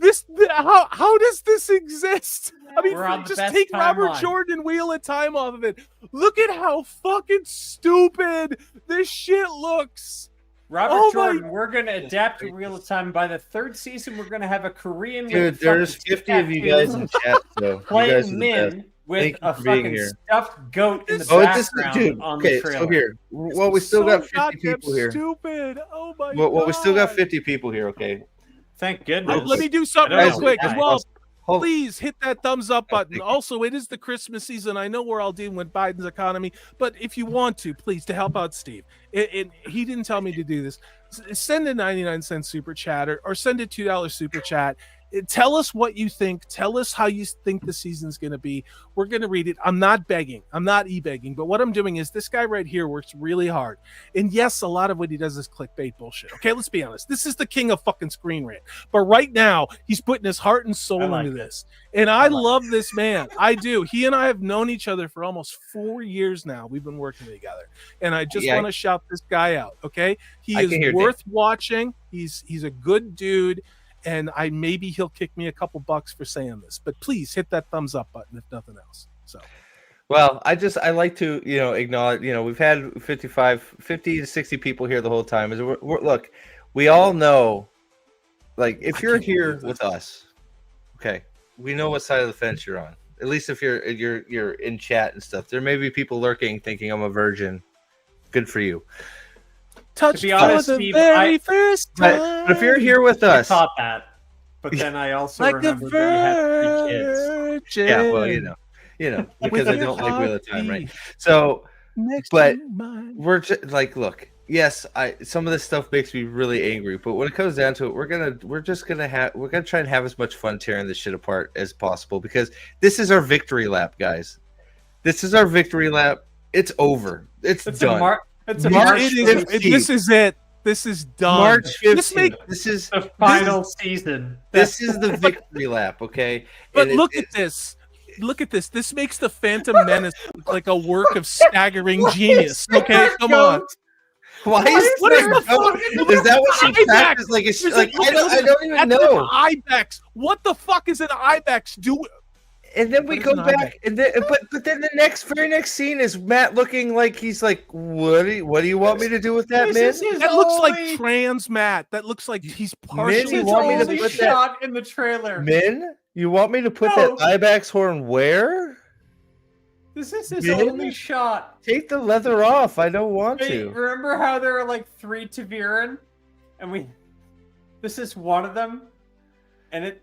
How does this exist? I mean, We're on the just best take Robert timeline. Jordan Wheel of Time off of it. Look at how fucking stupid this shit looks. Robert Oh my- Jordan, we're going to adapt to Wheel of Time. By the third season, we're going to have a Korean Dude, with there's fucking 50 of you guys in chat, so you guys are playing the Min best. with Thank you a for being fucking here. stuffed goat in the Oh, this background dude. on Okay, the trailer. so here. Well, we This is still so got 50 goddamn people here. Stupid. Oh my Well, we still got God. 50 people here. Okay. Thank goodness. Let me do something I don't real know quick why. as well. Hold- Please hit that thumbs up button. thank you. Also, it is the Christmas season. I know we're all dealing with Biden's economy, but if you want to, please, to help out Steve, he didn't tell me to do this. Send a 99-cent super chat or send a $2 super chat. Tell us what you think. Tell us how you think the season's going to be. We're going to read it. I'm not begging. I'm not e-begging. But what I'm doing is this guy right here works really hard. And yes, a lot of what he does is clickbait bullshit. Okay, let's be honest. This is the king of fucking screen rant. But right now, he's putting his heart and soul into this. And I love this man. I do. He and I have known each other for almost 4 years now. We've been working together. And I just want to shout this guy out. Okay, he is worth watching. He's a good dude. And maybe he'll kick me a couple bucks for saying this, but please hit that thumbs up button if nothing else. So, well, I like to, acknowledge, we've had 50 to 60 people here the whole time. Look, we all know, like, if you're here with us, okay, we know what side of the fence you're on. At least if you're in chat and stuff. There may be people lurking thinking I'm a virgin. Good for you. Touch to be honest, for the Steve, very first time. But if you're here with us, I thought that, but then I also like remembered that you had 3 kids. yeah, well, because I don't like Wheel of Time, right? So, Next but to mine. we're just like, look, yes, some of this stuff makes me really angry, but when it comes down to it, we're gonna try and have as much fun tearing this shit apart as possible, because this is our victory lap, guys. This is our victory lap. It's over. It's done. It's a March March. This is it. This is done. March 15th. This This is the final season. This is the victory lap, okay? But And look at this. Look at this. This makes the Phantom Menace look like a work of staggering genius. Okay, come on. Why is What is the fuck? Is that what she Ibex. practiced? Like, is she, There's like a- I don't even That's know. an ibex. What the fuck is an ibex doing? And then we What go is an back, ibex? and then but then the very next scene is Matt looking like he's like, what do you want me to do with that, man? This is his That looks like only- trans Matt. That looks like he's you partially. want me to only put that- shot in the trailer. Min, you want me to put No. that ibex horn where? This is his Min? only shot. Take the leather off. I don't want Hey, to. remember how there are like 3 Taviran, and this is one of them, and it.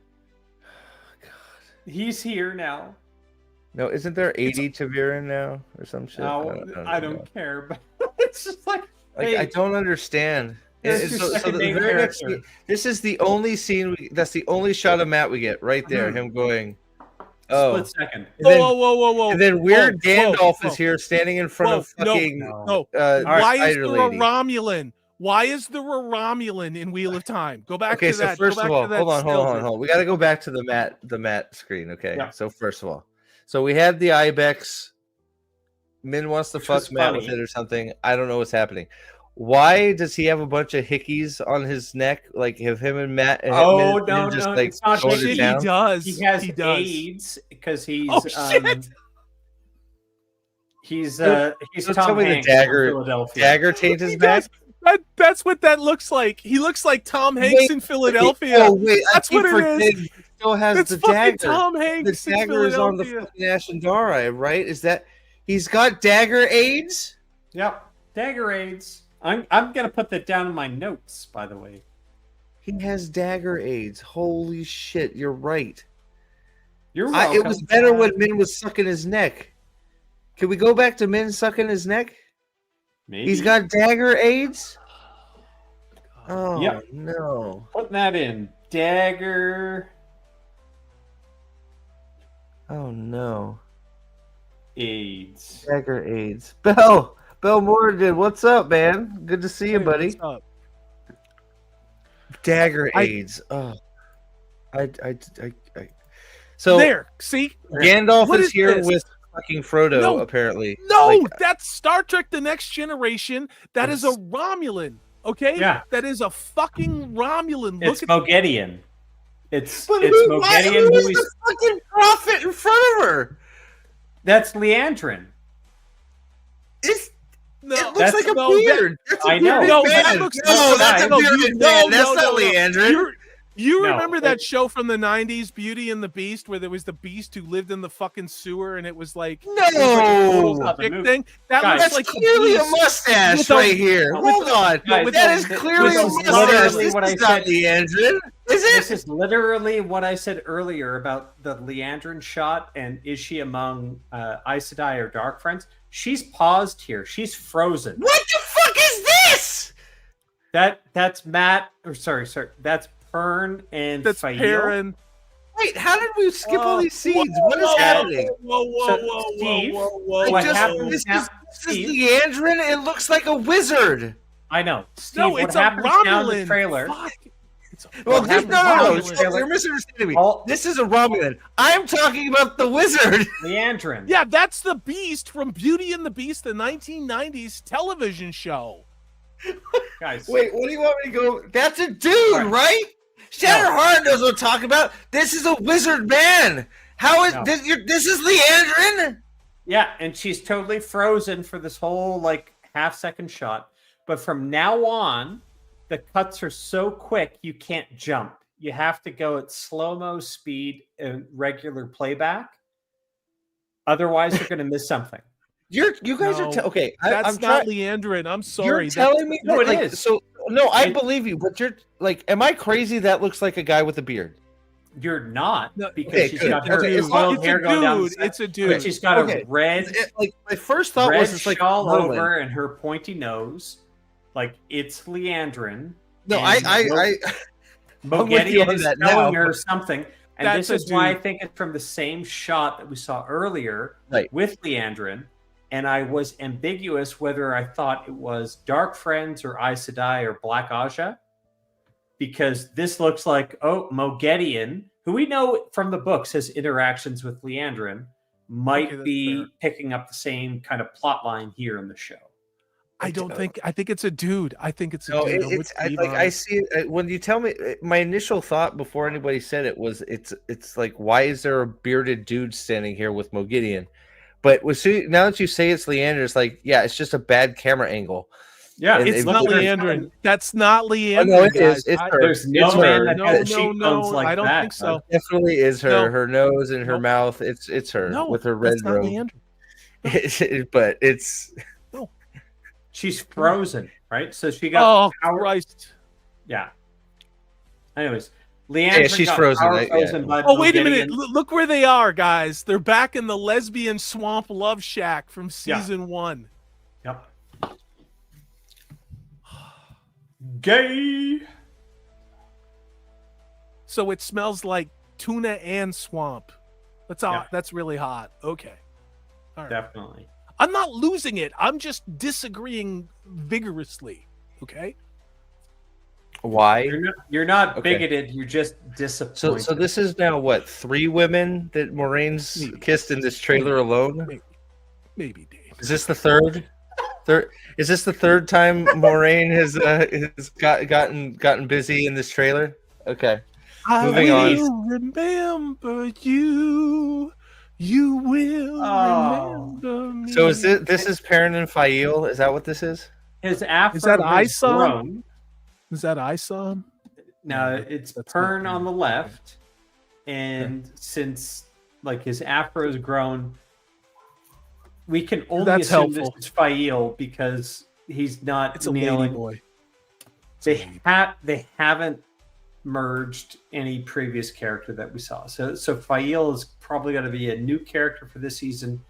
He's here now. No, isn't there 80 Taviran now or some shit? No, I know. don't care, but it's just like, Like, hey, I don't understand. There's And your second the main very next character. scene- this is the only scene. That's the only shot of Matt we get right there. Mhm. Him going, oh, split second. and then, Whoa! and then weird Whoa, Gandalf whoa, is here standing in front of whoa, no, fucking No. Spider Why is there Lady. a Romulan? Why is there a Romulan in Wheel of Time? Go back Okay, to so that. first Go of back all, to that hold on. We got to go back to the Matt screen. Okay, Yeah. so first of all, so we had the ibex. Min wants to Which fuck was Matt with funny. it or something. I don't know what's happening. Why does he have a bunch of hickeys on his neck? Like, have him and Matt? Oh, Min no, just no, like it's not going hickeys. it He down? does. He has does. AIDS because he's Oh, shit! he's So Tom tell me the Hanks from dagger- Philadelphia. Dagger taint his He back. does. That's what that looks like. He looks like Tom Hanks Wait, in Philadelphia. Oh wait, That's I keep what it is. forgetting he still has It's the fucking dagger. Tom The Hanks in dagger is on the Philadelphia. fucking Ashendari, right? Is that he's got dagger AIDS? Yep, dagger AIDS. I'm gonna put that down in my notes, by the way. He has dagger AIDS. Holy shit, you're right. You're It welcome. was better when Min was sucking his neck. Can we go back to Min sucking his neck? Maybe. He's got dagger AIDS? Oh Yep. no. Putting that in. Dagger Oh no. AIDS. Dagger AIDS. Bell Morgan, what's up, man? Good to see you, buddy. What's up? Dagger I- AIDS. Oh. I So There. See? Gandalf What is is here this? with fucking Frodo, No. apparently. No, Like, that's Star Trek The Next Generation. That is a Romulan. Okay? Yeah. That is a fucking Romulan. It's Look at Mogedian. It's But it's who is Moghedian. the fucking prophet in front of her? That's Leandrin. It looks That's- like a no, that- beard. That's a I know. bearded No, man. that looks no, that's a no, bearded man. That's not Leandrin. You No, remember that it- show from the 90s, Beauty and the Beast, where there was the beast who lived in the fucking sewer and it was like No. it was like a total Not the chick movie. thing? That Guys, looks That's like the clearly a beast mustache with a- right here. with Hold the- on. guys, That is this clearly a is mustache. literally This what I is not said. Leandrin. Is This it? is literally what I said earlier about the Leandrin shot and is she among Aes Sedai or Dark Friends? She's paused here. She's frozen. What the fuck is this? That's Matt. Or sorry. That's Pern and that's Fael. Perrin. Wait, how did we skip all these scenes? Whoa, What is whoa, happening? Whoa, Steve, whoa. what Just- happens this now? is Steve, Leandrin. It looks like a wizard. I know. Steve, No, what it's a happens now in the Romulan. trailer? Fuck. It's a Well, What this, happens no, now no, in no. the trailer? You're misunderstanding me. All- This is a Romulan. I'm talking about the wizard. Leandrin. Yeah, that's the Beast from Beauty and the Beast, the 1990s television show. Guys. Wait, what do you want me to go? That's a dude, right? Shatterheart knows what I'm talking about. This is a wizard man. How is No. this? This is Leandrin. Yeah, and she's totally frozen for this whole like half-second shot. But from now on, the cuts are so quick you can't jump. You have to go at slow-mo speed and regular playback. Otherwise, you're going to miss something. You guys No, are okay. That's I'm not trying. Leandrin. I'm You're sorry. telling me No, that, it like, is. So no, I It- believe you, but you're like, am I crazy? That looks like a guy with a beard. You're not No, because okay, she's good. got her Okay, it's coiled it's hair a going down the dude. side. It's a But dude. she's got Okay. a red, Like my first thought red was it's like shawl Merlin. over and her pointy nose. Like it's Leandrin. No, and I'm with you Moghedian on is that telling now. her something. And That's this is a why I dude. think it's from the same shot that we saw earlier Right. with Leandrin. And I was ambiguous whether I thought it was Dark Friends or Aes Sedai or Black Aja. Because this looks like, Moghedian, who we know from the books has interactions with Leandrin, might Okay, that's be fair. picking up the same kind of plot line here in the show. I think it's a dude. I think it's a No, dude. I'm with it's Steve like on I it. see it when you tell me. My initial thought before anybody said it was it's like, why is there a bearded dude standing here with Moghedian? But now that you say it's Leander, it's like, yeah, it's just a bad camera angle. Yeah, And It's it not looks- Leandrin. That's not Leandrin. no, it guys. is. It's I- her. There's no It's man her. that No, has no, cheekbones no, like I don't that. think so. Definitely is her. No. Her nose and her Nope. mouth. It's her No, with her red that's not robe. Leandrin. But it's She's frozen, right? So she got Oh power. Christ! Yeah. Anyways, Leandrin she's got frozen, power yeah. frozen by Oh wait a Moghedian. minute! Look where they are, guys. They're back in the lesbian swamp love shack from Yeah. season 1. Yep. Gay. So it smells like tuna and swamp. That's all. Yeah. That's really hot. Okay. All right. Definitely. I'm not losing it. I'm just disagreeing vigorously. Okay. why. You're not Okay. bigoted. You're just disappointed. So this is now what, 3 women that Moraine's kissed in this trailer alone? Maybe Dave. Is this the third? Is this the third time Moraine has gotten busy in this trailer? Okay. Moving I on. will remember you. You will Oh. remember me. So is this is Perrin and Fael? Is that what this is? His afro Is that has Isom? grown. Is that Isom? No, it's That's Pern not- on the left, and since like his afro has grown, we can only That's assume helpful. this is Fael because he's not It's a lady nailing. boy. They haven't merged any previous character that we saw. So Fael is probably going to be a new character for this season.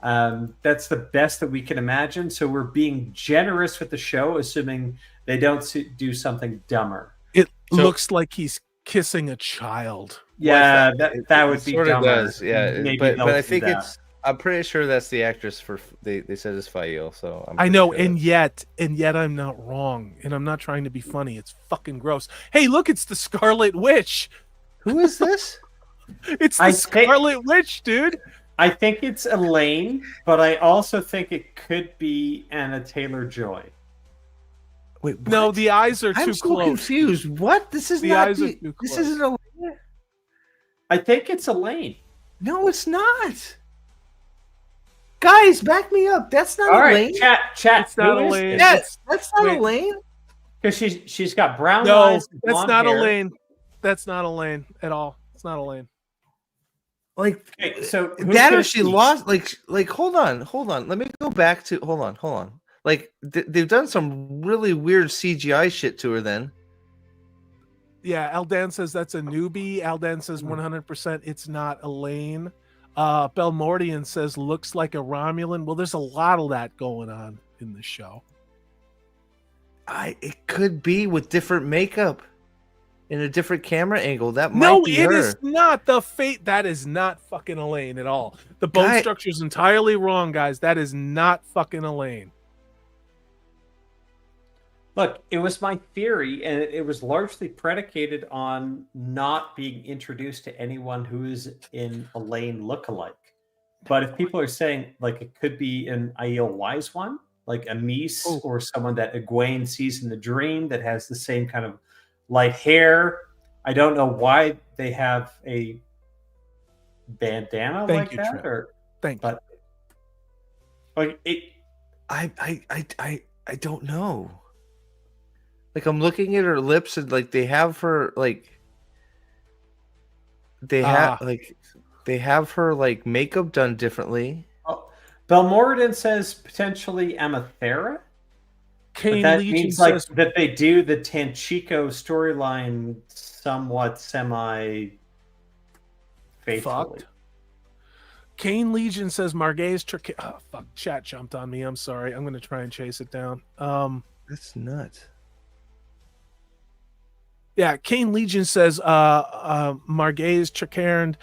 That's the best that we can imagine. So we're being generous with the show, assuming they don't do something dumber. It So- looks like he's kissing a child. Yeah, It that would be sort of dumber. does, yeah. Maybe But they'll I do think that. I'm pretty sure that's the actress for they said it's Fael. So I'm I pretty know, sure and yet I'm not wrong, and I'm not trying to be funny. It's fucking gross. Hey, look, it's the Scarlet Witch. who is this? It's the I think- Scarlet Witch, dude. I think it's Elaine, but I also think it could be Anna Taylor-Joy. Wait, No, what? the eyes are I'm too so close. confused. What? This is The not eyes are too this close. isn't Elaine? I think it's Elaine. No, it's not. Guys, back me up. That's not All right, Elaine. chat. It's not Elaine. Yeah, It's- that's not wait. Elaine. Because she's got brown No, eyes. and that's blonde not hair. Elaine. That's not Elaine at all. It's not Elaine. Like Okay, so who's that, gonna or she see? lost. Like hold on. Let me go back to hold on. Like they've done some really weird CGI shit to her. Then Yeah, Aldan says that's a newbie. Aldan says 100% it's not Elaine. Belmordian says looks like a Romulan. Well, there's a lot of that going on in the show. it could be with different makeup in a different camera angle. That might No, be it her. is not the fate. That is not fucking Elaine at all. The bone Guy- structure is entirely wrong, guys. That is not fucking Elaine. Look, it was my theory, and it was largely predicated on not being introduced to anyone who is in Elaine lookalike. But if people are saying like it could be an Aiel Wise one, like a Mies Oh. or someone that Egwene sees in the dream that has the same kind of light hair, I don't know why they have a bandana Thank like you, that, Trip. or Thank you. but like it. I don't know. Like I'm looking at her lips and like they have her like they have they have her like makeup done differently. Oh, Belmordan says potentially Amathera. But Kane that Legion means like says that they do the Tanchico storyline somewhat semi faithfully. fucked. Kane Legion says Margay's trick. Oh, fuck, chat jumped on me. I'm sorry. I'm gonna try and chase it down. That's nuts. Yeah, Kane Legion says Margay's Tricairn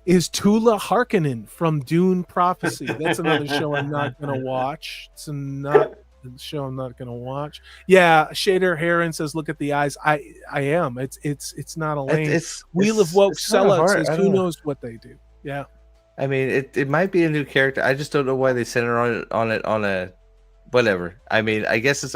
is Tula Harkonnen from Dune Prophecy. That's another show I'm not gonna watch. It's not a show I'm not gonna watch. Yeah, Shader Heron says, "Look at the eyes." I am. It's not Elaine. It's Wheel of Woke it's kinda Sellout hard. says, I "Who don't know. knows what they do?" Yeah, I mean, it might be a new character. I just don't know why they center on a whatever. I mean, I guess it's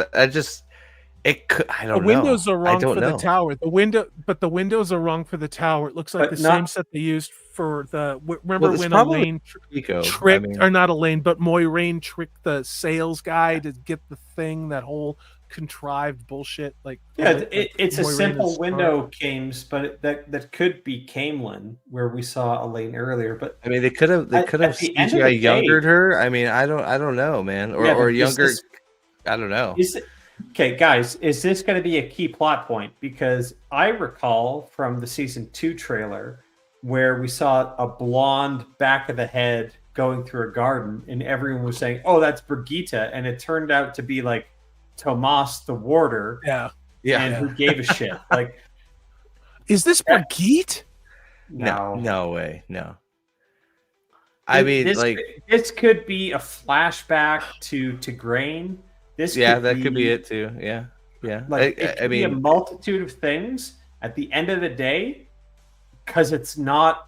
it could. I the don't know. windows are wrong I don't for know. the tower. The windows are wrong for the tower. It looks like But the not- same set they used for the. Remember Well, it's when probably Elaine Pico. tricked, I mean, or not Elaine, but Moiraine tricked the sales guy to get the thing, that whole contrived bullshit. Like, Yeah, like it's a Moiraine simple is window, Kames, but that could be Camelin, where we saw Elaine earlier. But I mean, they could have at the end of the CGI day- youngered her. I mean, I don't know, man, or Yeah, or but is younger. this- I don't know. Okay, guys, is this going to be a key plot point? Because I recall from the season 2 trailer where we saw a blonde back of the head going through a garden, and everyone was saying, "Oh, that's Brigitte," and it turned out to be like Tomas the warder, Yeah. and who gave a shit? Like, Is this Brigitte? No way, no. I mean, this could be a flashback to Grain. This that could be it too. Yeah. Like it could be a multitude of things. At the end of the day, because it's not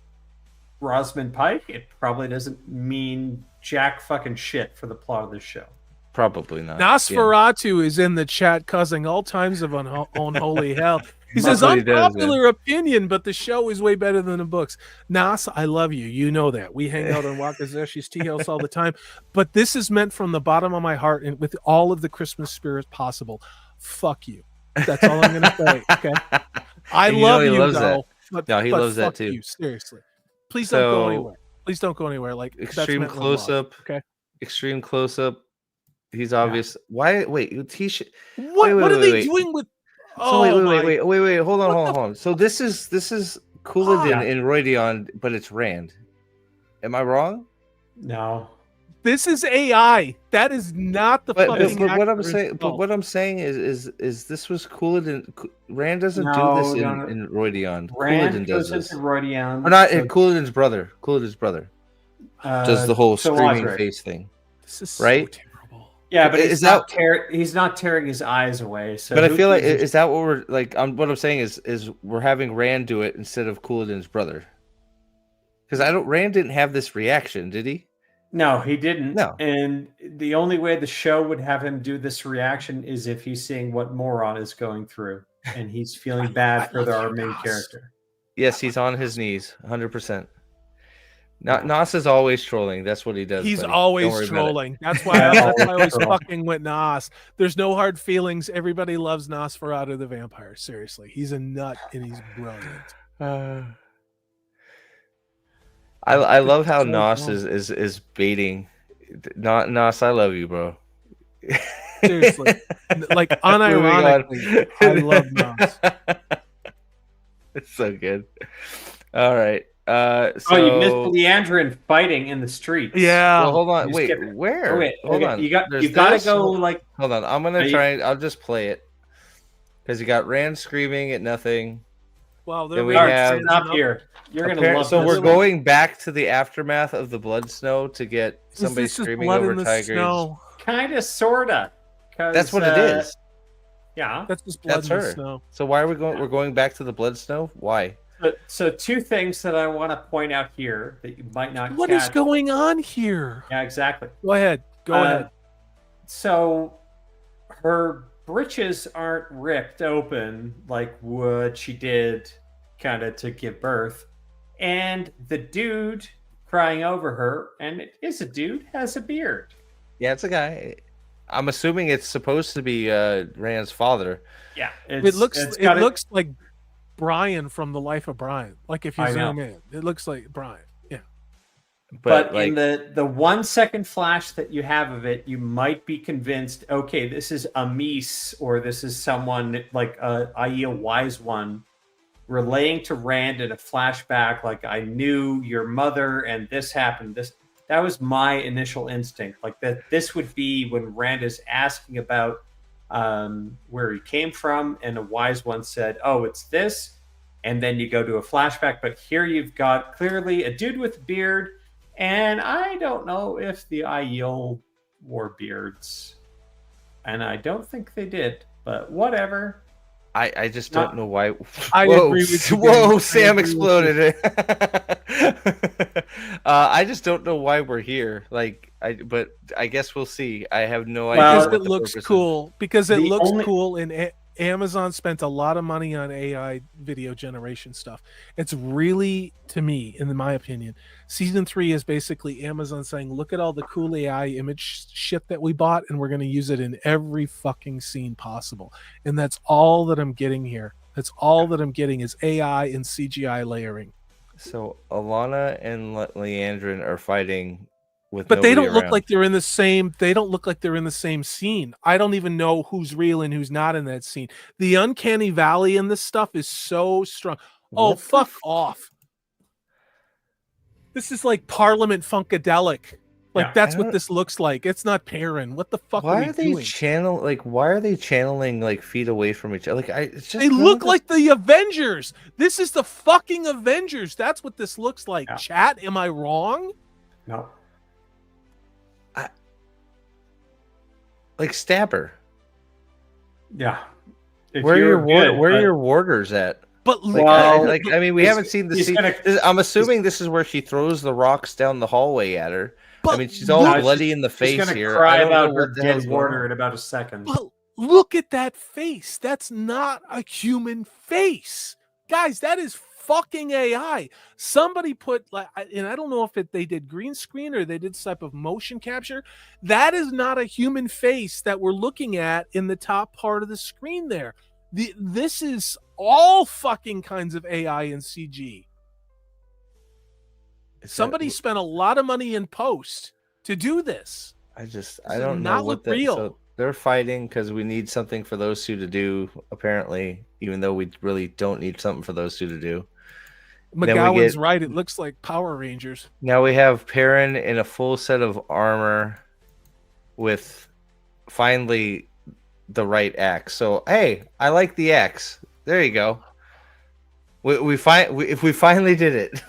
Rosamund Pike, it probably doesn't mean jack fucking shit for the plot of this show. Probably not. Nosferatu is in the chat causing all kinds of unholy hell. He says, That's what he does, unpopular opinion, but the show is way better than the books. Nas, I love you. You know that. We hang out on Wakazeshi's tea house all the time. But this is meant from the bottom of my heart and with all of the Christmas spirit possible. Fuck you. That's all I'm going to say. Okay. I And love he you, loves though. that. But, No, he but loves that fuck too. You, seriously. Please don't go So, anywhere. Please don't go anywhere. Like that's extreme meant with close love, up. Okay. Extreme close up. He's obvious. Why? Wait. He should. What are they doing with? So wait. Hold on. So this is Couladin and Roydion, but it's Rand. Am I wrong? No. This is AI. That is not the But fucking. what I'm actor saying, himself. what I'm saying is this was Couladin. Rand doesn't do No, this no. in Roydion. Rand Couladin does goes this. into Rodion. Or not so, Couladin's brother. Couladin's brother does the whole so screaming Osric. face thing, This is so right? terrible. Yeah, but Is he's not tearing his eyes away. So But I who feel like gives a is that what we're like? What I'm saying is we're having Rand do it instead of Couladin's brother. Because Rand didn't have this reaction, did he? No, he didn't. No. And the only way the show would have him do this reaction is if he's seeing what Moron is going through and he's feeling bad for our main character. Yes, he's on his knees, 100%. Nos is always trolling. That's what he does. He's buddy. Don't always worry about it. trolling. That's why I always fucking with Nos. There's no hard feelings. Everybody loves Nosferatu the vampire. Seriously, he's a nut and he's brilliant. I love how Nos is baiting. Nos, I love you, bro. Seriously, like unironically, I love Nos. It's so good. All right. Oh, you missed Leandrin fighting in the streets. Yeah. Well, hold on. You Wait, skipped- where? Oh, wait, Hold okay. on. You got There's to this. go like. Hold on. I'm gonna Are you- try. I'll just play it because you got Rand screaming at nothing. Wow, Then we they're have- Stop here. You're gonna love So this. we're going back to the aftermath of the blood snow to get somebody This is screaming blood over in the tigers. snow. Kind of, sorta. That's what it is. Yeah. That's just blood That's in the her. snow. So why are we going? We're going back to the blood snow. Why? So two things that I want to point out here that you might not. What is catch. going on here? Yeah, exactly. Go ahead. Go ahead. So her britches aren't ripped open like what she did kind of to give birth. And the dude crying over her, and it is a dude, has a beard. Yeah, it's a guy. I'm assuming it's supposed to be Rand's father. Yeah. It looks like Brian from The Life of Brian. Like if you I zoom know. in, it looks like Brian. Yeah. But like, in the 1 second flash that you have of it, you might be convinced, okay, this is a Mies, or this is someone like i.e. a wise one, relaying to Rand in a flashback, like, I knew your mother and this happened. That was my initial instinct. Like that this would be when Rand is asking about where he came from, and a wise one said, oh, it's this. And then you go to a flashback, but here you've got clearly a dude with a beard, and I don't know if the Aiel wore beards. And I don't think they did, but whatever. I just don't know why. I Whoa, agree with you, whoa! James. I Sam agree with exploded. I just don't know why we're here. But I guess we'll see. I have no idea. Because what it the looks purpose is. cool. Because it The looks only- cool, and Amazon spent a lot of money on AI video generation stuff. It's really, to me, in my opinion, season 3 is basically Amazon saying, look at all the cool AI image shit that we bought, and we're going to use it in every fucking scene possible. And that's all that I'm getting here. That's all that I'm getting is AI and CGI layering. So Alana and Leandrin are fighting with, But they nobody don't look around. like they're in the same. They don't look like they're in the same scene. I don't even know who's real and who's not in that scene. The uncanny valley in this stuff is so strong. Oh, What the fuck off! This is like Parliament Funkadelic. Like Yeah, that's I what don't- this looks like. It's not Perrin. What the fuck Why are are they doing? Why are they channeling like feet away from each other? It's just They none look of this- like the Avengers. This is the fucking Avengers. That's what this looks like. Yeah. Chat, am I wrong? No. like Stabber. Yeah. If Where you're are good, where but- are your warders at? But Like, Well, I mean, we he's- haven't seen the he's scene. gonna- I'm assuming this is where she throws the rocks down the hallway at her. I but mean, she's all No, bloody in the She's face gonna here. cry I don't about know her what the hell's dead going warder on. in about a second. But look at that face. That's not a human face. Guys, that is fucking AI. Somebody put and I don't know if they did green screen or they did some type of motion capture. That is not a human face that we're looking at in the top part of the screen there. This is all fucking kinds of AI and CG. Is that- Somebody spent a lot of money in post to do this. I does don't know not what look that. real. So they're fighting because we need something for those two to do. Apparently, even though we really don't need something for those two to do. Then we McGowan's get- right. It looks like Power Rangers. Now we have Perrin in a full set of armor, with finally the right axe. So hey, I like the axe. There you go. We finally did it.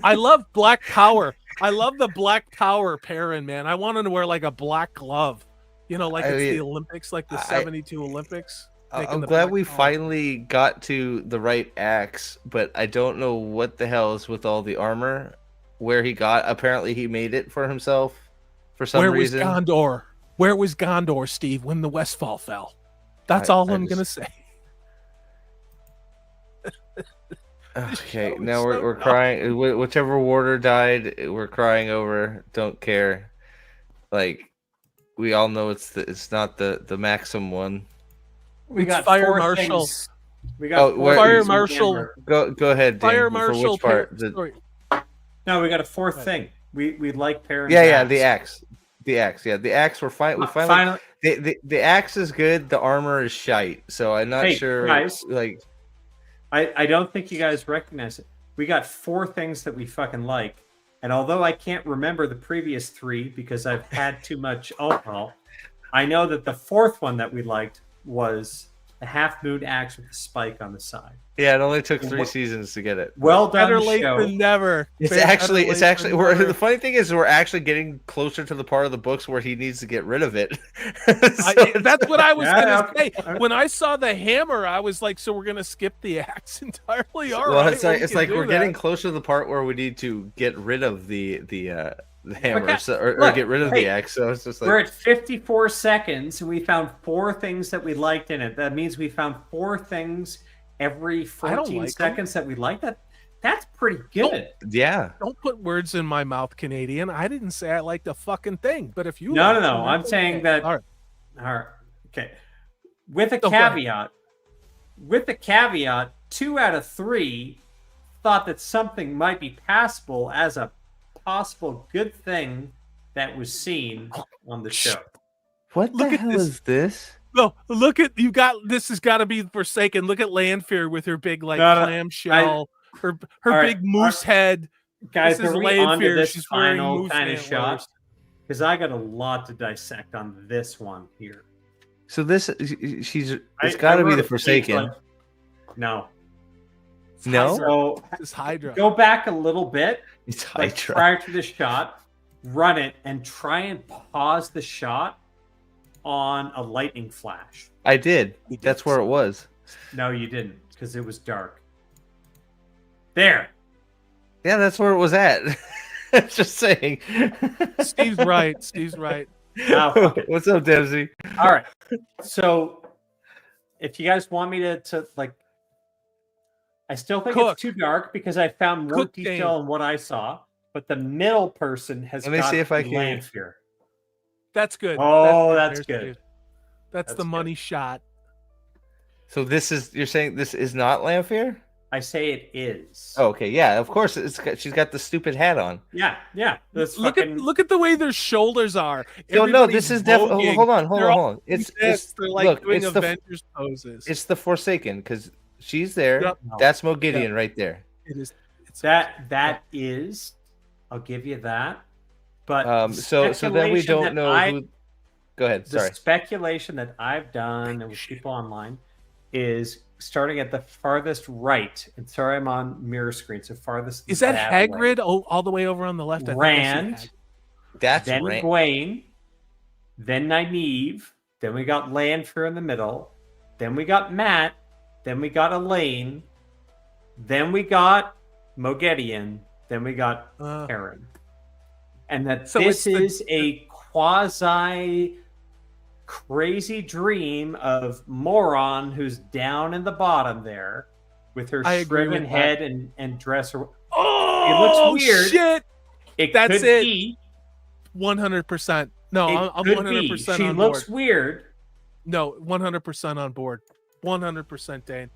I love Black Power. I love the Black Power Perrin, man. I want him to wear like a black glove. You know, like I it's mean, the Olympics, like the I- 72 Olympics. taking I'm the glad black we power. finally got to the right axe, but I don't know what the hell is with all the armor. Where he got? Apparently, he made it for himself for some Where reason. was Gondor? Where was Gondor, Steve, when the Westfall fell? That's I- all I I'm just- gonna say. Okay, show is now so we're dumb. crying. Whichever warder died, we're crying over. Don't care. Like we all know it's not the Maxim one. We It's got Fire four Marshal. things. We got Oh, four where- Fire things in Marshal. Denver. Go ahead, Dane. Fire For Marshal. which part? Sorry. No, we got a fourth Right. thing. We like Perrin's Yeah, the axe. axe. The axe. Yeah, the axe. We finally. Finally, The axe is good. The armor is shite. So I'm not Hey, sure. guys. Like I don't think you guys recognize it. We got four things that we fucking like. And although I can't remember the previous three because I've had too much alcohol, I know that the fourth one that we liked was the half moon axe with the spike on the side. yeah, it only took 3 seasons to get it. Well done, Better late show. than never. It's Better actually late than never. the funny thing is we're actually getting closer to the part of the books where he needs to get rid of it. That's what I was Yeah, gonna say. When I saw the hammer, I was like, "So we're gonna skip the axe entirely?" All well, right, it's like we can do we're that. getting closer to the part where we need to get rid of the hammer Okay, or look, get rid of hey, the axe. So it's just like We're at 54 seconds and we found four things that we liked in it. That means we found four things every I don't 14 like seconds that we like. That's pretty good. yeah. Don't put words in my mouth, Canadian. I didn't say I liked a fucking thing, but if you No, like no, no. them, I'm that's saying okay. that. All right. All right. Okay. With a Go ahead. caveat. With the caveat, 2 out of 3 thought that something might be passable as a possible good thing that was seen on the show. What Look the at hell this. is this? No, look at you got this has got to be Forsaken. Look at Lanfear with her big like No, no, clamshell, her All right, big moose head. Guys, This is are we on to Lanfear. this She's wearing final moose kind of antlers. shot? Because I got a lot to dissect on this one here. So this it's I got to be wrote the a page, Forsaken. like- no. No, So This is Hydra. go back a little bit, it's like Hydra. prior to the shot, run it, and try and pause the shot on a lightning flash. I did. That's where it was. No, you didn't, because it was dark. There. Yeah, that's where it was at. Just saying. Steve's right. Steve's right. Oh, fuck it. What's up, Dempsey? All right. So, if you guys want me to like, I still think Cook. it's too dark because I found more Cook detail game. in what I saw. But the middle person has Let me got see if I can- Lanfear. That's good. Oh, that's there's good. That's That's the good. money shot. So you're saying this is not Lanfear? I say it is. Oh, okay, yeah, of course. She's got the stupid hat on. yeah. That's Look fucking. at the way their shoulders are. No, Everybody's this is definitely. voguing. Hold on. They're all Hold on. It's they're like look, doing it's the Avengers poses. it's the Forsaken because she's there. Yep. That's Mo Gideon right there. It is. It's that is. I'll give you that. But So then we speculation don't that know who. Go ahead. The Sorry. speculation that I've done and with people online is starting at the farthest right. And sorry, I'm on mirror screen. So farthest. Is that way. Hagrid all the way over on the left? I think I see Rand, Hagrid. That's then right. Gwaine, then Nynaeve, then we got Lanfear in the middle, then we got Matt, then we got Elaine, then we got Moghedien, then we got Perrin. And that So this it's is a quasi crazy dream of Moron who's down in the bottom there with her I agree shriven with head and dress. Oh, looks weird. Shit! It That's could it. be. 100%. No, It I'm could 100% be. She on looks board. weird. No, 100% on board. 100%, Dane.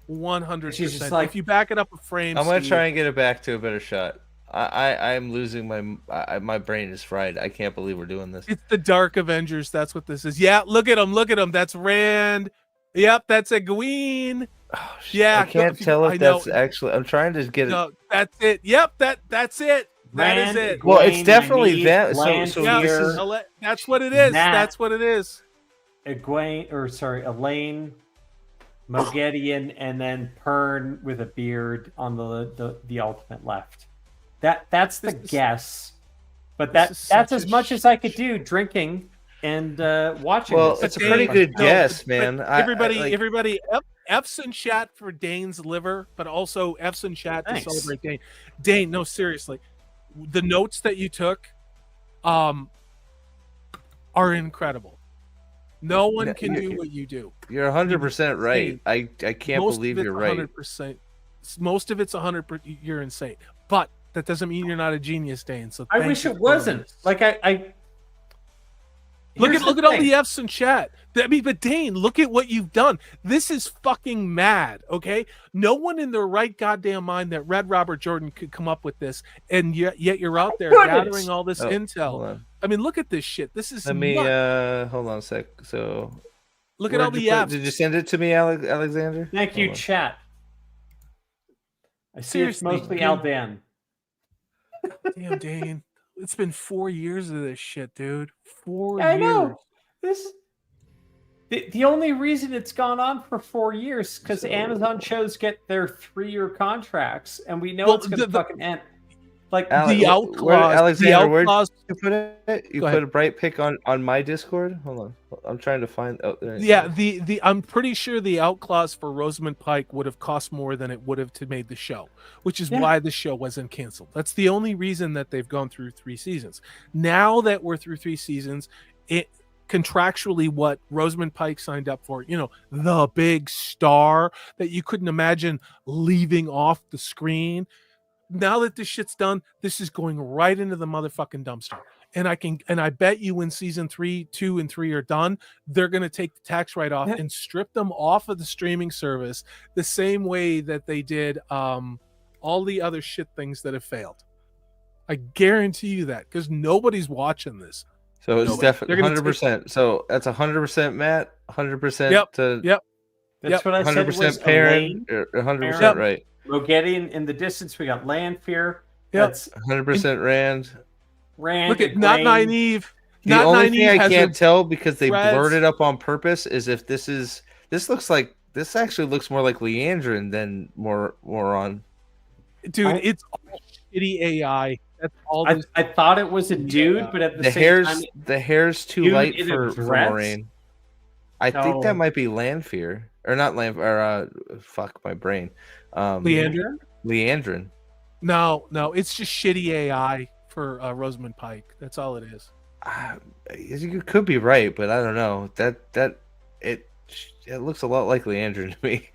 100%. She's just like- if you back it up a frame, I'm gonna Steve, try and get it back to a better shot. I'm losing my brain is fried. I can't believe we're doing this. It's the Dark Avengers. That's what this is. Yeah, look at him. Look at him. That's Rand. Yep, that's a Gween. Oh, shit. Yeah, I can't tell I if know. that's actually. I'm trying to get it. No, that's it. Yep, that's it. That is Rand, it. Well, it's Gwaine, definitely Nynaeve, that. So Yeah, this Lanfear, is. that's what it is. Matt. That's what it is. Elaine, Moghedien, and then Pern with a beard on the ultimate left. That's the This is- guess, but this is that's such as a much as I could do drinking and watching. Well, this. it's a Dane, pretty good no, guess, but man. Everybody, F's in chat for Dane's liver, but also F's in chat to Thanks. celebrate Dane. Dane, no, seriously, the notes that you took, are incredible. No one Yeah, can you- do what you do. You're 100% right. I can't Most believe of it's you're right. 100%. Most of it's 100. You're insane, but that doesn't mean you're not a genius, Dane. So I thank wish you it for wasn't. this. Like I Look Here's at the all thing. the F's in chat. I mean, but Dane, look at what you've done. This is fucking mad. Okay, no one in their right goddamn mind that read Robert Jordan could come up with this, and yet you're out there couldn't. gathering all this Oh, hold intel. on. I mean, look at this shit. This is Let me nuts. hold on a sec. So Look at all where'd the you put- F's. Did you send it to me, Alexander? Thank you, Hold on. chat. I see Seriously, it's mostly Dane. Alban. Damn, Dane. It's been 4 years of this shit, dude. 4 I years. know. The only reason it's gone on for 4 years because Amazon shows get their 3-year contracts, and we know Well, it's going to fucking end. Like the outlaws. Alexander, the where'd outlaws. you put it? You Go put ahead. a bright pick on my Discord. Hold on, I'm trying to find. Oh, there. Yeah, the I'm pretty sure the outlaws for Rosamund Pike would have cost more than it would have to made the show, which is why the show wasn't canceled. That's the only reason that they've gone through 3 seasons. Now that we're through 3 seasons, it contractually what Rosamund Pike signed up for, the big star that you couldn't imagine leaving off the screen. Now that this shit's done, this is going right into the motherfucking dumpster. And I bet you when season 3, 2, and 3 are done, they're gonna take the tax write-off and strip them off of the streaming service the same way that they did all the other shit things that have failed. I guarantee you that because nobody's watching this. So it's Nobody. definitely They're gonna 100%. So that's 100%, Matt. 100% Yep. to Yep. That's what I said. 100% Was Perrin. Elaine, 100% Yep. right. Rogedian in the distance. We got Lanfear. Yep. That's 100% Rand. Rand. Look at not Egwene. naive. The Not only naive thing I has can't her tell because they threads. blurred it up on purpose is if this actually looks more like Leandrin than Moron. Dude, it's all shitty AI. That's all. I thought it was a dude, but at the same time, The hair's too dude light in a for dress? Moraine. I think No. that might be Lanfear. Or not Lanfear, fuck my brain. Leandrin. No, it's just shitty AI for Rosamund Pike. That's all it is. You could be right, but I don't know. It looks a lot like Leandrin to me.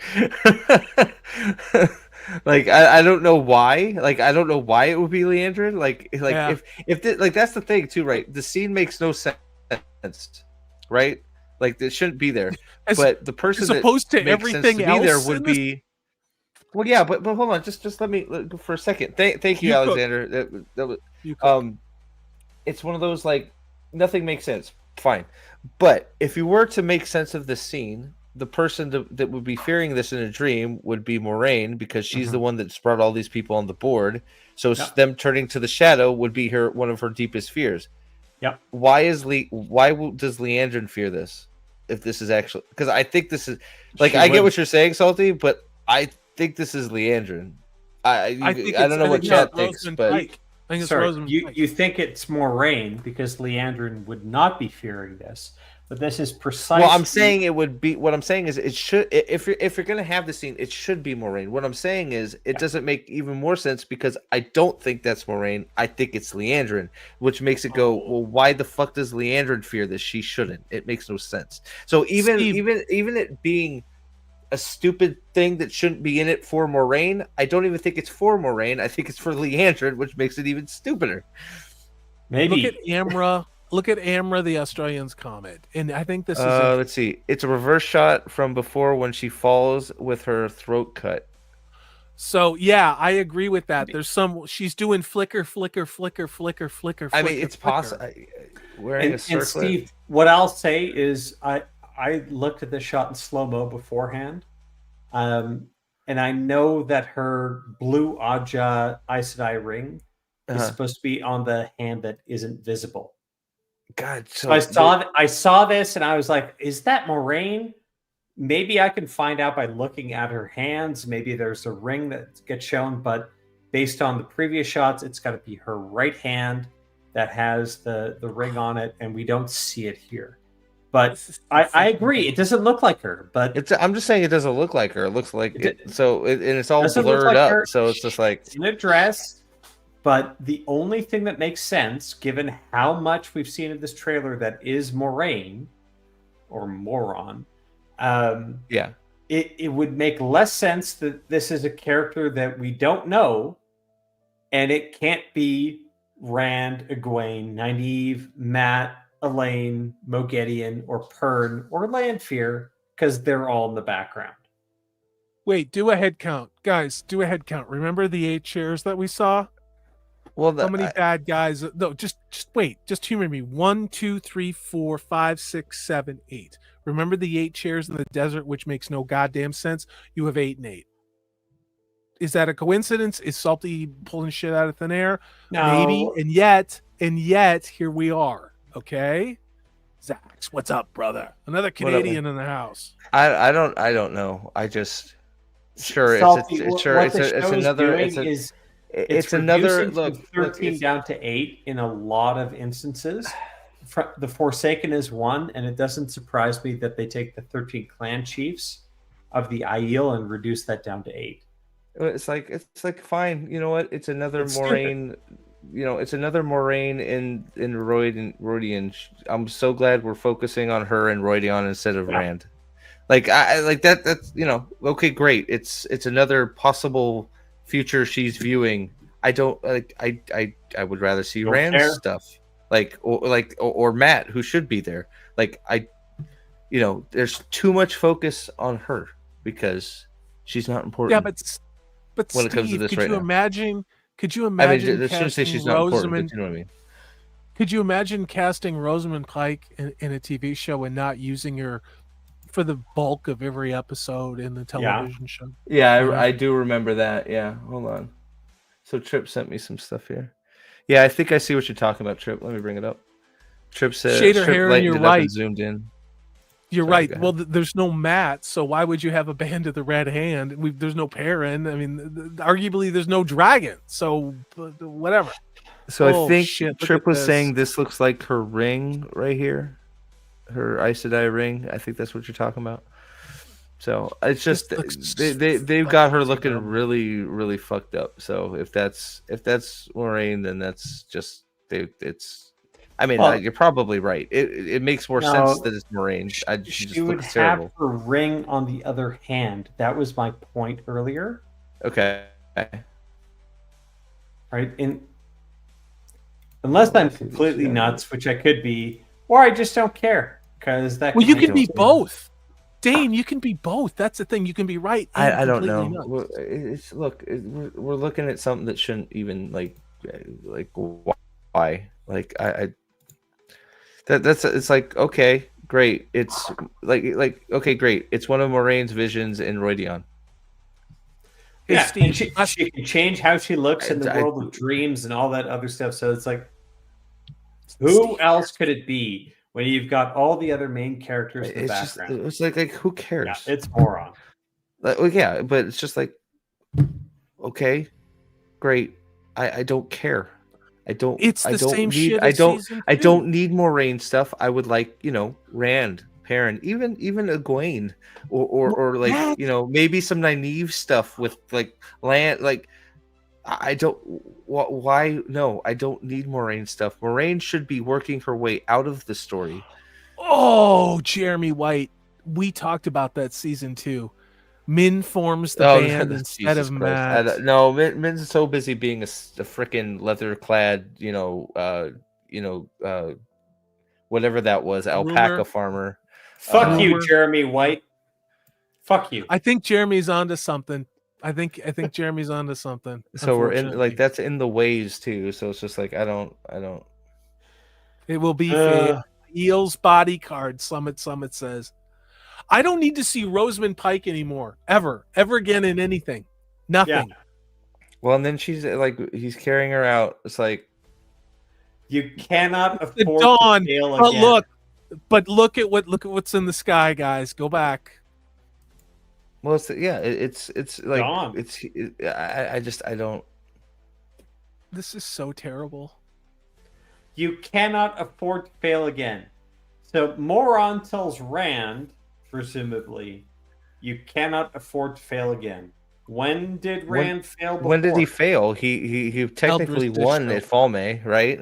Like I don't know why. Like I don't know why it would be Leandrin. Yeah. if that's the thing too, right? The scene makes no sense, right? Like it shouldn't be there. But the person as opposed that to makes everything sense to be there else would in this- be. Well, yeah, but hold on, just let me for a second. Thank you, You cook. Alexander. That was You could. it's one of those like nothing makes sense. Fine, but if you were to make sense of the scene, the person that would be fearing this in a dream would be Moraine because she's the one that's brought all these people on the board. So them turning to the shadow would be one of her deepest fears. Yep. Why does Leandrin fear this? If this is actually because I think this is like I get what you're saying, Salty, but I think this is Leandrin. I don't know what chat thinks, but I think it's sorry, Rosamund Pike. you think it's Moraine because Leandrin would not be fearing this, but this is precisely. Well, I'm saying it would be. What I'm saying is it should. If you're gonna have the scene, it should be Moraine. What I'm saying is it doesn't make even more sense because I don't think that's Moraine. I think it's Leandrin, which makes it go. Well, why the fuck does Leandrin fear this? She shouldn't. It makes no sense. So even it being a stupid thing that shouldn't be in it for Moraine, I don't even think it's for Moraine. I think it's for Leandrin, which makes it even stupider. Maybe Look at Amra. Look at Amra, the Australian's comment, and I think this is. Let's see. It's a reverse shot from before when she falls with her throat cut. So yeah, I agree with that. There's she's doing flicker. I mean, it's possible. Wearing a circlet. And Steve, what I'll say is I looked at this shot in slow-mo beforehand, and I know that her blue Aja Aes Sedai ring is supposed to be on the hand that isn't visible. God, so I saw this and I was like, is that Moraine? Maybe I can find out by looking at her hands. Maybe there's a ring that gets shown, but based on the previous shots, it's got to be her right hand that has the ring on it, and we don't see it here. But I agree, it doesn't look like her. But I'm just saying it doesn't look like her. It looks like and it's all doesn't look blurred like up. her. So it's just like in a dress. But the only thing that makes sense, given how much we've seen of this trailer that is Moraine or Moron, yeah, it would make less sense that this is a character that we don't know, and it can't be Rand, Egwene, Nynaeve, Matt, Elaine, Moghedien, or Pern, or Lanfear, because they're all in the background. Wait, do a head count. Guys, do a head count. Remember the 8 chairs that we saw? Well, How many bad guys? No, just wait. Just humor me. 1, 2, 3, 4, 5, 6, 7, 8. Remember the 8 chairs in the desert, which makes no goddamn sense? You have 8 and 8. Is that a coincidence? Is Salty pulling shit out of thin air? No. Maybe. And yet, here we are. Okay? Zax, what's up, brother? Another Canadian in the house. I don't know. I just sure Salty, it's another. It's another look. 13 look, down to 8 in a lot of instances. The Forsaken is one, and it doesn't surprise me that they take the 13 clan chiefs of the Aiel and reduce that down to 8. It's like fine. You know what? It's another Moraine. You know, it's another Moraine in Rodion. I'm so glad we're focusing on her and Rodion instead of Rand. Like I like that. That's okay, great. It's another possible future she's viewing. I don't like. I would rather see Rand's stuff. Or Matt, who should be there. Like there's too much focus on her because she's not important. Yeah, but when Steve, it comes to this could right you now. imagine? Could you I imagine? mean, I shouldn't say she's not important, but you know what I mean. Could you imagine casting Rosamund Pike in a TV show and not using her for the bulk of every episode in the television show? Yeah, I do remember that. Yeah, hold on. So Trip sent me some stuff here. Yeah, I think I see what you're talking about, Trip. Let me bring it up. Trip said, Shader Trip hair, and you're lightened it up right. and zoomed in. You're Sorry, right. Well, there's no Matt, so why would you have a Band of the Red Hand? There's no Perrin. I mean, arguably, there's no dragon. So, whatever. So I think shit, Trip was saying this looks like her ring right here, her Aes Sedai ring. I think that's what you're talking about. So it's just they've got her looking really, really fucked up. So if that's Moraine, then that's just it's. I mean, you're probably right. It makes more sense that it's Moraine. She would have her ring on the other hand. That was my point earlier. Okay. Right? Unless I'm completely nuts, which I could be, or I just don't care. Because that. Well, you can be both. Dane, you can be both. That's the thing. You can be right. I don't know. We're looking at something that shouldn't even like why it's like okay, great. It's like okay, great. It's one of Moraine's visions in Rodion. Yeah, Steve, she can change how she looks in the world of dreams and all that other stuff. So it's like, who else could it be when you've got all the other main characters in the background? It's like who cares? Yeah, it's moron. Yeah, but it's just like, okay, great. I don't care. I don't. It's the same need, shit. I don't need Moraine stuff. I would like Rand, Perrin, even Egwene, or like maybe some Nynaeve stuff with like land. Like I don't. Why? No, I don't need Moraine stuff. Moraine should be working her way out of the story. Oh, Jeremy White. We talked about that season 2. Min forms the band instead of Matt. No, Min's so busy being a freaking leather-clad, whatever that was, alpaca farmer. Fuck you, Jeremy White. Fuck you. I think Jeremy's onto something. I think Jeremy's onto something. So we're in that's in the waves too. So it's just like I don't. It will be Eel's body card. Summit says. I don't need to see Rosamund Pike anymore, ever again in anything. Nothing. Yeah. Well, and then she's like, he's carrying her out. It's like you cannot afford to fail again. But look at what's in the sky, guys. Go back. Well, it's like Dawn. I don't. This is so terrible. You cannot afford to fail again. So Moron tells Rand, presumably, you cannot afford to fail again. When did Rand fail before? When did he fail? He technically won at Falme, right?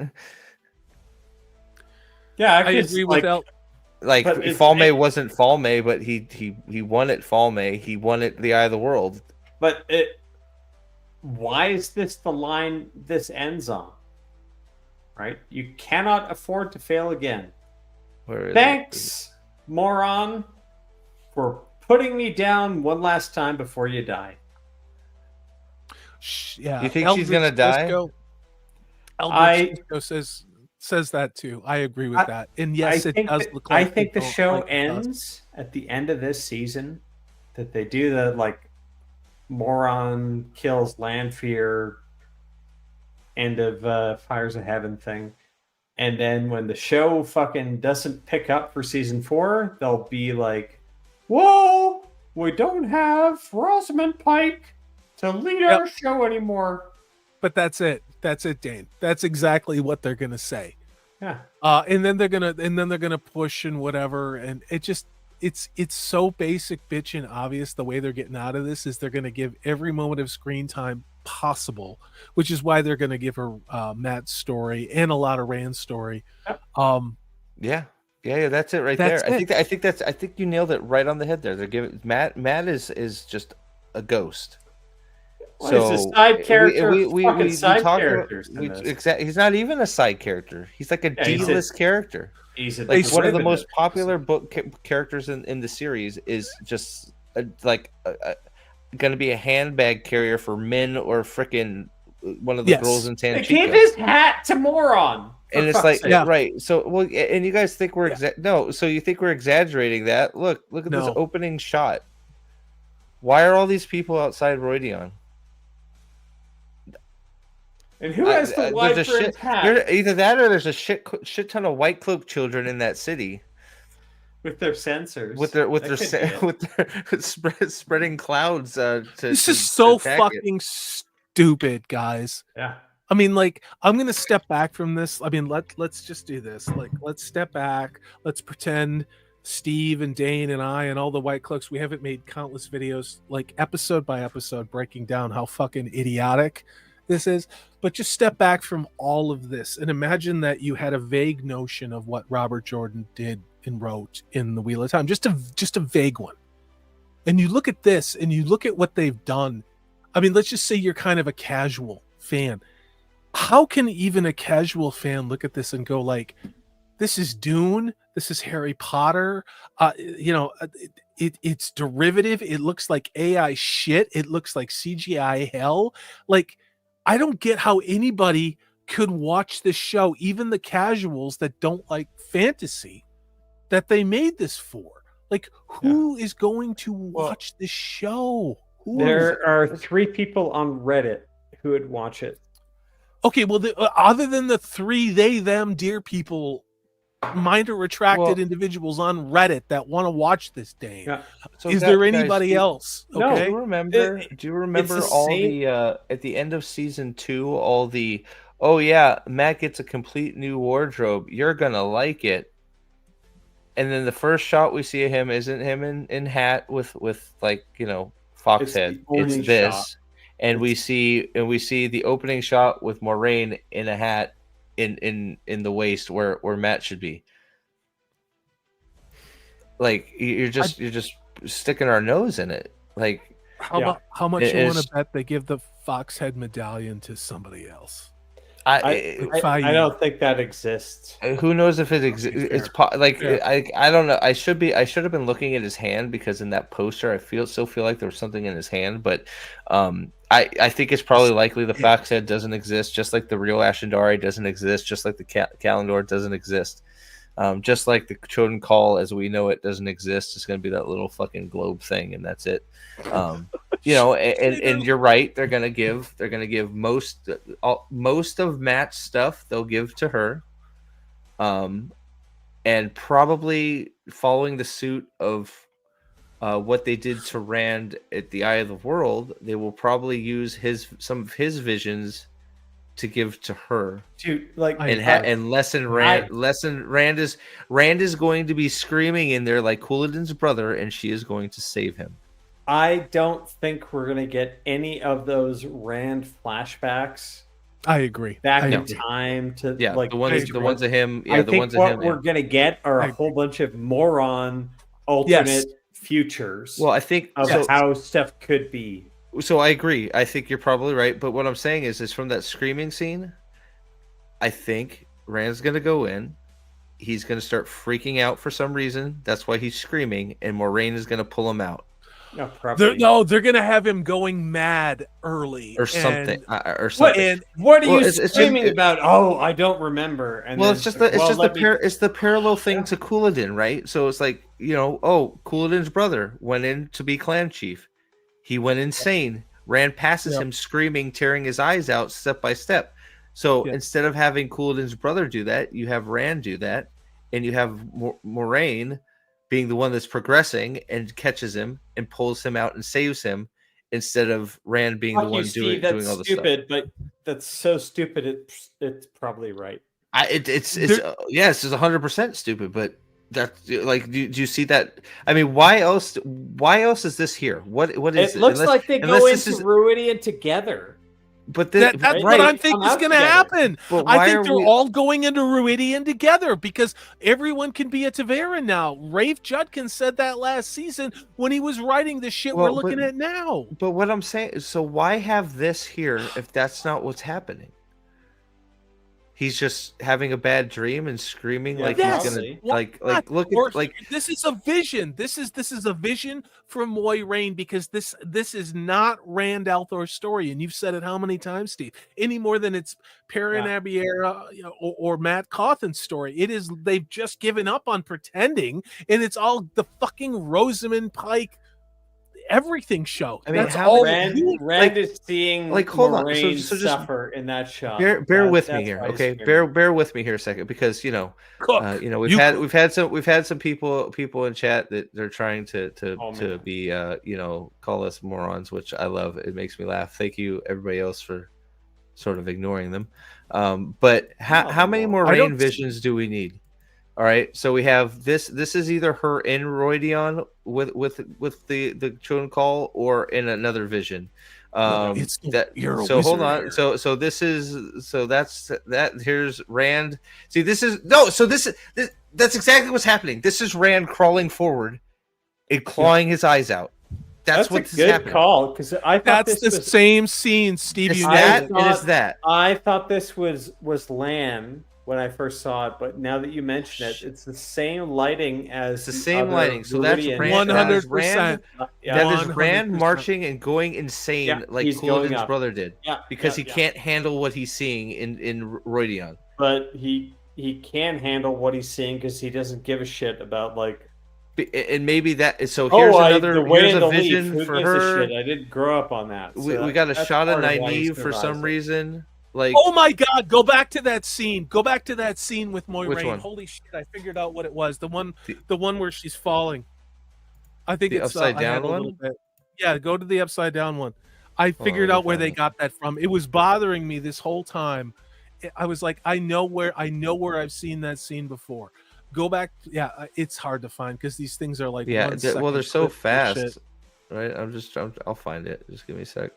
Yeah, I agree with Like But it's- Falme wasn't Falme, but he won at Falme. He won at the Eye of the World. But why is this the line this ends on? Right? You cannot afford to fail again. Where is Thanks, moron, for putting me down one last time before you die. Yeah. You think she's gonna die? Eldritch Cisco says that too. I agree with that. And yes, it does look like I think the they don't show like it does. ends at the end of this season. That they do the like moron kills Lanfear end of Fires of Heaven thing. And then when the show fucking doesn't pick up for season 4, they'll be like, whoa, we don't have Rosamund Pike to lead our show anymore. But that's it. That's it, Dane. That's exactly what they're gonna say. Yeah. And then they're gonna push and whatever. And it's so basic, bitch, and obvious. The way they're getting out of this is they're gonna give every moment of screen time possible, which is why they're gonna give her Matt's story and a lot of Rand's story. Yeah, that's it right That's there. it. I think you nailed it right on the head there. They're giving Matt is just a ghost. Well, he's a side character. We side talk characters. exactly. He's not even a side character. He's like a D-list character. He's like one of the most popular book characters in the series is just going to be a handbag carrier for men or frickin' one of the girls in Tanchico. They gave his hat to Moron. And it's like, right. So, well, and you guys think we're no. So you think we're exaggerating that? Look at this opening shot. Why are all these people outside Roydion? And who has the white hat? Either that or there's a shit ton of White Cloak children in that city with their sensors, with their spreading clouds. This is so fucking stupid, guys. Yeah. I mean, like, I'm gonna step back from this. I mean, let's just do this. Like, let's step back. Let's pretend Steve and Dane and I and all the White Cloaks. We haven't made countless videos, like episode by episode, breaking down how fucking idiotic this is. But just step back from all of this and imagine that you had a vague notion of what Robert Jordan did and wrote in The Wheel of Time, just a vague one. And you look at this and you look at what they've done. I mean, let's just say you're kind of a casual fan. How can even a casual fan look at this and go like, this is Dune, this is Harry Potter, it's derivative, it looks like AI shit, it looks like CGI hell. Like, I don't get how anybody could watch this show, even the casuals that don't like fantasy, that they made this for. Like, who is going to watch this show? There are 3 people on Reddit who would watch it. Okay, well, other than the 3 they, them, dear people, mind-retracted individuals on Reddit that want to watch this, Dane. Yeah. So is there anybody else? Okay. No. Do you remember all the at the end of season 2, all the Matt gets a complete new wardrobe. You're gonna like it. And then the first shot we see of him isn't him in hat with like, fox head. It's this. Shot. And we see the opening shot with Moraine in a hat in the waist where Matt should be. Like, you're just sticking our nose in it. Like, how much you want to bet they give the fox head medallion to somebody else? I don't think that exists. Who knows if it exists? It's I don't know. I should have been looking at his hand, because in that poster I still feel like there was something in his hand. But I think it's probably likely the fox head doesn't exist, just like the real Ashendari doesn't exist, just like the Kalimdor doesn't exist, just like the Choden Call as we know it doesn't exist. It's going to be that little fucking globe thing, and that's it. And you're right. They're gonna give most of Matt's stuff. They'll give to her, and probably following the suit of what they did to Rand at the Eye of the World, they will probably use some of his visions to give to her. And lessen Rand. Rand is going to be screaming in there like Couladin's brother, and she is going to save him. I don't think we're going to get any of those Rand flashbacks I agree. back I in agree. time to Yeah, like the ones of him. Yeah, I the think ones of what him. we're Yeah. gonna get are I a whole bunch of moron alternate futures Well, I think of so. how stuff could be. So I agree. I think you're probably right. But what I'm saying is from that screaming scene, I think Rand's gonna go in. He's gonna start freaking out for some reason. That's why he's screaming, and Moraine is gonna pull him out. No, probably. They're gonna have him going mad early Or something. and- Or something. And What are Well, you it's just- screaming about? Oh, I don't remember. And Well, then it's just like, the well, let me- it's the parallel thing to Couladin, right? So it's like, oh, Couladin's brother went in to be clan chief. He went insane. Rand passes him screaming, tearing his eyes out step by step. So instead of having Couladin's brother do that, you have Rand do that, and you have Moraine being the one that's progressing and catches him and pulls him out and saves him, instead of Rand being Fuck the you, one Steve, doing that's all the stuff. stupid, but that's so stupid. It's probably right. It's yes, it's 100% stupid, but that's like, do you see that? I mean, why else is this here? What is It looks like they go into is, Ruidian together. but then, that's right, what I'm thinking is out going to together. happen. But I why think are they're we- all going into Ruidian together because everyone can be a Taveran now. Rafe Judkins said that last season when he was writing the shit we're Well, looking at now. But what I'm saying is, so why have this here if that's not what's happening? He's just having a bad dream and screaming like Yes. he's gonna Why like not? look Or at like this is a vision. This is a vision from Moiraine because this is not Rand al'Thor's story, and you've said it how many times, Steve? Any more than it's Perrin Abiera or Matt Cawthon's story. It is. They've just given up on pretending, and it's all the fucking Rosamund Pike everything show. I mean, that's how all. Rand is seeing hold on. Moraine So just suffer in that shot. bear with me That's here, why he's okay? screaming. Bear with me here a second, because Cook. we've had some people in chat that they're trying to man. be call us morons, which I love. It makes me laugh. Thank you everybody else for sort of ignoring them. But how many more Rain visions do we need? All right, so we have this. This is either her in Roidion with the Chosen Call, or in another vision. It's that. you're a So hold wizard on. here. So this is that's that. Here's Rand. See, this is no. So this that's exactly what's happening. This is Rand crawling forward and clawing his eyes out. That's what a is good happening. call because I thought That's this the was same scene, Steve. It's You that. nailed it. It is that. I thought this was Lan when I first saw it, but now that you mention it, it's the same lighting as It's the same other lighting. So that's Viridian Rand. 100%. That is Rand 100%. marching and going insane, Yeah, like he's going Couladin's up. brother did, Yeah, because yeah, he yeah. can't handle what he's seeing in Roidion. But he can handle what he's seeing because he doesn't give a shit about like. And maybe that. So here's the way here's of a the leaf. vision Who for gives a her. shit? I didn't grow up on that. So We got a that's shot of part why he Nynaeve for some survives it. reason. Like, Oh my God! Go back to that scene. Go back to that scene with Which Moiraine. one? Holy shit! I figured out what it was. The one where she's falling. I think The it's upside I had down a little one? bit. Yeah, go to the upside down one. I figured let me out where find they it. got that from. It was bothering me this whole time. I was like, I know where I've seen that scene before. Go back. Yeah, it's hard to find because these things are like yeah. 1 Well, they're second so clips and shit. fast, right? I'll find it. Just give me a sec.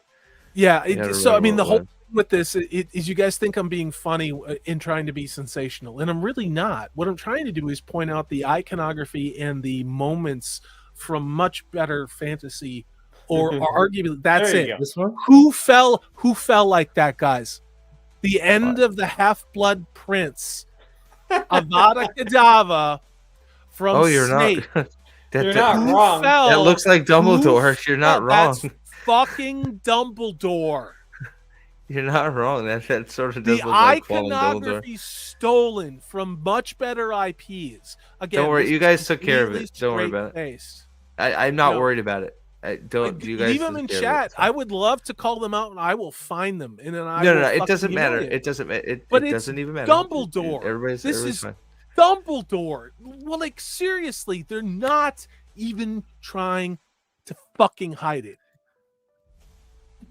Yeah. I gotta So I remember mean, the what it whole was. thing with this is you guys think I'm being funny in trying to be sensational, and I'm really not. What I'm trying to do is point out the iconography and the moments from much better fantasy, or arguably that's There you it. go. This one? Who fell like that, guys? The end of the Half-Blood Prince, Avada Kedavra from Oh, you're Snape. not. You're not Who wrong. fell? That looks like Dumbledore. You're not fell? wrong. That's fucking Dumbledore. You're not wrong. That sort of The does look like falling Dumbledore. iconography stolen from much better IPs. Again, Don't worry, this you is guys took care of completely it. Don't worry about it. straight-faced. I'm not No. worried about it. I don't. You guys Leave them in took care of it. chat. I would love to call them out, and I will find them. And then I No. will It fucking doesn't matter. humiliate It doesn't. It But it's doesn't even matter. Dumbledore. Everybody's This is fine. Dumbledore. Well, like seriously, they're not even trying to fucking hide it.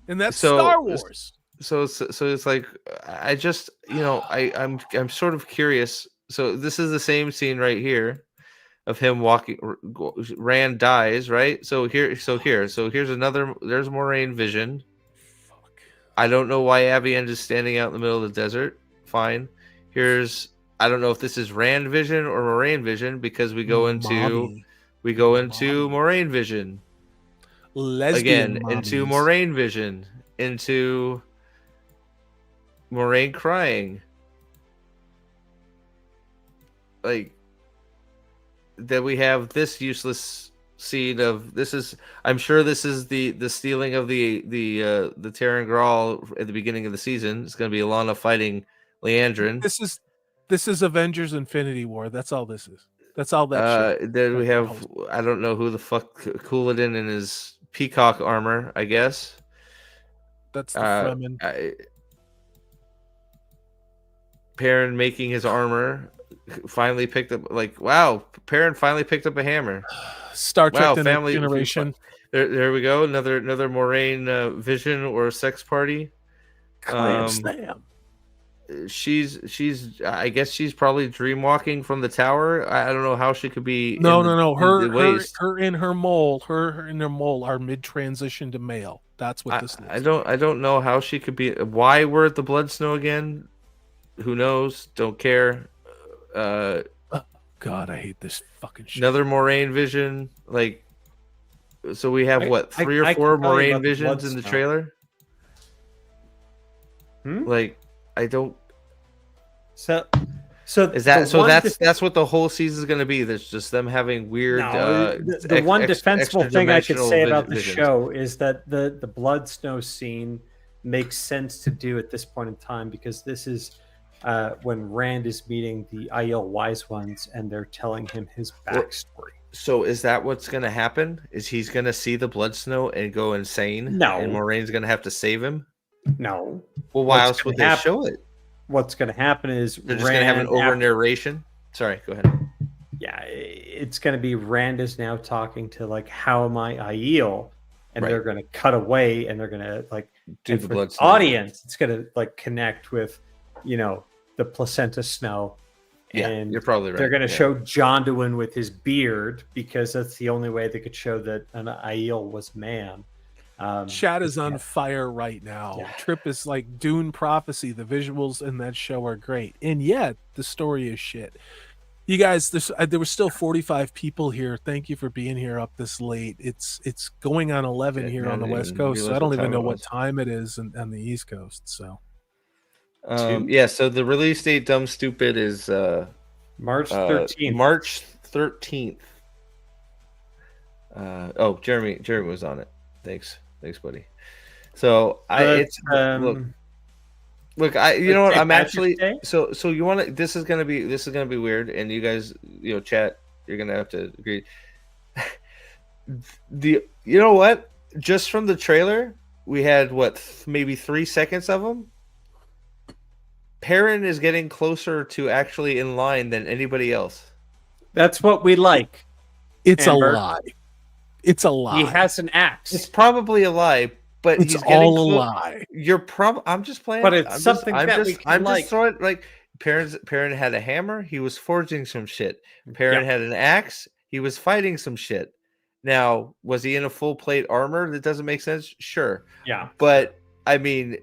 And that's So- Star Wars. So it's like, I just, I'm sort of curious. So this is the same scene right here of him walking. Rand dies, right? So here's another. There's Moraine vision. Fuck. I don't know why Aviend is standing out in the middle of the desert. Fine. I don't know if this is Rand vision or Moraine vision because we go into Mommy. Moraine vision. Lesbian Again, into mommies. Moraine vision, into Moraine crying. Like, that we have this useless scene of this is. I'm sure this is the stealing of the Terran Grawl at the beginning of the season. It's going to be Alana fighting Leandrin. This is Avengers Infinity War. That's all this is. That's all that shit. Then we have, I don't know who the fuck Couladin in his peacock armor, I guess. That's the Fremen. Perrin making his armor finally picked up. Like, wow, Perrin finally picked up a hammer. Star Trek: The family Next Generation. There we go. Another Moraine vision or sex party. Clam slam. She's I guess she's probably dream walking from the tower. I don't know how she could be. No. Her in her mole are mid transition to male. That's what this is. I don't know how she could be. Why we're at the Blood Snow again? Who knows? Don't care. God, I hate this fucking shit. Another Moraine vision. Like, so we have three or four can tell you Moraine about the visions in the Bloodstone. trailer. Like, I don't. So Is that so? That's what the whole season is going to be. There's just them having weird. The one defensible thing I could say about the visions. show is that the Blood Snow scene makes sense to do at this point in time because this is when Rand is meeting the Aiel Wise Ones and they're telling him his backstory. So is that what's going to happen? Is he's going to see the Blood Snow and go insane? No. And Moraine's going to have to save him? No. Well, why else would they show it? What's going to happen is they're just going to have an over narration. Sorry, go ahead. Yeah, it's going to be Rand is now talking to like, how am I Aiel? And they're going to cut away and they're going to like do the Blood Snow audience. It's going to like connect with, the placenta snow. Yeah, and you're probably right. They're going to show Jonduin with his beard because that's the only way they could show that an Aiel was man. Chat is on fire right now. Yeah. Trip is like Dune Prophecy. The visuals in that show are great, and yet the story is shit. You guys, there were still 45 people here. Thank you for being here up this late. It's going on 11 here on the West Coast, so I don't even know what time it is on the East Coast. So, so the release date, dumb stupid, is March 13th. March 13th. Jeremy was on it. Thanks, buddy. So look, you know what? I'm actually so you want to. This is gonna be weird, and you guys, chat, you're gonna have to agree. You know what? Just from the trailer, we had maybe 3 seconds of him. Perrin is getting closer to actually in line than anybody else. That's what we like. It's Amber. A lie. It's a lie. He has an axe. It's probably a lie, but it's he's getting all a lie. I'm just playing. But it's something we can like. Just throwing like Perrin had a hammer. He was forging some shit. Perrin had an axe. He was fighting some shit. Now, was he in a full plate armor? That doesn't make sense. Sure. Yeah. But I mean,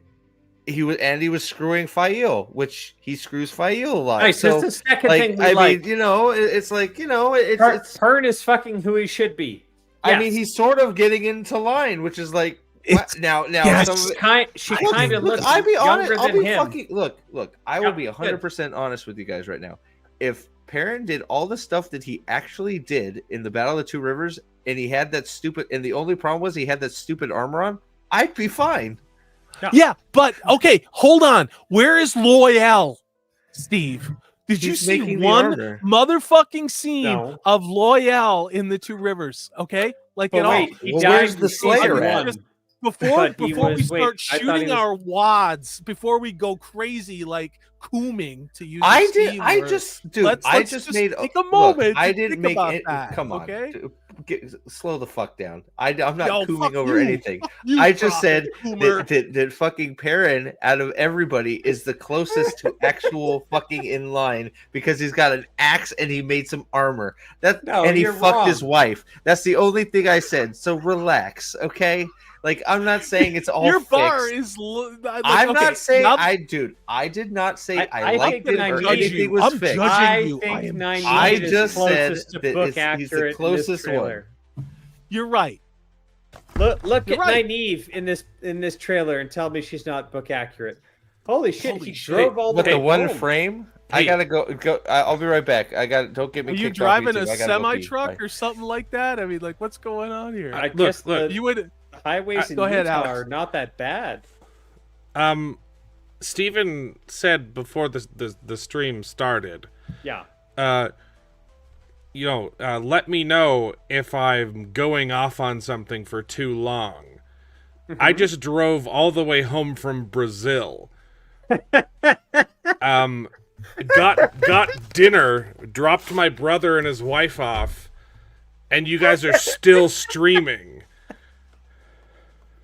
he was screwing Fael, which he screws Fael a lot. Right, so it's the second thing we like. Mean, it's like it's Perrin is fucking who he should be. Yes. I mean, he's sort of getting into line, which is like now. Yes. She kind of looks younger than him. Look. I will be 100% honest with you guys right now. If Perrin did all the stuff that he actually did in the Battle of the Two Rivers, and he had that stupid, and the only problem was he had that stupid armor on, I'd be fine. Yeah, but okay, hold on. Where is Loyal, Steve? Did you see one motherfucking scene of Loyal in the Two Rivers? Okay, like at all. Where's the Slayer at? Before we start shooting our wads, before we go crazy like cooming to use. I just made take a moment. I didn't make it. That, come on, okay? Slow the fuck down. I'm not cooming over anything. I just said that fucking Perrin out of everybody is the closest to actual fucking in line because he's got an axe and he made some armor. And he fucked his wife. That's the only thing I said. So relax, okay? Like, I'm not saying it's all Your bar fixed. is. I'm okay, not saying now- I did not say I I liked think it or Nynaeve- anything was I'm fixed. judging I you. I think am- Nynaeve I is just said closest to that book he's the accurate in this closest trailer. You're right. Look You're at right. Nynaeve in this trailer and tell me she's not book accurate. Holy shit! Holy he shit. drove all the With way the one home. frame, I Hey. gotta go. I'll be right back. Don't get me. Are you kicked off driving a YouTube. I gotta go semi pee. truck Bye. or something like that? I mean, like, what's going on here? I Look, guess look. the You would. highways in Go ahead, Utah Alex. are not that bad. Steven said before the stream started, Yeah. let me know if I'm going off on something for too long. I just drove all the way home from Brazil. Got dinner, dropped my brother and his wife off, and you guys are still streaming.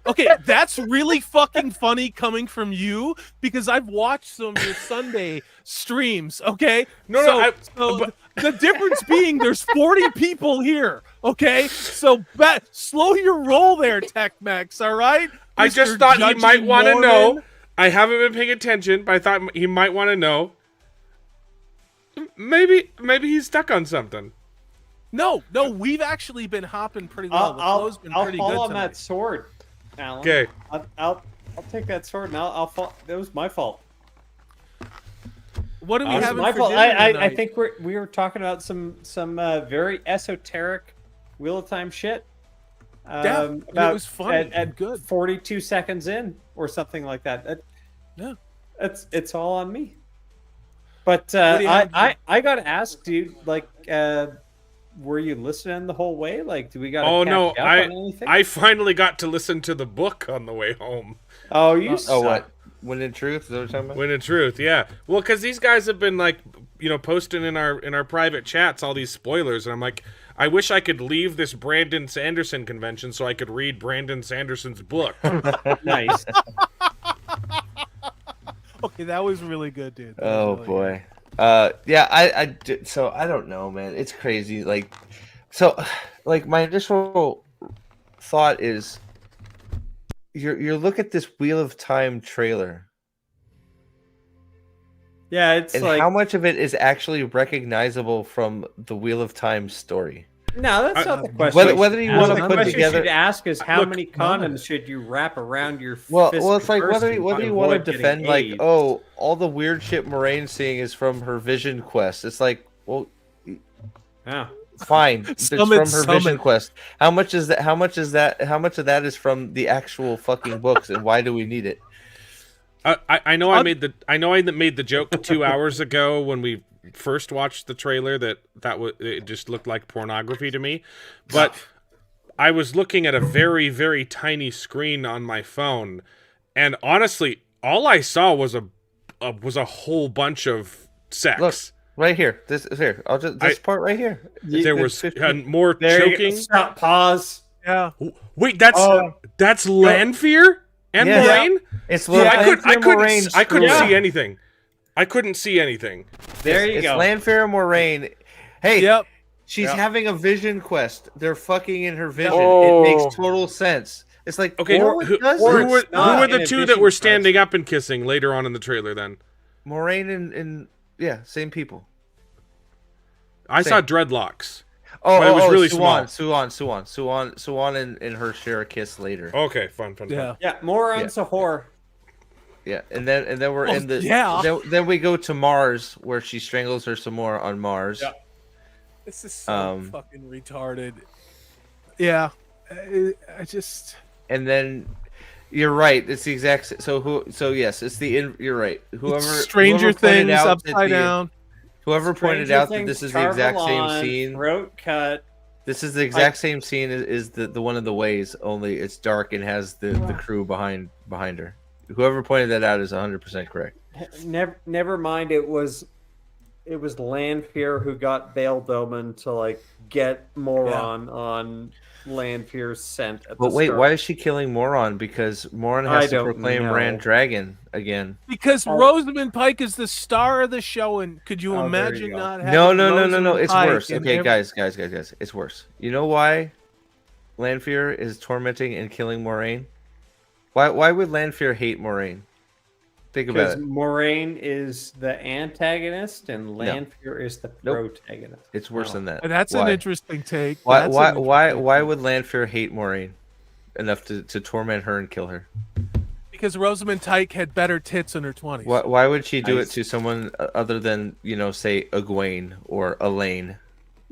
Okay, that's really fucking funny coming from you because I've watched some of your Sunday streams. Okay, But- the difference being there's 40 people here. Okay, so slow your roll there, Tech-Mex. All right. I just Mr. thought he Judgy might want to know. Mormon. I haven't been paying attention, but I thought he might want to know. Maybe he's stuck on something. No, we've actually been hopping pretty well. The flow's been I'll pretty fall good on tonight. that sword, Alan. Okay. I'll take that sword and I'll fall. That was my fault. What do we It was have my for fault. dinner I tonight? think we were talking about some very esoteric Wheel of Time shit. Yeah, it about was funny at and good. 42 seconds in or something like that. Yeah. It's all on me. But do you have? I got to ask, dude, like, were you listening the whole way? Like, do we got to Oh no, catch up on anything? I finally got to listen to the book on the way home. Oh, you Oh, suck. what? When in truth, is that what you're talking about? When in truth, yeah. Well, because these guys have been like, posting in our private chats all these spoilers, and I'm like, I wish I could leave this Brandon Sanderson convention so I could read Brandon Sanderson's book. Nice. Okay, that was really good, dude. That Oh was really boy. So I don't know, man. It's crazy. Like my initial thought is, you look at this Wheel of Time trailer, Yeah, it's and like how much of it is actually recognizable from the Wheel of Time story. no, that's not the question. Whether you Ask. want to The put question together. you should ask is how Look, many condoms should you wrap around your Well, fist it's like first whether and you want avoid to getting defend like, AIDS? oh, all the weird shit Moraine's seeing is from her vision quest. It's like, well, Yeah. fine, it's from Summit, her vision summit. quest. How much is that? How much of that is from the actual fucking books, and why do we need it? I know I made the joke 2 hours ago when we first watched the trailer that it just looked like pornography to me, but I was looking at a very, very tiny screen on my phone, and honestly, all I saw was a whole bunch of sex. Look, right here. This part right here. There was 15 more There you go. choking. Stop. Pause. Yeah. Wait, that's Lanfear and Yeah. Moraine? It's Yeah, I couldn't Yeah. see anything. I couldn't see anything. There you it's go. Lanfear and Moraine. Hey, Yep. she's Yep. having a vision quest. They're fucking in her vision. Oh. It makes total sense. It's like, Okay, no, who it doesn't. were not in the a two that vision were quest. standing up and kissing later on in the trailer then? Moraine and yeah, same people. I Same. saw dreadlocks. Oh, But it was really Suan and her share a kiss later. Okay, fun. Yeah. Yeah, more on Yeah. Sahor. Yeah, and then we're Oh, in the yeah. Then we go to Mars where she strangles her some more on Mars. Yeah. This is so Um, fucking retarded. Yeah. I just. And then you're right. It's the exact. So yes, it's the. You're right. Whoever Stranger whoever pointed Things out that upside the- down. Whoever pointed Stranger out that Things, this is the exact same Tarvalon, scene. Throat cut. This is the exact same scene is the one of the ways. Only it's dark and has the crew behind her. Whoever pointed that out is 100% correct. Never mind. It was Lanfear who got Bail Doman to like get Moron on Lanfear's scent. At But the wait, start. why is she killing Moron? Because Moron I has to don't proclaim know. Rand Dragon again. Because Rosamund Pike is the star of the show, and could you Oh, there you imagine go. not having No. Rosamund It's Pike worse. in Okay, every- guys. It's worse. You know why? Lanfear is tormenting and killing Moraine? Why would Lanfear hate Moraine? Think about Because it. Moraine is the antagonist and Lanfear is the Nope. protagonist. It's worse than that. And that's Why? an interesting take. Why? That's Why? an Why? interesting Why take. would Lanfear hate Moraine enough to torment her and kill her? Because Rosamund Pike had better tits in her 20s. Why would she do it Nice. to someone other than say Egwene or Elaine?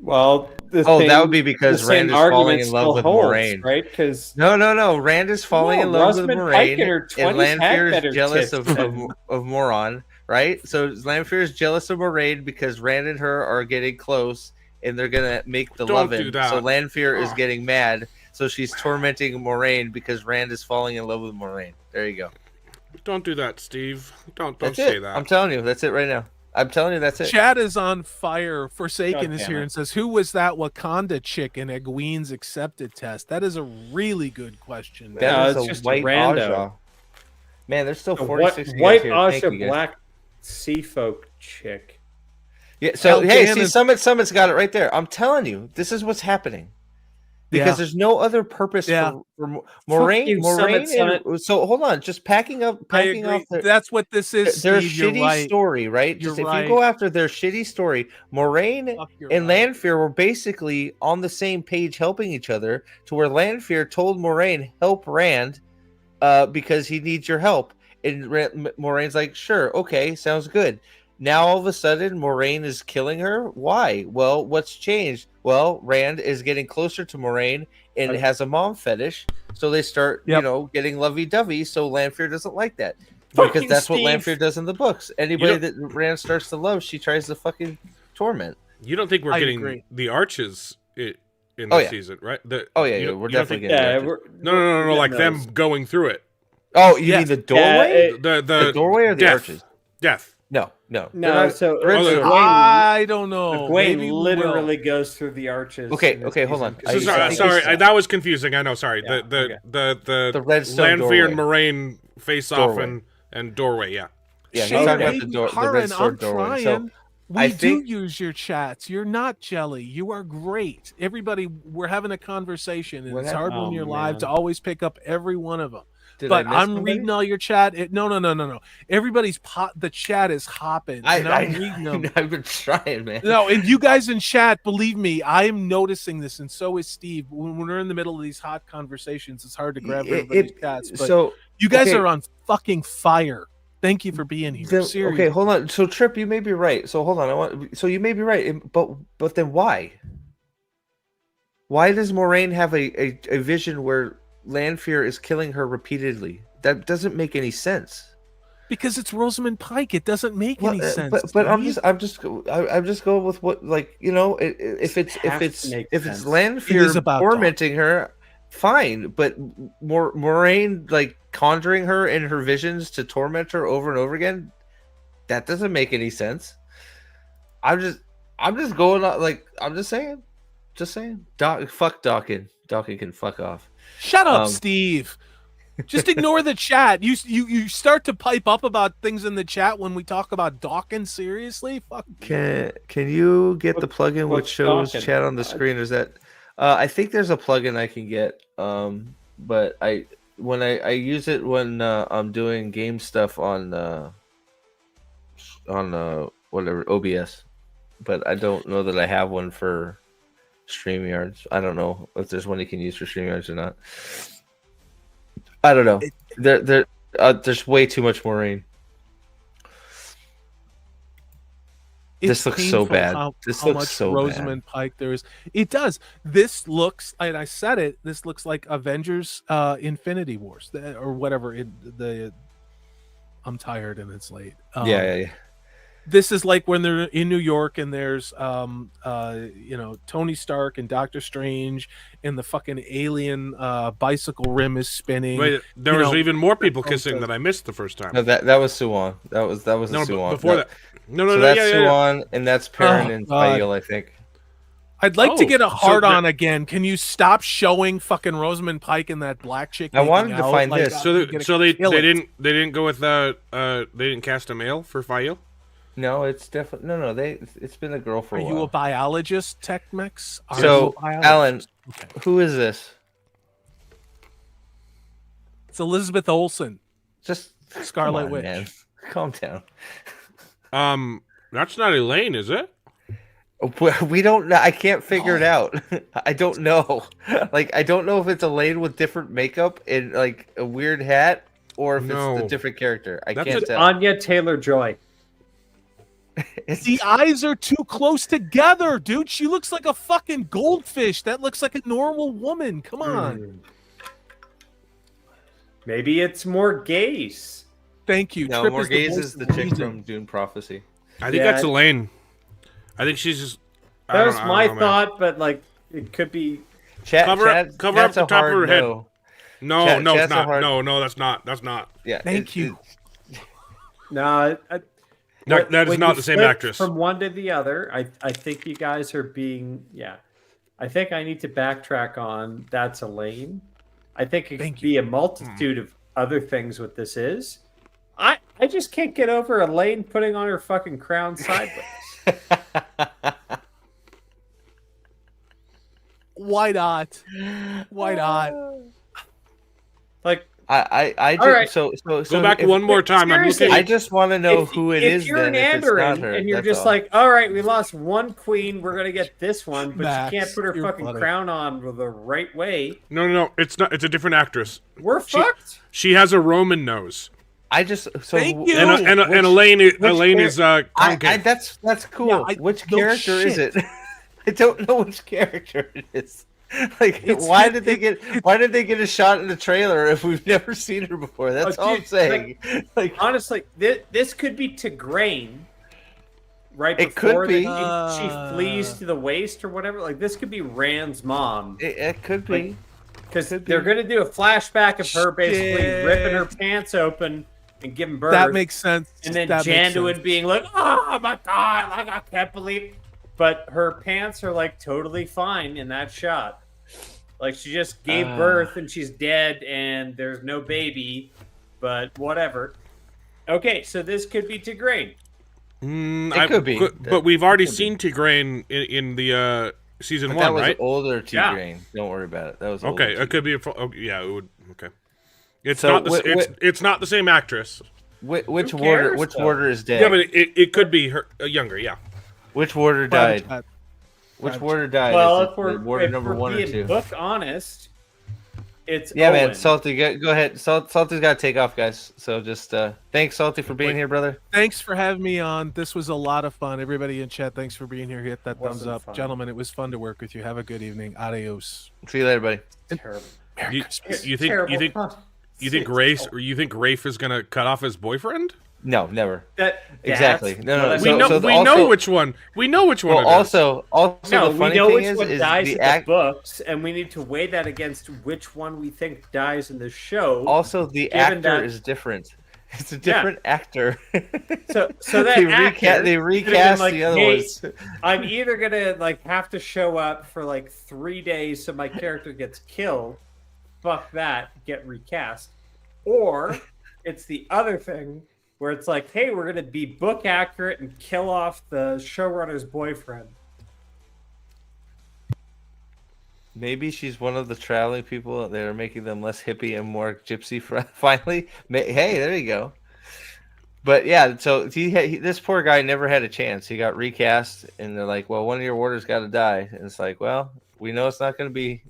Well, that would be because the same Rand is falling argument in love still with holds, Moraine. right? Because No. Rand is falling in love with Rosamund Moraine, Pike in her and 20s had Lanfear better is jealous tits of than- Moron, right? So Lanfear is jealous of Moraine because Rand and her are getting close, and they're gonna make the Don't lovin'. do that. So Lanfear is getting mad, so she's tormenting Moraine because Rand is falling in love with Moraine. There you go. Don't do that, Steve. Don't That's say it. that. I'm telling you, that's it right now. I'm telling you, that's it. Chat is on fire. Forsaken God is damn here it. and says, "Who was that Wakanda chick in Egwene's accepted test?" That is a really good question. That No, was it's a just a white rando. Aja. Man, there's still The 46 guys white here. Thank Asha you, guys. black sea folk chick. Yeah. So hey, Algan see, is- Summit's got it right there. I'm telling you, this is what's happening. Because Yeah. there's no other purpose Yeah. for Moraine. you, Moraine. Summit. So hold on, just packing I agree. agree. That's what this is. their Steve. You're shitty right. story, right? You're Just if right. you go after their shitty story, Moraine Fuck, you're and right. Lanfear were basically on the same page, helping each other. To where Lanfear told Moraine, "Help Rand, because he needs your help," and Moraine's like, "Sure, okay, sounds good." Now all of a sudden, Moraine is killing her. Why? Well, what's changed? Well, Rand is getting closer to Moraine and has a mom fetish, so they start, Yep. getting lovey-dovey. So Lanfear doesn't like that Fuck because you, that's what Steve. Lanfear does in the books. Anybody You that Rand starts to love, she tries to fucking torment. You don't think we're I getting agree. the arches in Oh, this yeah. season, right? We're We're definitely getting. Yeah, Lanfear. No, like them going through it. Oh, you mean Yes. the doorway? The the doorway or the death. arches? Death. No. No, They're so they're in Oh, the the- doorway. I don't know. Egwene Maybe we literally goes through the arches. Okay, in this okay, hold season. on. So I think sorry, it's- that was confusing. I know. Sorry. Yeah, The redstone Lanfear and doorway. Moraine face off Doorway. and doorway. Yeah. Yeah, he's Shane, talking about we- the door, the Harlan, red I'm sword doorway. trying. So We I do think- use your chats. You're not jelly. You are great. Everybody, we're having a conversation, and What it's hard happened? when Oh, you're live man. to always pick up every one of them. did But I miss I'm somebody? reading all your chat. No. Everybody's the chat is hopping, and I'm reading them. I've been trying, man. No, and you guys in chat, believe me, I am noticing this, and so is Steve. When we're in the middle of these hot conversations, it's hard to grab everybody's chats. But So you guys okay. are on fucking fire. Thank you for being here. Seriously. okay, hold on. So Trip, you may be right. So hold on. So you may be right, but then why? Why does Moraine have a vision where Lanfear is killing her repeatedly? That doesn't make any sense. Because it's Rosamund Pike. It doesn't make any sense. But I'm Steve. I'm just going with what, like, if it's has to make it's sense. Lanfear It is about tormenting her, fine. But Moraine like conjuring her in her visions to torment her over and over again, that doesn't make any sense. I'm just going on, like, I'm just saying. Fuck Dawkins. Dawkins can fuck off. Shut up, um, Steve. Just ignore the chat. You start to pipe up about things in the chat when we talk about Dawkins. Seriously, fuck. Can you get the plugin which what's shows Dawkins? chat on the screen? Or is that? I think there's a plugin I can get. But I use it when I'm doing game stuff on whatever OBS. But I don't know that I have one for StreamYards. I don't know if there's one you can use for StreamYards or not. I don't know. There's way too much Moraine. This It's looks so painful bad. This how looks much so Rosamund Pike there is. It does. This looks, and I said it. This looks like Avengers, Infinity Wars, or whatever. I'm tired and it's late. Yeah. This is like when they're in New York and there's Tony Stark and Doctor Strange and the fucking alien bicycle rim is spinning. Wait, there You was know, even more people oh, kissing good. that I missed the first time. No, that was Suwon. That was No, a Suwon. before that. No, So no, that's yeah. Suwon, and that's Perrin Oh, and God. Fael, I think. I'd like to Oh, get a so hard on there- again. Can you stop showing fucking Rosamund Pike and that black chick? I wanted making to out? find Like, this. So I'm gonna they kill it. didn't go with they didn't cast a male for Fael. No, it's definitely no. It's been a girl for Are a you while. a biologist, Tech Mix? Are So, you a biologist? Alan, Okay. who is this? It's Elizabeth Olsen. Just Scarlet come on, Witch. man. Calm down. That's not Elaine, is it? We don't know. I can't figure it out. I don't know. Like, I don't know if it's Elaine with different makeup and like a weird hat, or if No. it's a different character. I That's can't a- tell. Anya Taylor-Joy. The eyes are too close together, dude. She looks like a fucking goldfish. That looks like a normal woman. Come on. Maybe it's more gaze. Thank you. No, Trip Morgaze voice is the of chick reason. from Dune Prophecy. I think Yeah. that's Elaine. I think she's just. I That don't- was I don't my know, man. thought, but like it could be. Cover up Chad's the a top of hard her head. no. No, Chad- no, it's Chad's a not. hard- No, that's not. That's not. Yeah. Thank you. No, That is when not you the same flip actress. From one to the other, I think you guys are being I think I need to backtrack on that's Elaine. I think it Thank could be a multitude of other things what this is. I just can't get over Elaine putting on her fucking crown sideways. Why not? Why not? Like I just, All right. so Go back if- one more time. I'm seriously, looking. I just want to know who it is. If you're then, an if it's not Andoran her, and you're that's just all. like, all right, we lost one queen, we're gonna get this one, but Max, you can't put her you're fucking funny. crown on the right way. No. It's not. It's a different actress. We're fucked. She has a Roman nose. I just so Thank you. And which- Elaine is I, concave. that's cool. Yeah, which no character is shit. it? I don't know which character it is. Like, It's- why did they get a shot in the trailer if we've never seen her before? That's all I'm dude, saying. Like, Honestly, this could be Tigraine. Right It before could be. she flees to the waist or whatever. Like this could be Rand's mom. it could be. Because could be. they're going to do a flashback of her basically Shit. ripping her pants open and giving birth. That makes sense. And then That makes sense. Janduin being like, oh my god, like I can't believe. But her pants are like totally fine in that shot. Like she just gave birth and she's dead and there's no baby, but whatever. Okay, so this could be Tigraine. It could be. But we've already seen Tigraine in the season But one, that was right? older Yeah. Tigraine. Don't worry about it. That was Okay, older it could be. Yeah, it would. Okay, it's So, not the. It's not the same actress. Which Who warder? cares, Which though? warder is dead? Yeah, but it could be her younger. Yeah. Which warder died? Chat. Which warder died? Well, Is it if we're, the warder if number we're one or being two? book honest, it's Yeah, man. Owen. Salty, go ahead. Salty's got to take off, guys. So just thanks, Salty, for being here, brother. Thanks for having me on. This was a lot of fun. Everybody in chat, thanks for being here. Hit that thumbs Wasn't up. fun. Gentlemen, it was fun to work with you. Have a good evening. Adios. See you later, buddy. Terrible. Merry You, Christmas. you think Terrible. you think you think Rafe is gonna cut off his boyfriend? No, never. That Exactly. that's No, what no, I so- We mean. know so we also- know which one. We know which one. Well, it is. also, No, the we funny know thing which is one dies the in act. the books, and we need to weigh that against which one we think dies in the show. Also, the Given actor that- is different. It's a different actor. So that they actor they could've recast been like, the other "Hey, ones. I'm either gonna like have to show up for like 3 days so my character gets killed. Fuck that, get recast. Or it's the other thing where it's like, hey, we're gonna be book accurate and kill off the showrunner's boyfriend. Maybe she's one of the traveling people that are making them less hippie and more gypsy. Finally, hey, there you go. But yeah, so this poor guy never had a chance. He got recast, and they're like, "Well, one of your warders got to die." And it's like, "Well, we know it's not going to be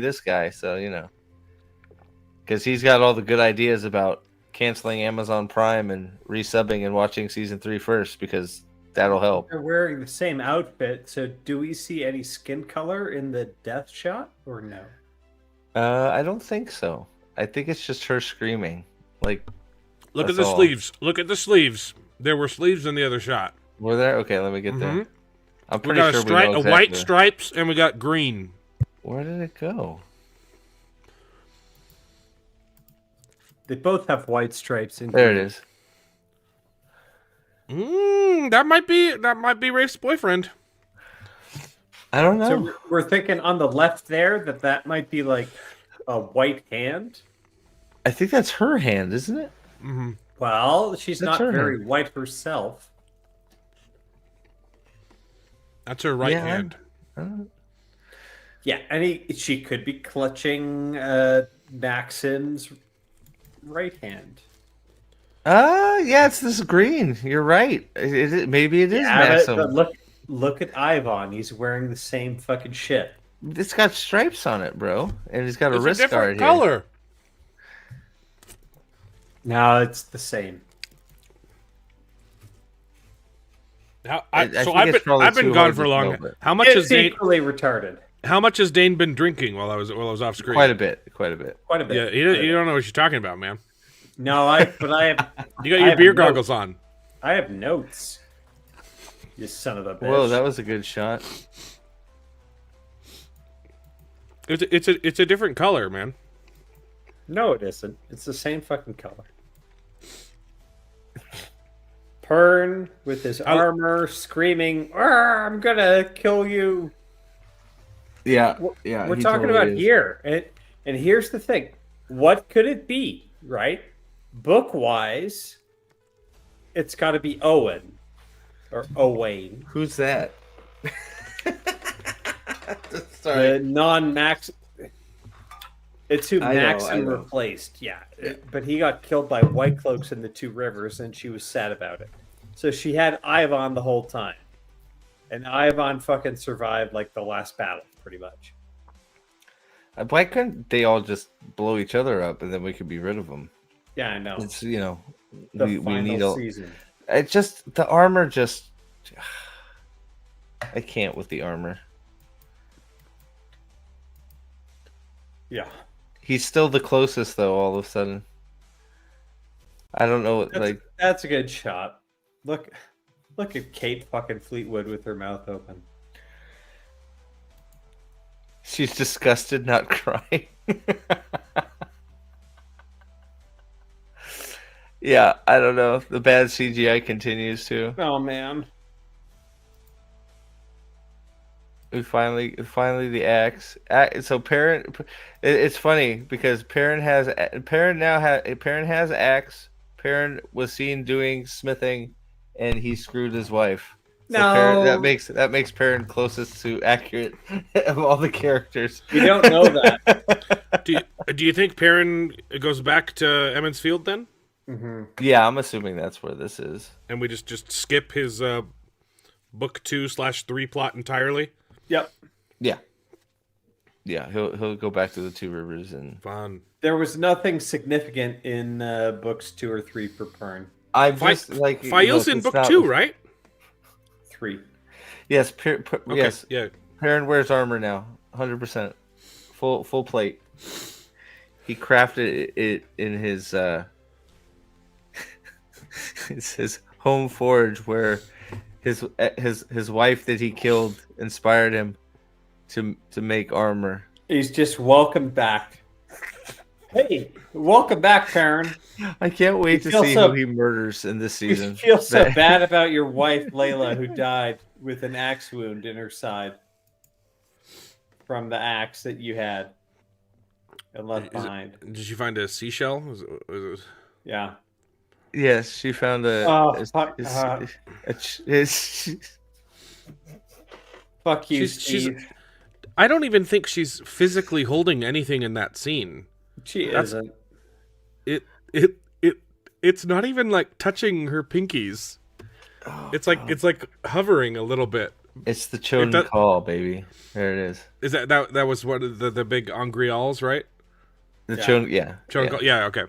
this guy, so you know, because he's got all the good ideas about canceling Amazon Prime and resubbing and watching season 3 first, because that'll help." They're wearing the same outfit, so do we see any skin color in the death shot or no? I don't think so. I think it's just her screaming. Like, Look at that's the all. sleeves. Look at the sleeves. There were sleeves in the other shot. Were there? Okay, let me get there. Mhm. I'm We pretty got sure a stripe, we know a white exactly. stripes, and we got green. Where did it go? They both have white stripes in There it is. That might be Rafe's boyfriend. I don't know. So we're thinking on the left there that might be like a white hand. I think that's her hand, isn't it? Mm-hmm. Well, she's That's not her very hand. white herself. That's her right Yeah, hand. Yeah, and she could be clutching Maxon's right hand. Yeah, it's this green. You're right. Maybe it is Maxim. But look at Ivan. He's wearing the same fucking shit. It's got stripes on it, bro, and he's got a It's wrist a different guard color. No, it's the same. I So think I've it's been probably I've been too gone hard for to long. tell, but- How much It's has Dane? equally retarded. How much has Dane been drinking while I was off screen? Quite a bit. Quite a bit. Quite a bit. Yeah, you don't know what you're talking about, man. No, I have. You got I your have beer no- goggles on. I have notes. You son of a bitch. Whoa, that was a good shot. It's a different color, man. No, it isn't. It's the same fucking color. Pern with his armor screaming, "I'm gonna kill you." Yeah, We're talking about here, and here's the thing: what could it be? Right, book wise, it's got to be Owen or Owain. Who's that? The non-Max. It's who I know, Maxim I know. replaced. Yeah, but he got killed by White Cloaks in the Two Rivers, and she was sad about it. So she had Ivan the whole time, and Ivan fucking survived like the last battle, pretty much. Why couldn't they all just blow each other up and then we could be rid of them? Yeah, I know. It's The we final need a. season. It just the armor just. I can't with the armor. Yeah. He's still the closest though. All of a sudden, I don't know. That's a good shot. Look at Kate fucking Fleetwood with her mouth open. She's disgusted, not crying. Yeah, I don't know. The bad CGI continues too. Oh man. We finally the axe. So Perrin, it's funny because Perrin has axe. Perrin was seen doing smithing, and he screwed his wife. So No. Perrin, that makes Perrin closest to accurate of all the characters. You don't know that. Do you think Perrin goes back to Emmons Field then? Mm-hmm. Yeah, I'm assuming that's where this is. And we just skip his book 2/3 plot entirely. Yep. Yeah. Yeah, he'll go back to the Two Rivers and fun. There was nothing significant in books 2 or 3 for Pern. I'm just like Fail's in book 2, right? 3. Yes, yes. Yeah. Perrin wears armor now, 100%, full plate. He crafted it in his his home forge, where his wife that he killed inspired him to make armor. He's just welcome back. Hey, welcome back, Perrin. I can't wait to see who he murders in this season. You feel so bad about your wife, Layla, who died with an axe wound in her side from the axe that you had and left behind. Did you find a seashell? Was it... Yeah. Yes, she found a. Fuck you, Steve. I don't even think she's physically holding anything in that scene. She isn't. It's not even like touching her pinkies. It's like hovering a little bit. It's the chosen call, baby. There it is. Is that was one of the big Angreals, right? The chosen, yeah. Okay.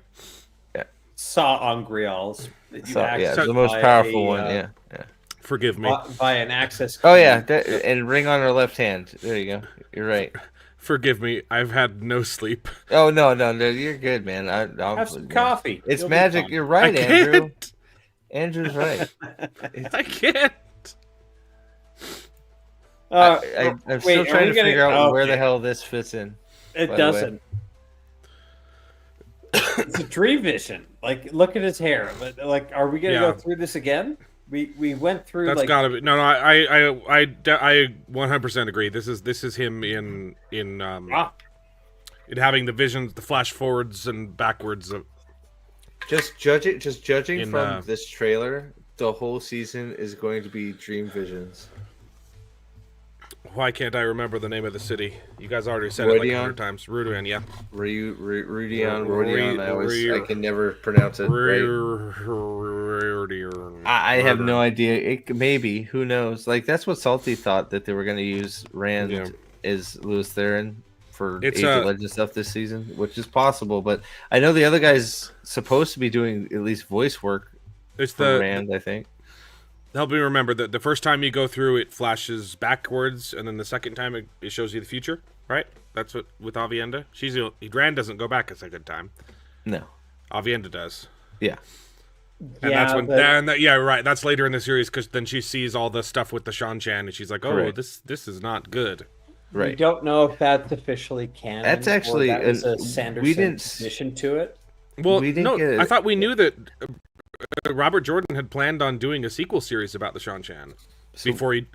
Yeah. Saw Angreals. The most powerful one. Yeah. Forgive me. Via an access. Oh yeah, and ring on her left hand. There you go. You're right. Forgive me. I've had no sleep. Oh no, you're good, man. I'll have some coffee. It's magic. You're right, Andrew. Andrew's right. I can't. I'm still trying to figure out where the hell this fits in. It doesn't. It's a dream vision. Like, look at his hair. Like, are we gonna go through this again? We went through. That's gotta be I 100% agree. This is him in having the visions, the flash forwards and backwards of. Just judging from this trailer, the whole season is going to be dream visions. Why can't I remember the name of the city? You guys already said it like 100 times. Rudian, yeah. Rodion. I can never pronounce it right. I have no idea. Maybe, who knows? Like, that's what Salty thought, that they were going to use Rand as Louis Theron for Age of Legends stuff this season, which is possible. But I know the other guy's supposed to be doing at least voice work for Rand, I think. Help me remember that the first time you go through, it flashes backwards, and then the second time it shows you the future, right? That's what with Avienda. Rand doesn't go back a second time. No, Avienda does. Yeah, and that's when. Right. That's later in the series because then she sees all the stuff with the Shan-Chan, and she's like, "Oh, this is not good." Right. We don't know if that's officially canon. That's actually or that was a Sanderson addition to it. Well, I thought we knew that. Robert Jordan had planned on doing a sequel series about the Shan-Chan before he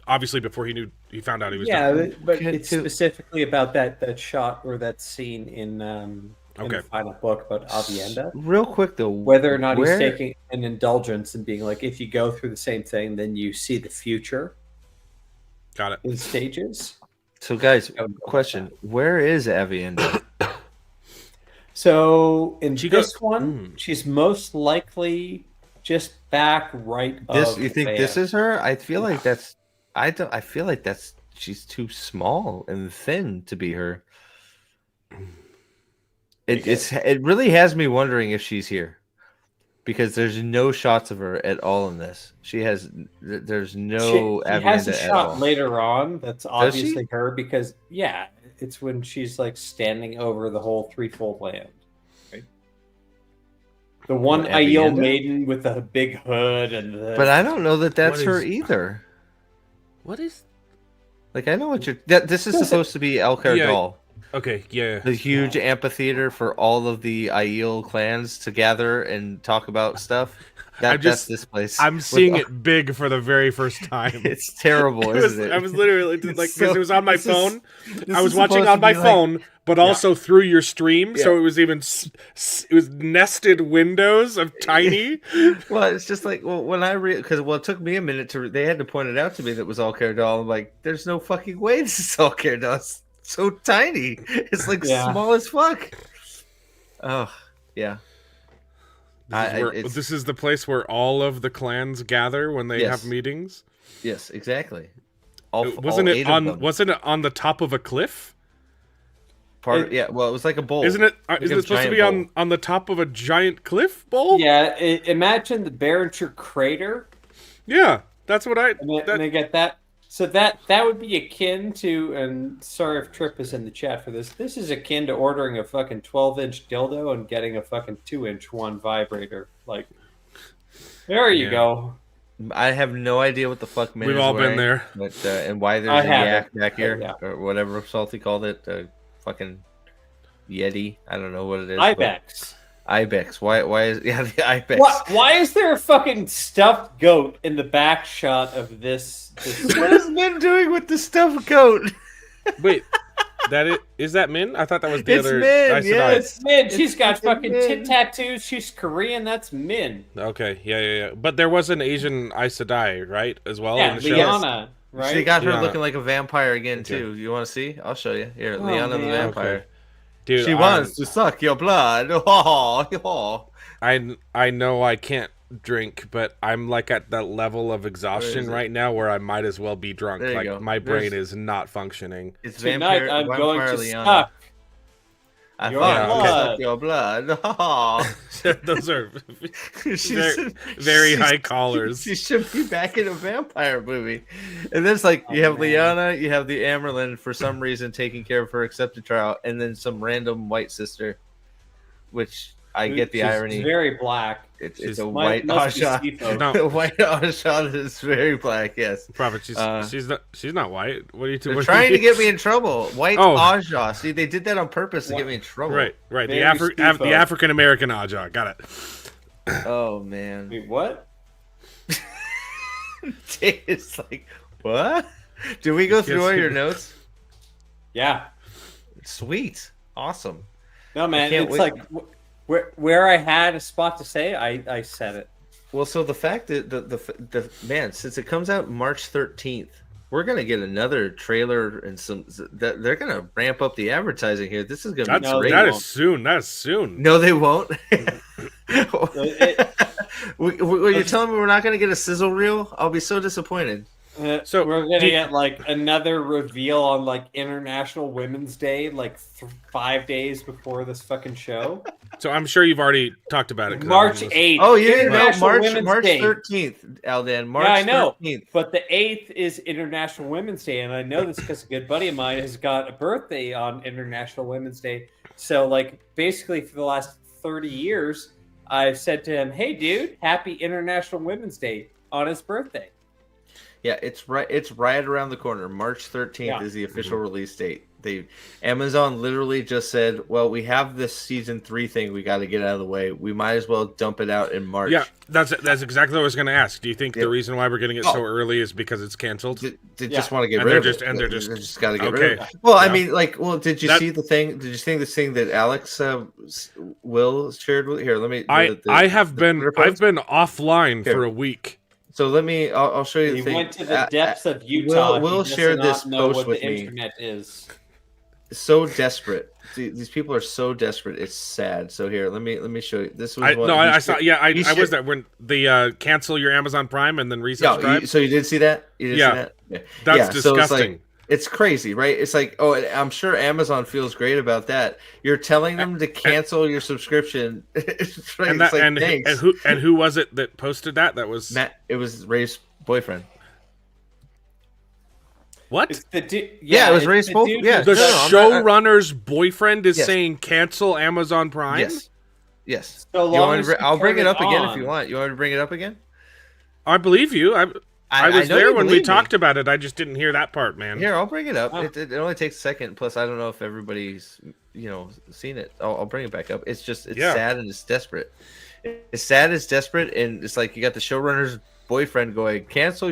found out he was done. But it's specifically about that shot or that scene in the final book about Avienda. Real quick though, whether or not he's taking an indulgence and being like, if you go through the same thing, then you see the future. Got it. In stages. So, guys, question: where is Avienda? So in this one, she's most likely just back right. You think this is her? I feel like that's. I feel like that's. She's too small and thin to be her. It really has me wondering if she's here, because there's no shots of her at all in this. There's no. She has a shot later on that's obviously her, because it's when she's like standing over the whole threefold land. Right? The one Aiel maiden with the big hood and the. But I don't know that that's her either. What is? Like, I know what you're. This is supposed to be Elkar Dal. Okay, yeah. The huge amphitheater for all of the Aiel clans to gather and talk about stuff. That's this place. I'm seeing it big for the very first time. It's terrible, isn't it? I was literally like, because it was on my phone. I was watching on my phone, but also through your stream, so it was it was nested windows of tiny. Well, it's just like, when I because it took me a minute to. They had to point it out to me that it was Elkar Dal. I'm like, there's no fucking way this is Elkar Dal. It's so tiny. It's like small as fuck. Oh yeah. This is the place where all of the clans gather when they have meetings. Yes, exactly. Wasn't it on the top of a cliff? Well, it was like a bowl. Isn't it? Is it supposed to be on the top of a giant bowl? Yeah. Imagine the Barringer crater. Yeah, that's what I. And they get that. So that would be akin to, and sorry if Trip is in the chat for this. This is akin to ordering a fucking 12-inch dildo and getting a fucking 2-inch one vibrator. Like, there you go. I have no idea what the fuck man. We've all been there, but and why there's a yak back here or whatever Salty called it, fucking Yeti. I don't know what it is. Ibex. Why is the Ibex? Why is there a fucking stuffed goat in the back shot of this? What is Min doing with the stuffed goat? Wait, is that Min? I thought that was the other. Min, it's Min. She's got fucking tit tattoos. She's Korean. That's Min. Okay, yeah. But there was an Asian Aes Sedai, right, as well. Yeah, in the Liana. Right? She got her looking like a vampire again too. You want to see? I'll show you. Here, Liana the vampire. Okay. Dude, she wants to suck your blood. I know I can't drink, but I'm like at that level of exhaustion right now where I might as well be drunk. Like my brain is not functioning. It's Tonight I'm going to suck your blood. Those are very high collars. She should be back in a vampire movie. And then it's like you have Liana, you have the Amerlin for some reason taking care of her accepted trial, and then some random white sister, which I get the irony. She's very black. It's a white Asha. A white Asha that is very black. Yes, Prophet. She's not white. What are you doing? They're trying to get me in trouble. White Aja. See, they did that on purpose to get me in trouble. Right. The African American Aja. Got it. Oh man. Wait, what? It's like, what? Did we go through all your notes? Yeah. Sweet. Awesome. No man, it's like. Where I had a spot to say, I said it. Well, so the fact that the man, since it comes out March 13th, we're gonna get another trailer and some. They're gonna ramp up the advertising here. This is gonna be That's great. that is soon. That is soon. No, they won't. When you're telling me we're not gonna get a sizzle reel, I'll be so disappointed. So we're gonna get like another reveal on like International Women's Day, like 5 days before this fucking show. So I'm sure you've already talked about it. 'cause March everyone was- 8th. Oh, you didn't know International March Women's Day. 13th, Aldan. March Yeah, I know. 13th. But the 8th is International Women's Day, and I know this because a good buddy of mine has got a birthday on International Women's Day. So, like, basically for the last 30 years, I've said to him, "Hey, dude, happy International Women's Day on his birthday." Yeah, it's right. It's right around the corner. March 13th is the official release date. Amazon literally just said, "Well, we have this season 3 thing we got to get out of the way. We might as well dump it out in March." Yeah, that's exactly what I was going to ask. Do you think the reason why we're getting it so early is because it's canceled? They just want to get rid of it. And they're They just got to get okay. rid of it. Well, I mean, like, did you see the thing? Did you see this thing that Alex Will shared with? Here, let me. I've been offline for a week. So I'll show you the He thing. went to the depths of Utah. Will share this post with me. Internet is So desperate. These people are so desperate. It's sad. So here, let me show you. This was I saw. Yeah, I was there when the cancel your Amazon Prime and then resubscribe. So you did see that? You did see that? Yeah. That's disgusting. So it's crazy, right? It's like, I'm sure Amazon feels great about that. You're telling them to cancel your subscription. And who was it that posted that? That was Matt. It was Ray's boyfriend. What? It was Ray's boyfriend. Yeah, the showrunner's boyfriend is saying cancel Amazon Prime. Yes. So long I'll bring it up again if you want. You want me to bring it up again? I believe you. I was know there you when we believe talked me. about it. I just didn't hear that part, man. Here, I'll bring it up. Oh. It only takes a second. Plus, I don't know if everybody's seen it. I'll bring it back up. It's just sad and it's desperate. It's sad, it's desperate, and it's like you got the showrunner's boyfriend going cancel.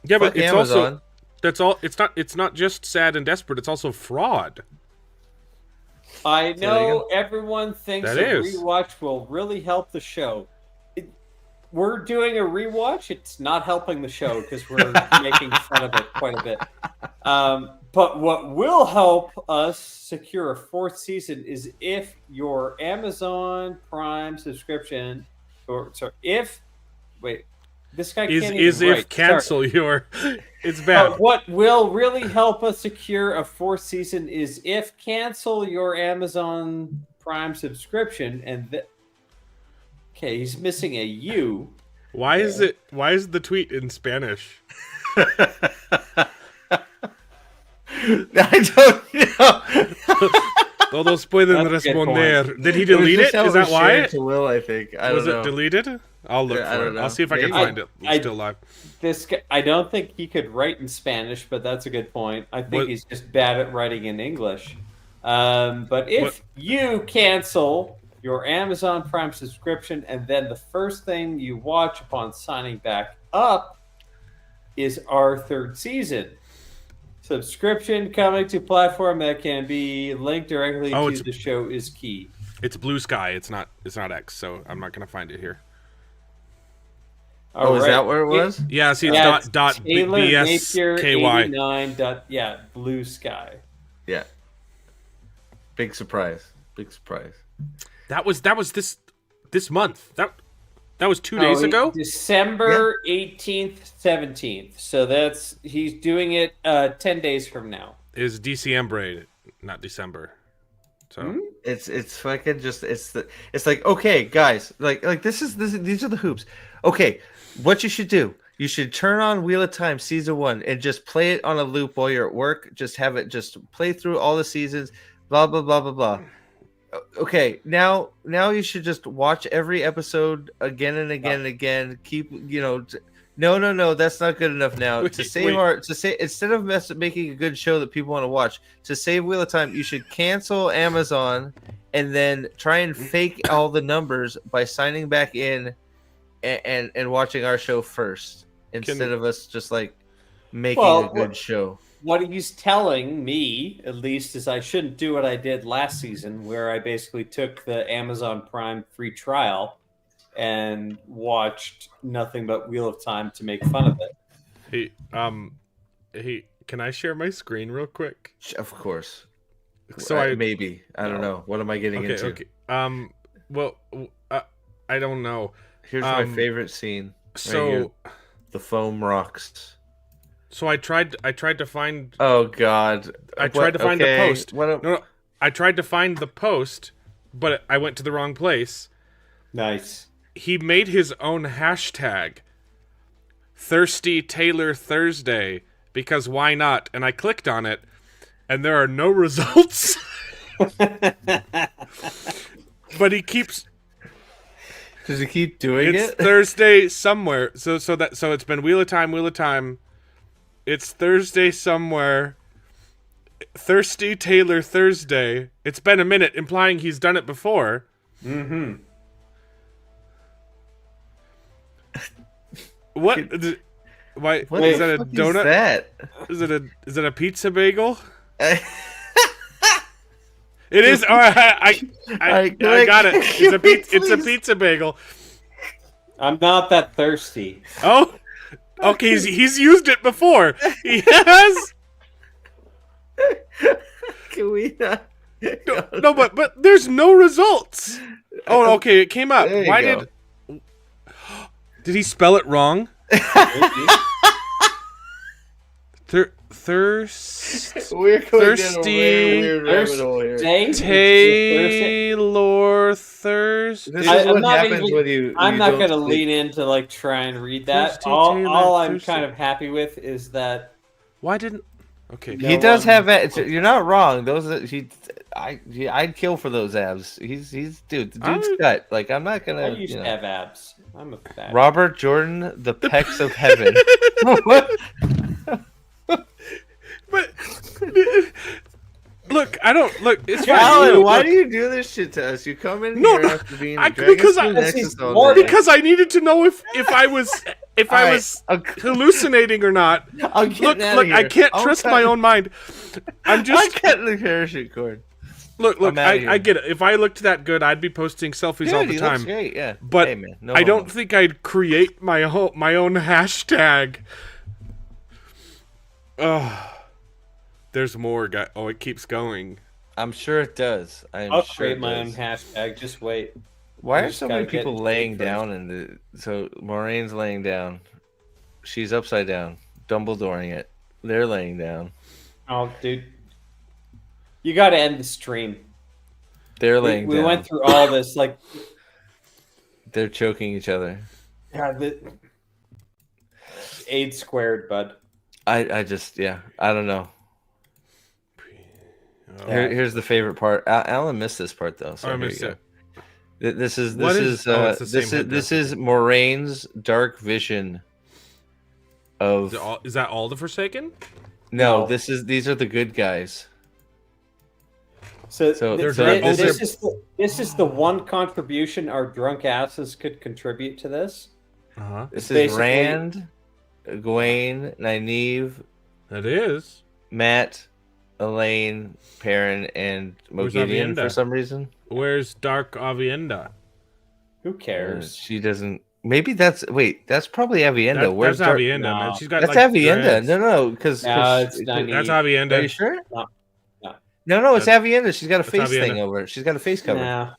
Yeah, but it's Amazon. also It's not just sad and desperate. It's also fraud. I know everyone thinks That a is. rewatch will really help the show. We're doing a rewatch. It's not helping the show because we're making fun of it quite a bit. But what will help us secure a 4th season is if your Amazon Prime subscription, this guy can't even write. Cancel your. It's bad. What will really help us secure a 4th season is if cancel your Amazon Prime subscription and okay, he's missing a U. Why is the tweet in Spanish? I don't know. Todos pueden responder. Did he delete it? Is that why? To Will, I think. I Was don't know. it deleted? I'll look for it. I'll see if I can find it. It's still live. This guy, I don't think he could write in Spanish, but that's a good point. I think he's just bad at writing in English. But if you cancel your Amazon Prime subscription and then the first thing you watch upon signing back up is our 3rd season. Subscription coming to platform that can be linked directly to the show is key. It's Blue Sky. It's not X, so I'm not going to find it here. Is that where it was? Yeah, see, it's dot BSKY. 89. Blue Sky. Yeah. Big surprise. That was this month. That was 2 days ago. December 18th, 17th. So he's doing it 10 days from now. Is December, not December. So it's fucking just it's like, okay, guys, like these are the hoops. Okay, what you should do, you should turn on Wheel of Time season 1 and just play it on a loop while you're at work. Just have it just play through all the seasons, blah blah blah blah blah. Okay, now you should just watch every episode again and again and again. Keep no, that's not good enough now. Instead of making a good show that people want to watch, to save Wheel of Time, you should cancel Amazon and then try and fake all the numbers by signing back in and watching our show first instead of us just like making a good show. What he's telling me, at least, is I shouldn't do what I did last season, where I basically took the Amazon Prime free trial and watched nothing but Wheel of Time to make fun of it. Hey, can I share my screen real quick? Of course. So I maybe I don't know. What am I getting into? Okay. Well, I don't know. Here's my favorite scene. So right here. The foam rocks. So I tried to find. Oh God! I tried to find the post. No, I tried to find the post, but I went to the wrong place. Nice. He made his own hashtag. Thirsty Taylor Thursday, because why not? And I clicked on it, and there are no results. But he keeps. Does he keep doing it's it? Thursday somewhere. So it's been Wheel of Time. It's Thursday somewhere. Thirsty Taylor Thursday. It's been a minute, implying he's done it before. Mm-hmm. What? Why? What Is the that a fuck donut? Is that? Is it a pizza bagel? It is. All right, I got it. It's a pizza bagel. I'm not that thirsty. Oh, okay. He's used it before. He has. Can we not? No, but there's no results. Oh, okay. It came up. Why did he spell it wrong? We're going down a Thirsty weird rabbit hole here. Taylor Thursday. This is what happens when you. I'm you not don't going to sleep. lean in to like try and read that. Thirsty All Taylor I'm Thursday. kind of happy with is that Why didn't? Okay. He does have. You're not wrong. I'd kill for those abs. He's dude. The dude's cut. Like I'm not gonna. I used to have abs. I'm a fat. Robert Jordan, the pecs of heaven. What? But look, I don't look. It's fine. Alan, why do you do this shit to us? You come in here after being a because I needed to know if I was hallucinating or not. Look, I can't trust my own mind. I'm cutting the parachute cord. Look, I get it. If I looked that good, I'd be posting selfies all the time. Looks great, yeah. But hey, man, I don't think I'd create my own hashtag. There's more, guy. Oh, it keeps going. I'm sure it does. I'll create my own hashtag. Just wait. Why are so many people laying down? So Moraine's laying down. She's upside down. Dumbledoring it. They're laying down. Oh, dude. You got to end the stream. They're laying down. We went through all this. Like, they're choking each other. Yeah, 8 squared, bud. I just, I don't know. Oh. Here's the favorite part. Alan missed this part though. So I missed it. This is Moraine's dark vision of. Is that all the Forsaken? No, these are the good guys. So this is the one contribution our drunk asses could contribute to this. This is Rand, Gawain, Nynaeve. That is Matt, Elaine, Perrin, and Moghedien for some reason. Where's Dark Avienda? Who cares? She doesn't. Maybe that's probably Avienda. Where's that's Avienda, man? She's got that's like Avienda. No, because it's Nynaeve. That's Avienda. Are you sure? No, it's Avienda. She's got a face thing over it. She's got a face cover. Nah.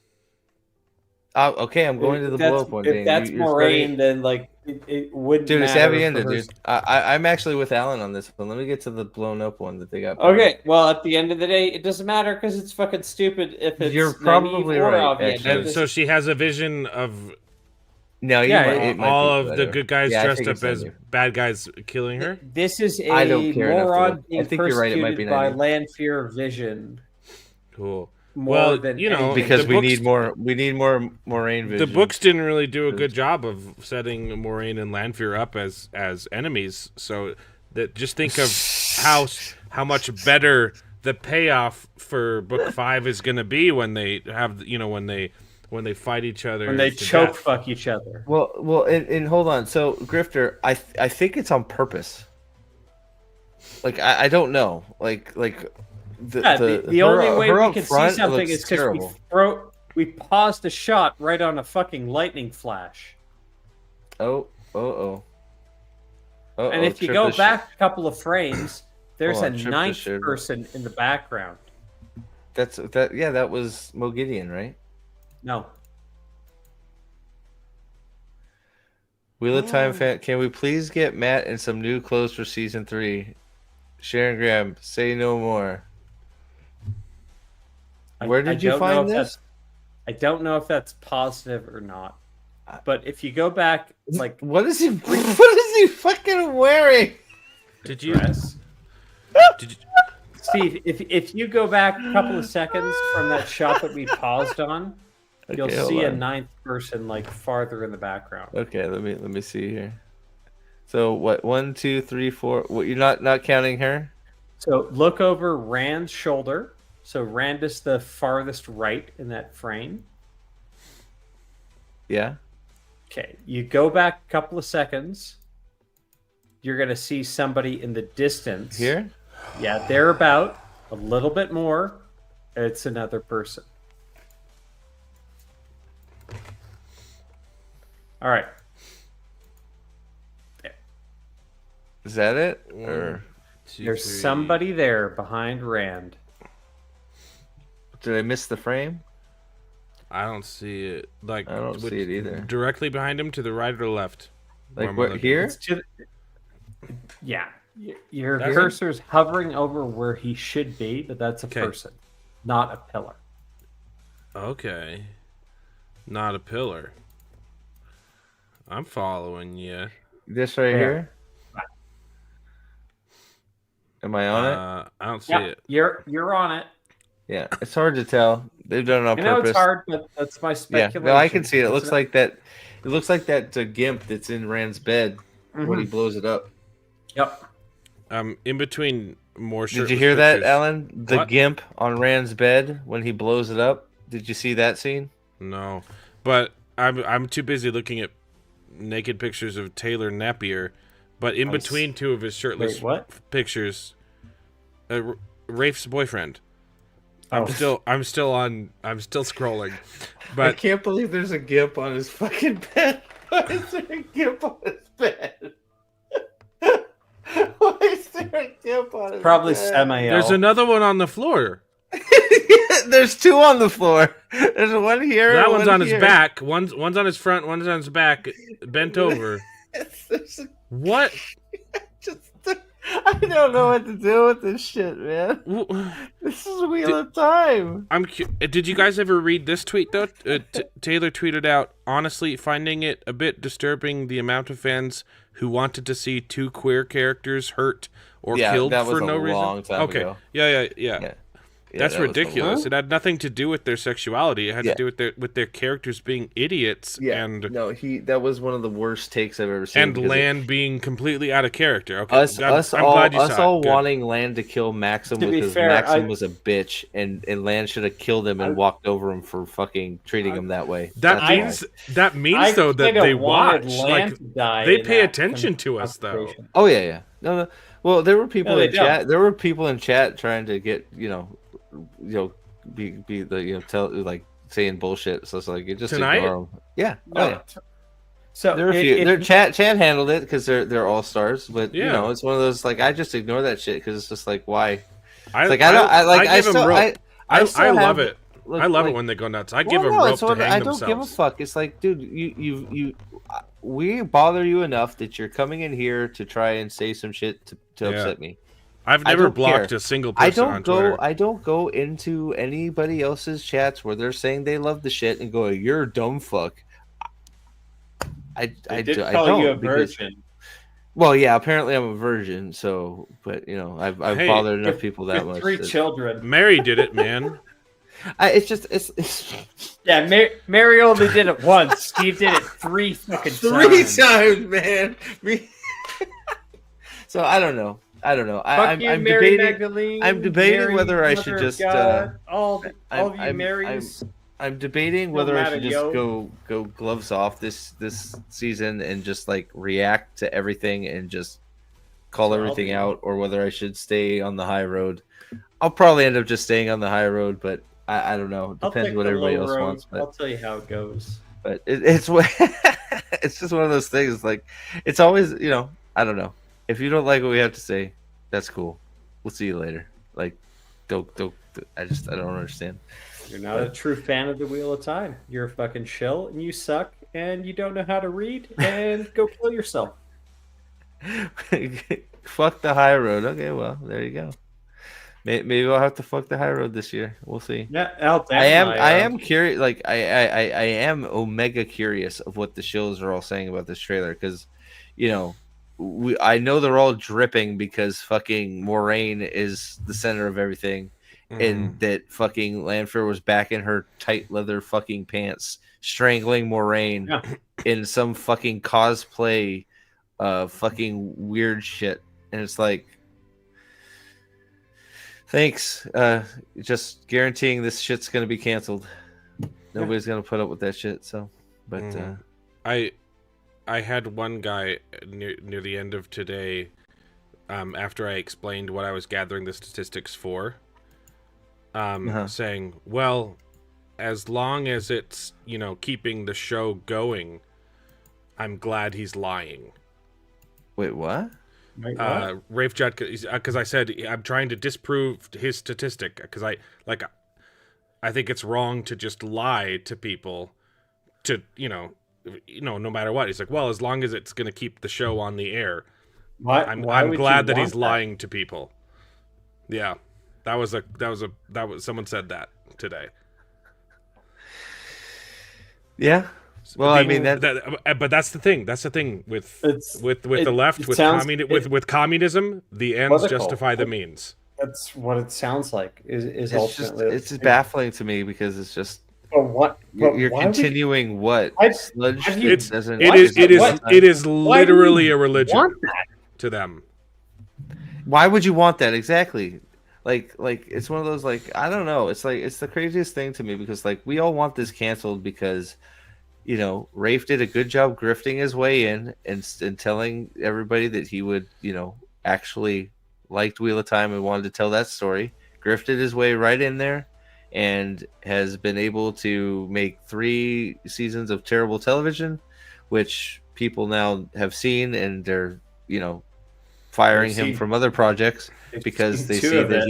Okay, I'm going to the blow up one. If that's Moraine, then like it wouldn't. Dude, it's matter Avienda, for her. dude. I'm actually with Alan on this one. Let me get to the blown up one that they got. Okay, well, at the end of the day, it doesn't matter because it's fucking stupid if it's. You're probably Nynaeve or right. Avienda. So she has a vision of. No, it might all be of the good guys I dressed think up as bad guys killing her. This is a I don't care enough moron to- being I think you're right, it might be persecuted by Nynaeve. Lanfear Vision. Cool. More than anything. because the we books- need more Moraine vision. The books didn't really do a good job of setting Moraine and Lanfear up as enemies. So that just think of how much better the payoff for book 5 is going to be when they have when they fight each other, when they to choke death. fuck each other. Well, and hold on. So Grifter, I think it's on purpose. Like I don't know. Like the only way her we up can see front something looks is because terrible. we paused the shot right on a fucking lightning flash. Oh. And if you Trip go is- back a couple of frames, there's Hold a on, Trip is ninth shared. person in the background. That was Mo Gideon, right? No. Wheel of Time fan, can we please get Matt in some new clothes for season 3? Sharon Graham, say no more. Where did you don't know find if this? that's- I don't know if that's positive or not. But if you go back, like, What is he? What is he fucking wearing? Did you? dress, Did you? Steve, if you go back a couple of seconds from that shot that we paused on, you'll Okay, hold see a on. ninth person like farther in the background. Okay, let me see here. So what? 1, 2, 3, 4. What? You're not counting her? So look over Rand's shoulder. So Rand is the farthest right in that frame. Yeah. Okay, you go back a couple of seconds. You're going to see somebody in the distance. Here. Yeah, they're about a little bit more. It's another person. All right. Is that it? Or There's somebody there behind Rand. did I miss the frame? I don't see it. Like I don't see it either. Directly behind him, to the right or the left. Where Like am I what? looking? Here? It's to the- yeah. Your That's cursor's hovering over where he should be, but that's a Okay. person, not a pillar. Okay. Not a pillar. I'm following you. This right There. here. Am I on it? I don't see Yeah, it. you're on it. Yeah, it's hard to tell. They've done it on I know purpose. it's hard, but that's my Yeah, speculation. no, I can see it. It It's looks not- like that. It looks like that gimp that's in Rand's bed when he Mhm. blows it up. Yep. In between more. Did you shirtless hear that, pictures. Alan? The What? gimp on Rand's bed when he blows it up. Did you see that scene? No, but I'm too busy looking at naked pictures of Taylor Napier. But in Nice. between two of his shirtless Wait, what? pictures, Rafe's boyfriend. Oh. I'm still scrolling. I But can't believe there's a gimp on his fucking bed. Why is there a gimp on his bed? Why is there a gimp on his Probably bed? semi. there's another one on the floor. There's two on the floor. There's one here. That and one's one on his here. back. One's on his front. One's on his back, bent over. There's a- What? just, I don't know what to do with this shit, man. W- This is Wheel of Time. Did you guys ever read this tweet though? Taylor tweeted out, honestly, finding it a bit disturbing the amount of fans who wanted to see two queer characters hurt or Yeah, killed that was for a no long reason. time Okay, ago. yeah. Yeah, That's that was a ridiculous. long- It had nothing to do with their sexuality. It had Yeah. to do with their characters being idiots Yeah, and that was one of the worst takes I've ever seen. because Lan being completely out of character. Okay, us I'm all, glad you us saw all it. Good. wanting Lan to kill Maxim To be because fair, Maxim I- was a bitch, and Lan should have killed him and walked over him for fucking treating him that way. That That's why. means though that kinda they wanted watch. Lan Like to die they in pay that attention to us though. confrontation. Oh yeah. No. Well, there were people No, in they don't. chat. There were people in chat trying to get be the tell like saying bullshit. So it's like you just Tonight? ignore them. Yeah. No. Oh yeah. So There are a few. Their chat handled it because they're all stars, but you Yeah. know it's one of those like I just ignore that shit because it's just like why. I Like I don't. I like. I give 'em still. rope. I I still love have- it. look, I love like- it when they go nuts. I Well, give them no, rope it's to one- hang I themselves. don't give a fuck. It's like, dude, you we bother you enough that you're coming in here to try and say some shit to Yeah. upset me. I've I never don't blocked care. a single person on Twitter. I don't go into anybody else's chats where they're saying they love the shit and go, "You're a dumb fuck." I did do- I call don't you a because- virgin. Well, yeah, apparently I'm a virgin, so but I've Hey, bothered enough people that With much. 3 that- children. Mary did it, man. It's just it's Yeah, Mary only did it once. Steve did it 3 fucking three times. times, man. So I don't know. Fuck I'm you, Mary debating. Magdalene. I'm debating Mary, of I Mother should of just. God, all I'm- of you I'm- Marys. I'm debating No whether I matter, should just yo. go gloves off this season and just like react to everything and just call So I'll everything be- out, or whether I should stay on the high road. I'll probably end up just staying on the high road, but I don't know. I'll Depends take what the everybody low else road. wants. But I'll tell you how it goes. it's it's just one of those things. Like it's always I don't know. if you don't like what we have to say, that's cool. We'll see you later. Like, don't. I don't understand. You're not a true fan of the Wheel of Time. You're a fucking shill, and you suck, and you don't know how to read, and go kill yourself. Fuck the high road. Okay, well, there you go. Maybe I'll have to fuck the high road this year. We'll see. Yeah, I am curious. Like I am omega curious of what the shills are all saying about this trailer because, I know they're all dripping because fucking Moraine is the center of everything, and that fucking Lanfear was back in her tight leather fucking pants, strangling Moraine in some fucking cosplay, fucking weird shit, and it's like. Thanks. Just guaranteeing this shit's gonna be canceled. Nobody's gonna put up with that shit. So, but I had one guy near the end of today, after I explained what I was gathering the statistics for, saying, "Well, as long as it's keeping the show going, I'm glad he's lying." Wait, what? Rafe Judd, because I said I'm trying to disprove his statistic because I think it's wrong to just lie to people to no matter what. He's like, well, as long as it's going to keep the show on the air, I'm glad that he's lying to people. Yeah, that was someone said that today. Yeah. Well, I mean but that's the thing. That's the thing with the left, with communism. The ends justify the means. That's what it sounds like. Is it's ultimately it's baffling to me because it's just. But what? You're continuing what? Sludge It is literally a religion to them. Why would you want that exactly? Like it's one of those I don't know. It's it's the craziest thing to me because we all want this canceled because. Rafe did a good job grifting his way in and telling everybody that he would, actually liked Wheel of Time and wanted to tell that story. Grifted his way right in there and has been able to make 3 seasons of terrible television, which people now have seen and they're, firing him from other projects because they see that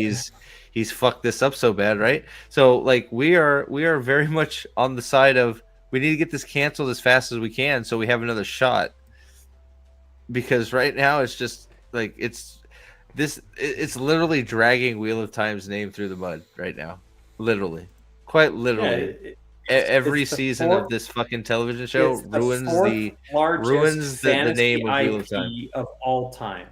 he's fucked this up so bad, right? So we are very much on the side of we need to get this canceled as fast as we can so we have another shot. Because right now it's just it's literally dragging Wheel of Time's name through the mud right now. Literally. Quite literally. Every season of this fucking television show ruins the name of Wheel of Time. Of all time.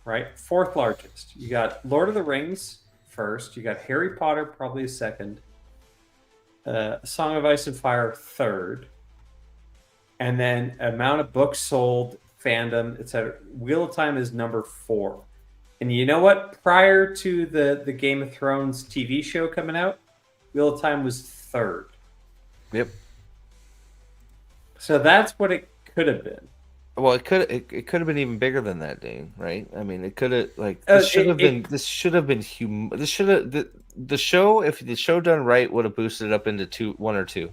Right? 4th largest. You got Lord of the Rings first, you got Harry Potter probably second. Song of Ice and Fire 3rd, and then amount of books sold, fandom, etc. Wheel of Time is number 4. And you know what? Prior to the Game of Thrones TV show coming out, Wheel of Time was 3rd. Yep. So that's what it could have been. Well, it could have been even bigger than that, Dane. Right? I mean, it could have this should have been the show. If the show done right, would have boosted it up into 1 or 2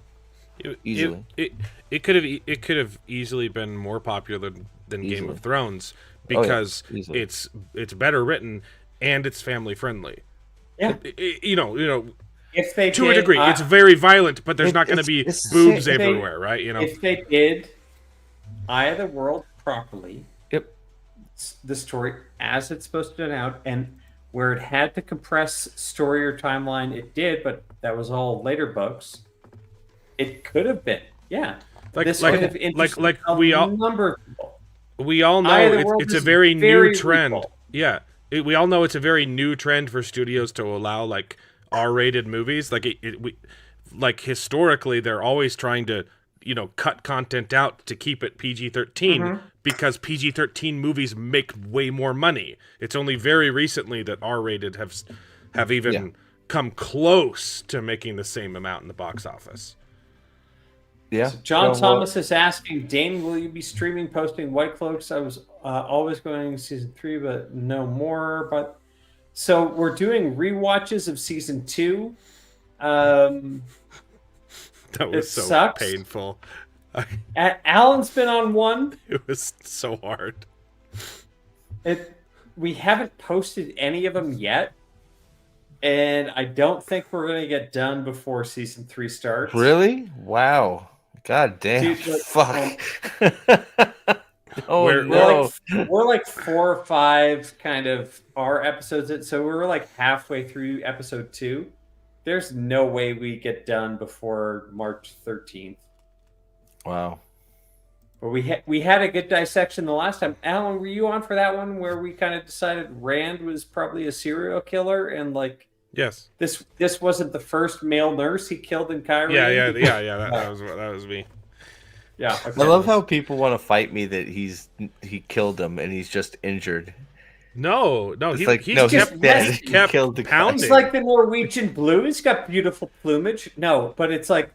easily. It could have easily been more popular than Game of Thrones because it's better written and it's family friendly. Yeah, if they to a degree, it's very violent, but there's not going to be boobs everywhere, right? If they did Eye of the World properly, the story as it's supposed to turn out, and where it had to compress story or timeline, it did, but that was all later books. It could have been, we all know it's a very new trend. People. Yeah, we all know it's a very new trend for studios to allow R-rated movies. Historically, they're always trying to cut content out to keep it PG-13 because PG-13 movies make way more money. It's only very recently that R-rated have even come close to making the same amount in the box office. Yeah. So John Thomas is asking, Dane, will you be streaming, posting White Cloaks? I was always going season 3, but no more. But so we're doing rewatches of season 2. That was so painful. Alan's been on 1. It was so hard. We haven't posted any of them yet, and I don't think we're going to get done before season 3 starts. Really? Wow. God damn. Dude, Fuck. Oh, we're like 4 or 5 kind of our episodes in, so we're like halfway through episode 2. There's no way we get done before March 13th. Wow. But we had a good dissection the last time. Alan, were you on for that one where we kind of decided Rand was probably a serial killer and like Yes. This wasn't the first male nurse he killed in Cairo? Yeah. That was me. Yeah. Okay. I love how people want to fight me that he killed him and he's just injured. No, It's he's like, kept, no, he's dead. he's He kept killed the guy. pounding. It's like the Norwegian blue. He's got beautiful plumage. No, but it's like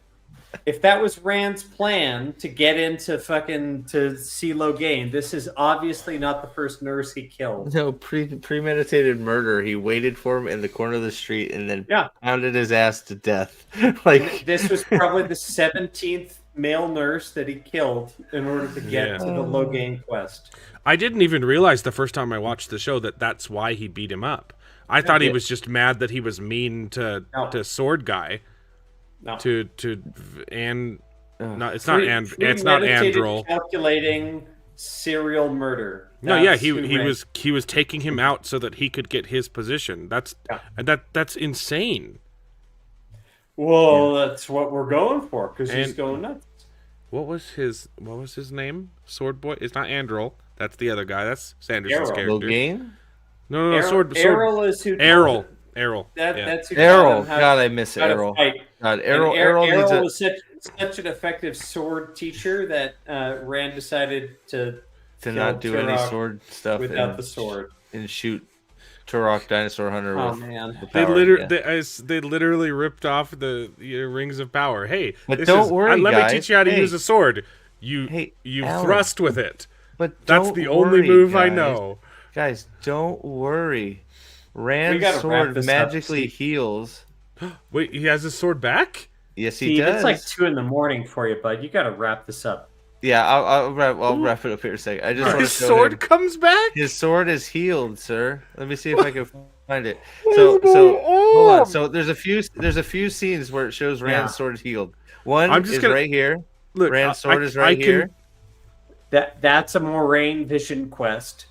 if that was Rand's plan to get into fucking to CeeLo Gain, this is obviously not the first nurse he killed. No, premeditated murder. He waited for him in the corner of the street and then pounded his ass to death. Like this was probably the 17th male nurse that he killed in order to get to the Logain quest. I didn't even realize the first time I watched the show that that's why he beat him up. I thought he was just mad that he was mean to Sword Guy. No. It's not Androl. Calculating serial murder. He was taking him out so that he could get his position. That's insane. Well, that's what we're going for because he's going nuts. What was his name? Sword Boy. It's not Androl. That's the other guy. That's Sanderson's character. Logain? No. Sword. Errol is who. Errol. That's who. Errol. God, I miss Errol. God, Errol was such an effective sword teacher that Rand decided to not do any sword stuff without the sword and shoot Turok Dinosaur Hunter. They literally ripped off the Rings of Power. Hey, but don't worry, let guys. me teach you how to use a sword. You thrust with it. But that's the only move I know. Guys, don't worry. Rand's sword magically heals. Wait, he has his sword back? Yes, he does. It's like 2 a.m. for you, bud. You got to wrap this up. Yeah, I'll wrap it up here a second. I just want to his sword comes back. His sword is healed, sir. Let me see if I can find it. So hold on. So there's a few scenes where it shows Rand's sword healed. One is right here. Look, Rand's sword is right here. That's a Moraine Vision quest.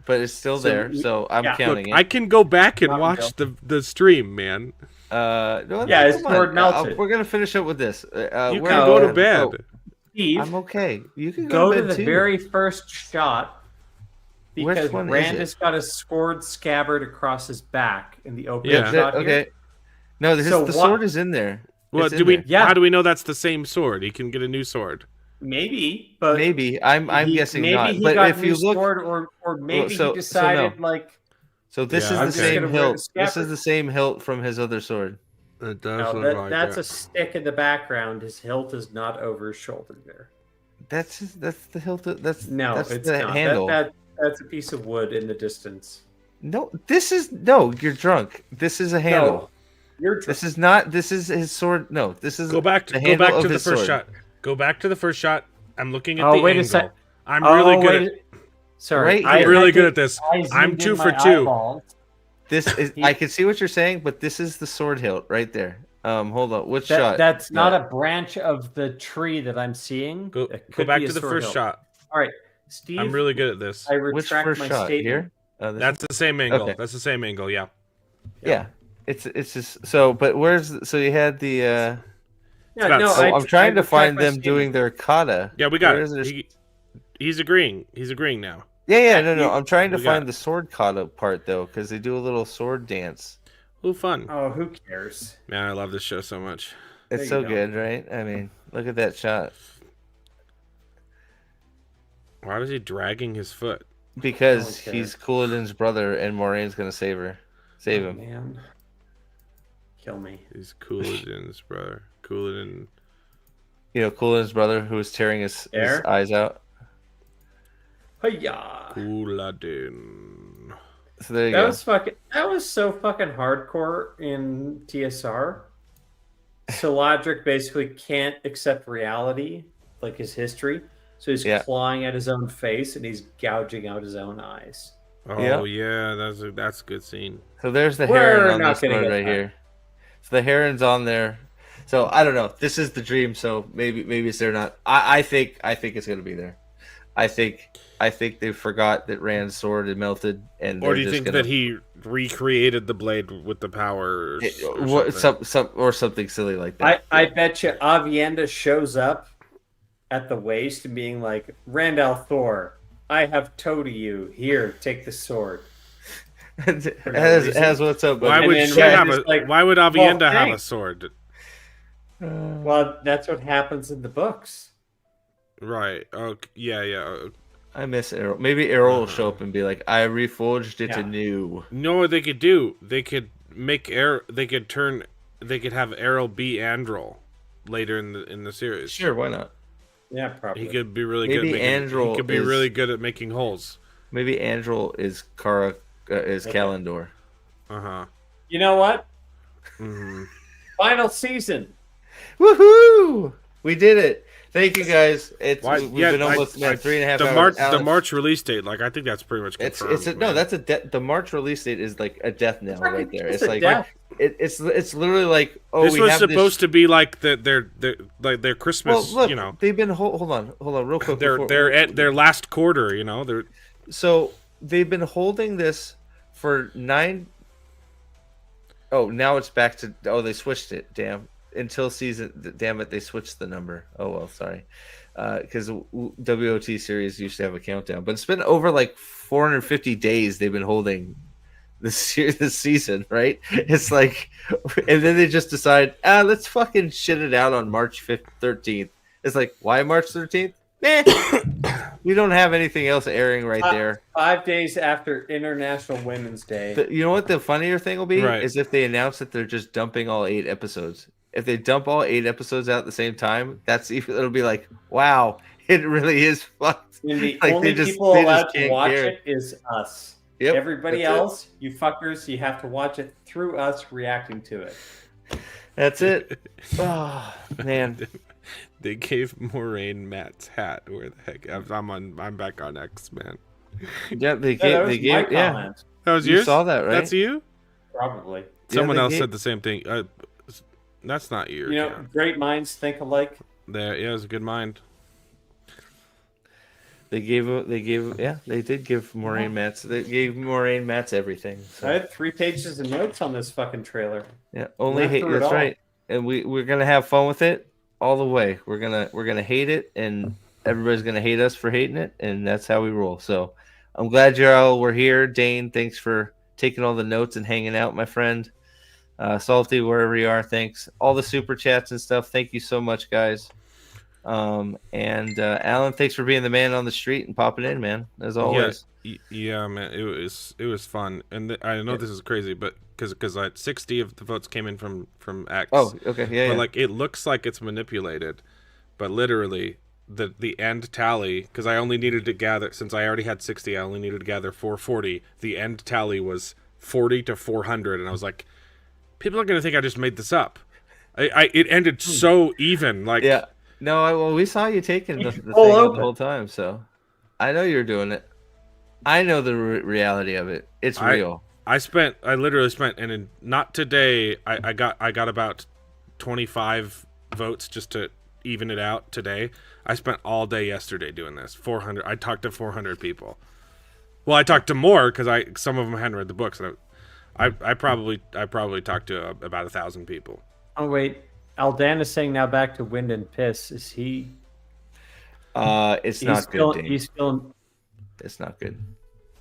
But it's still there, so I'm counting it. I can go back and watch the stream, man. His sword melted. We're gonna finish up with this. You can go to bed. Steve, I'm okay. You can go to the too. very first shot because Rand has got a sword scabbard across his back in the opening shot. Okay. No, the sword is in there. Well, how do we know that's the same sword? He can get a new sword. Maybe, but maybe I'm guessing maybe not. He but got if you look, sword or maybe he decided So this is the same hilt. This is the same hilt from his other sword. It does look like that's a stick in the background. His hilt is not over his shoulder there. That's the hilt. That's the not. Handle. That's a piece of wood in the distance. No, you're drunk. This is a handle. No, you're drunk. This is not. This is his sword. No, this is go back to the first shot. Go back to the first shot. I'm looking at the wait angle. A sec. I'm really good. Sorry, I'm really good at this. I'm 2 for 2. Eyeballs. This is. I can see what you're saying, but this is the sword hilt right there. Hold on. Which shot? That's not a branch of the tree that I'm seeing. Go back to the first shot. All right, Steve. I'm really good at this. I retract Which first my shot? statement. Here. That's the same angle. Okay. That's the same angle. Yeah. Yeah. It's just so. But where's so you had the. I'm trying to find them doing their kata. Yeah, we got it. He's agreeing. He's agreeing now. Yeah. No. I'm trying to find the sword kata part though, because they do a little sword dance. Ooh, fun. Oh, who cares? Man, I love this show so much. It's so good, right? I mean, look at that shot. Why is he dragging his foot? Because he's Couladin's brother, and Moraine's gonna save him. Man, kill me. He's Couladin's brother. Couladin. You know, Couladin's brother who was tearing his eyes out. Hiya. Couladin. So there you go. That was so fucking hardcore in TSR. Saladric basically can't accept reality, like his history. So he's clawing at his own face and he's gouging out his own eyes. Oh yeah, that's a good scene. So there's the We're heron on not this gonna card get right that. here. So the heron's on there. So I don't know. This is the dream. So maybe it's there not. I think it's gonna be there. I think they forgot that Rand's sword had melted, and Or do you just think gonna, that he recreated the blade with the power, or something? something silly like that? I bet you Avienda shows up at the waist and being like, Randall Thor, I have toe to you. Here, take the sword. as what's up? Why buddy? would then she have Rand a? is like, Why would Avienda well, have a thanks. sword? Well, that's what happens in the books. Right. Okay. Yeah. I miss Errol. Maybe Errol will show up and be like, "I reforged it Yeah. anew." No, what they could do? They could make Errol. They could have Errol be Androl later in the series. Sure, why not? Yeah, probably. He could be really Maybe good. At Androl he could be is- really good at making holes. Maybe Androl is Kalendor. You know what? Mm-hmm. Final season. Woohoo! We did it. Thank you guys. We've Yeah, been almost 3.5 the hours. March Alex, the March release date. Like I think that's pretty much It's confirmed. no, man. that's the March release date is like a death knell right there. It's a like death. it's literally like this we was have supposed to be like their Christmas. Well, look, you know, they've been hold on real quick. they're at their last quarter. You know, they're So they've been holding this for 9. Oh, now it's back to. Oh, they switched it. Damn. Until season. Damn it, they switched the number. Oh well, sorry. Because WOT series used to have a countdown, but it's been over like 450 days they've been holding this season, right? It's like, and then they just decide, let's fucking shit it out on March 13th. It's like, why March 13th? We don't have anything else airing right there. 5 days after International Women's Day. You know what the funnier thing will be? Right. Is if they announce that they're just dumping all 8 episodes. If they dump all 8 episodes out at the same time, it'll be like, wow, it really is fucked. And the Like, only they just- people they just allowed to can't watch care. it is us. Yep, Everybody that's it. else, you fuckers, you have to watch it through us reacting to it. That's it. Oh man. they gave Moraine Matt's hat. Where the heck? I'm back on X, man. Yeah, they Yeah, that was gave my yeah. comment. That was You yours. saw that, right? That's you. Probably. Someone they else gave- said the same thing. That's not your You know, account. great minds think alike. There, yeah, it was a good mind. They did give Moraine Mats. They gave Moraine Mats everything. So. I had 3 pages of notes on this fucking trailer. Yeah, only Went hate. through it That's all. right. And we're gonna have fun with it all the way. We're gonna hate it, and everybody's gonna hate us for hating it, and that's how we roll. So I'm glad you all were here. Dane, thanks for taking all the notes and hanging out, my friend. Salty, wherever you are, thanks. All the super chats and stuff. Thank you so much, guys. And Alan, thanks for being the man on the street and popping in, man. As always. Yeah, man, it was fun, and I know this is crazy, but because 60 of the votes came in from X. Oh, okay, yeah. But like it looks like it's manipulated, but literally the end tally, because I only needed to gather, since I already had 60, I only needed to gather 440. The end tally was 40 to 400, and I was like, people are gonna think I just made this up. It ended so even, like Yeah. No, well, we saw you taking the thing the whole time, so I know you're doing it. I know the reality of it. It's real. I literally spent, and not today. I got about 25 votes just to even it out today. I spent all day yesterday doing this. 400. I talked to 400 people. Well, I talked to more because some of them hadn't read the books, and I probably talked to about 1,000 people. Oh wait, Aldan is saying now back to Wind and Piss. Is he? It's not good. Dane. He's still. It's not good.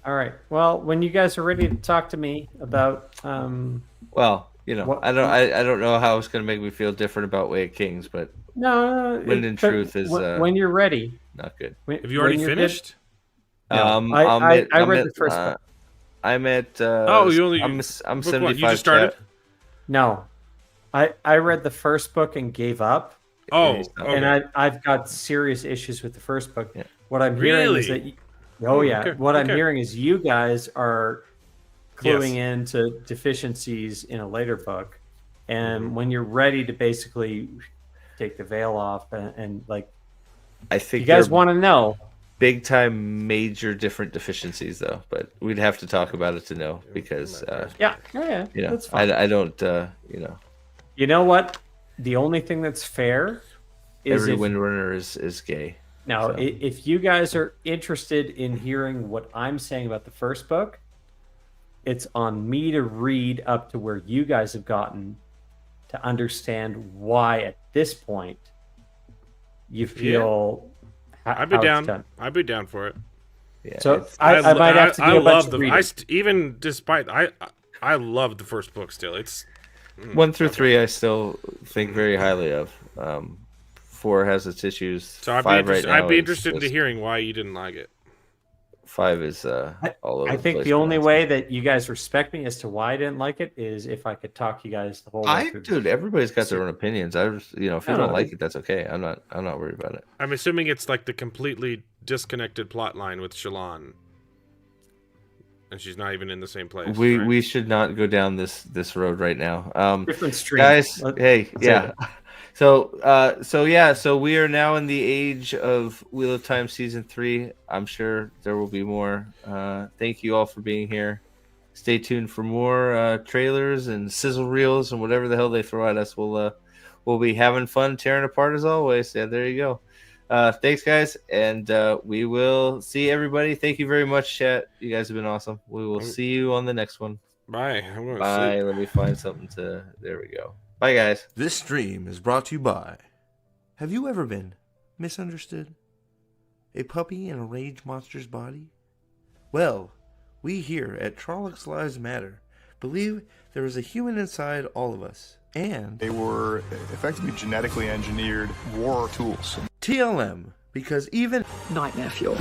All right. Well, when you guys are ready to talk to me about, well, you know, what- I don't know how it's going to make me feel different about Way of Kings, but no, Wind and Truth is when you're ready. not good. Have you already finished? No, I read the first book. I'm at. You only. I'm book 75. one. You just started. No, I read the first book and gave up. Oh, and okay. I've got serious issues with the first book. Yeah. What I'm hearing is Really? that, Okay, what I'm okay. hearing is you guys are cluing Yes. into deficiencies in a later book, and when you're ready to basically take the veil off and like, I think you guys they're- want to know, big time major different deficiencies though, but we'd have to talk about it to know because yeah, you know, that's fine. I don't you know. You know what? The only thing that's fair is Every if, Windrunner is gay. now, so. if you guys are interested in hearing what I'm saying about the first book, it's on me to read up to where you guys have gotten to understand why at this point you feel I'd be down. I'd be down for it. Yeah, so I might have to do a bunch of reading. Even despite I love the first book still. It's 1 through 3 I still think very highly of. 4 has its issues. So I'd 5 be right interested, now I'd be is interested in just- hearing why you didn't like it. 5 is all over. I think the only way that you guys respect me as to why I didn't like it is if I could talk you guys the whole way through. Dude, everybody's got their own opinions. I just, you know, if you I don't know. like it, that's okay. I'm not worried about it. I'm assuming it's like the completely disconnected plot line with Shallan. And she's not even in the same place. We right? we should not go down this road right now. Different stream. Guys, hey, say yeah. So we are now in the age of Wheel of Time season 3. I'm sure there will be more. Thank you all for being here. Stay tuned for more trailers and sizzle reels and whatever the hell they throw at us. We'll be having fun tearing apart as always. Yeah, there you go. Thanks, guys, and we will see everybody. Thank you very much, chat. You guys have been awesome. We will see you on the next one. Bye. I'm gonna Bye. sleep. Let me find something to. There we go. Bye, guys. This stream is brought to you by. Have you ever been misunderstood? A puppy in a rage monster's body? Well, we here at Trollocs Lives Matter believe there is a human inside all of us. And they were effectively genetically engineered war tools. TLM, because even nightmare fuel.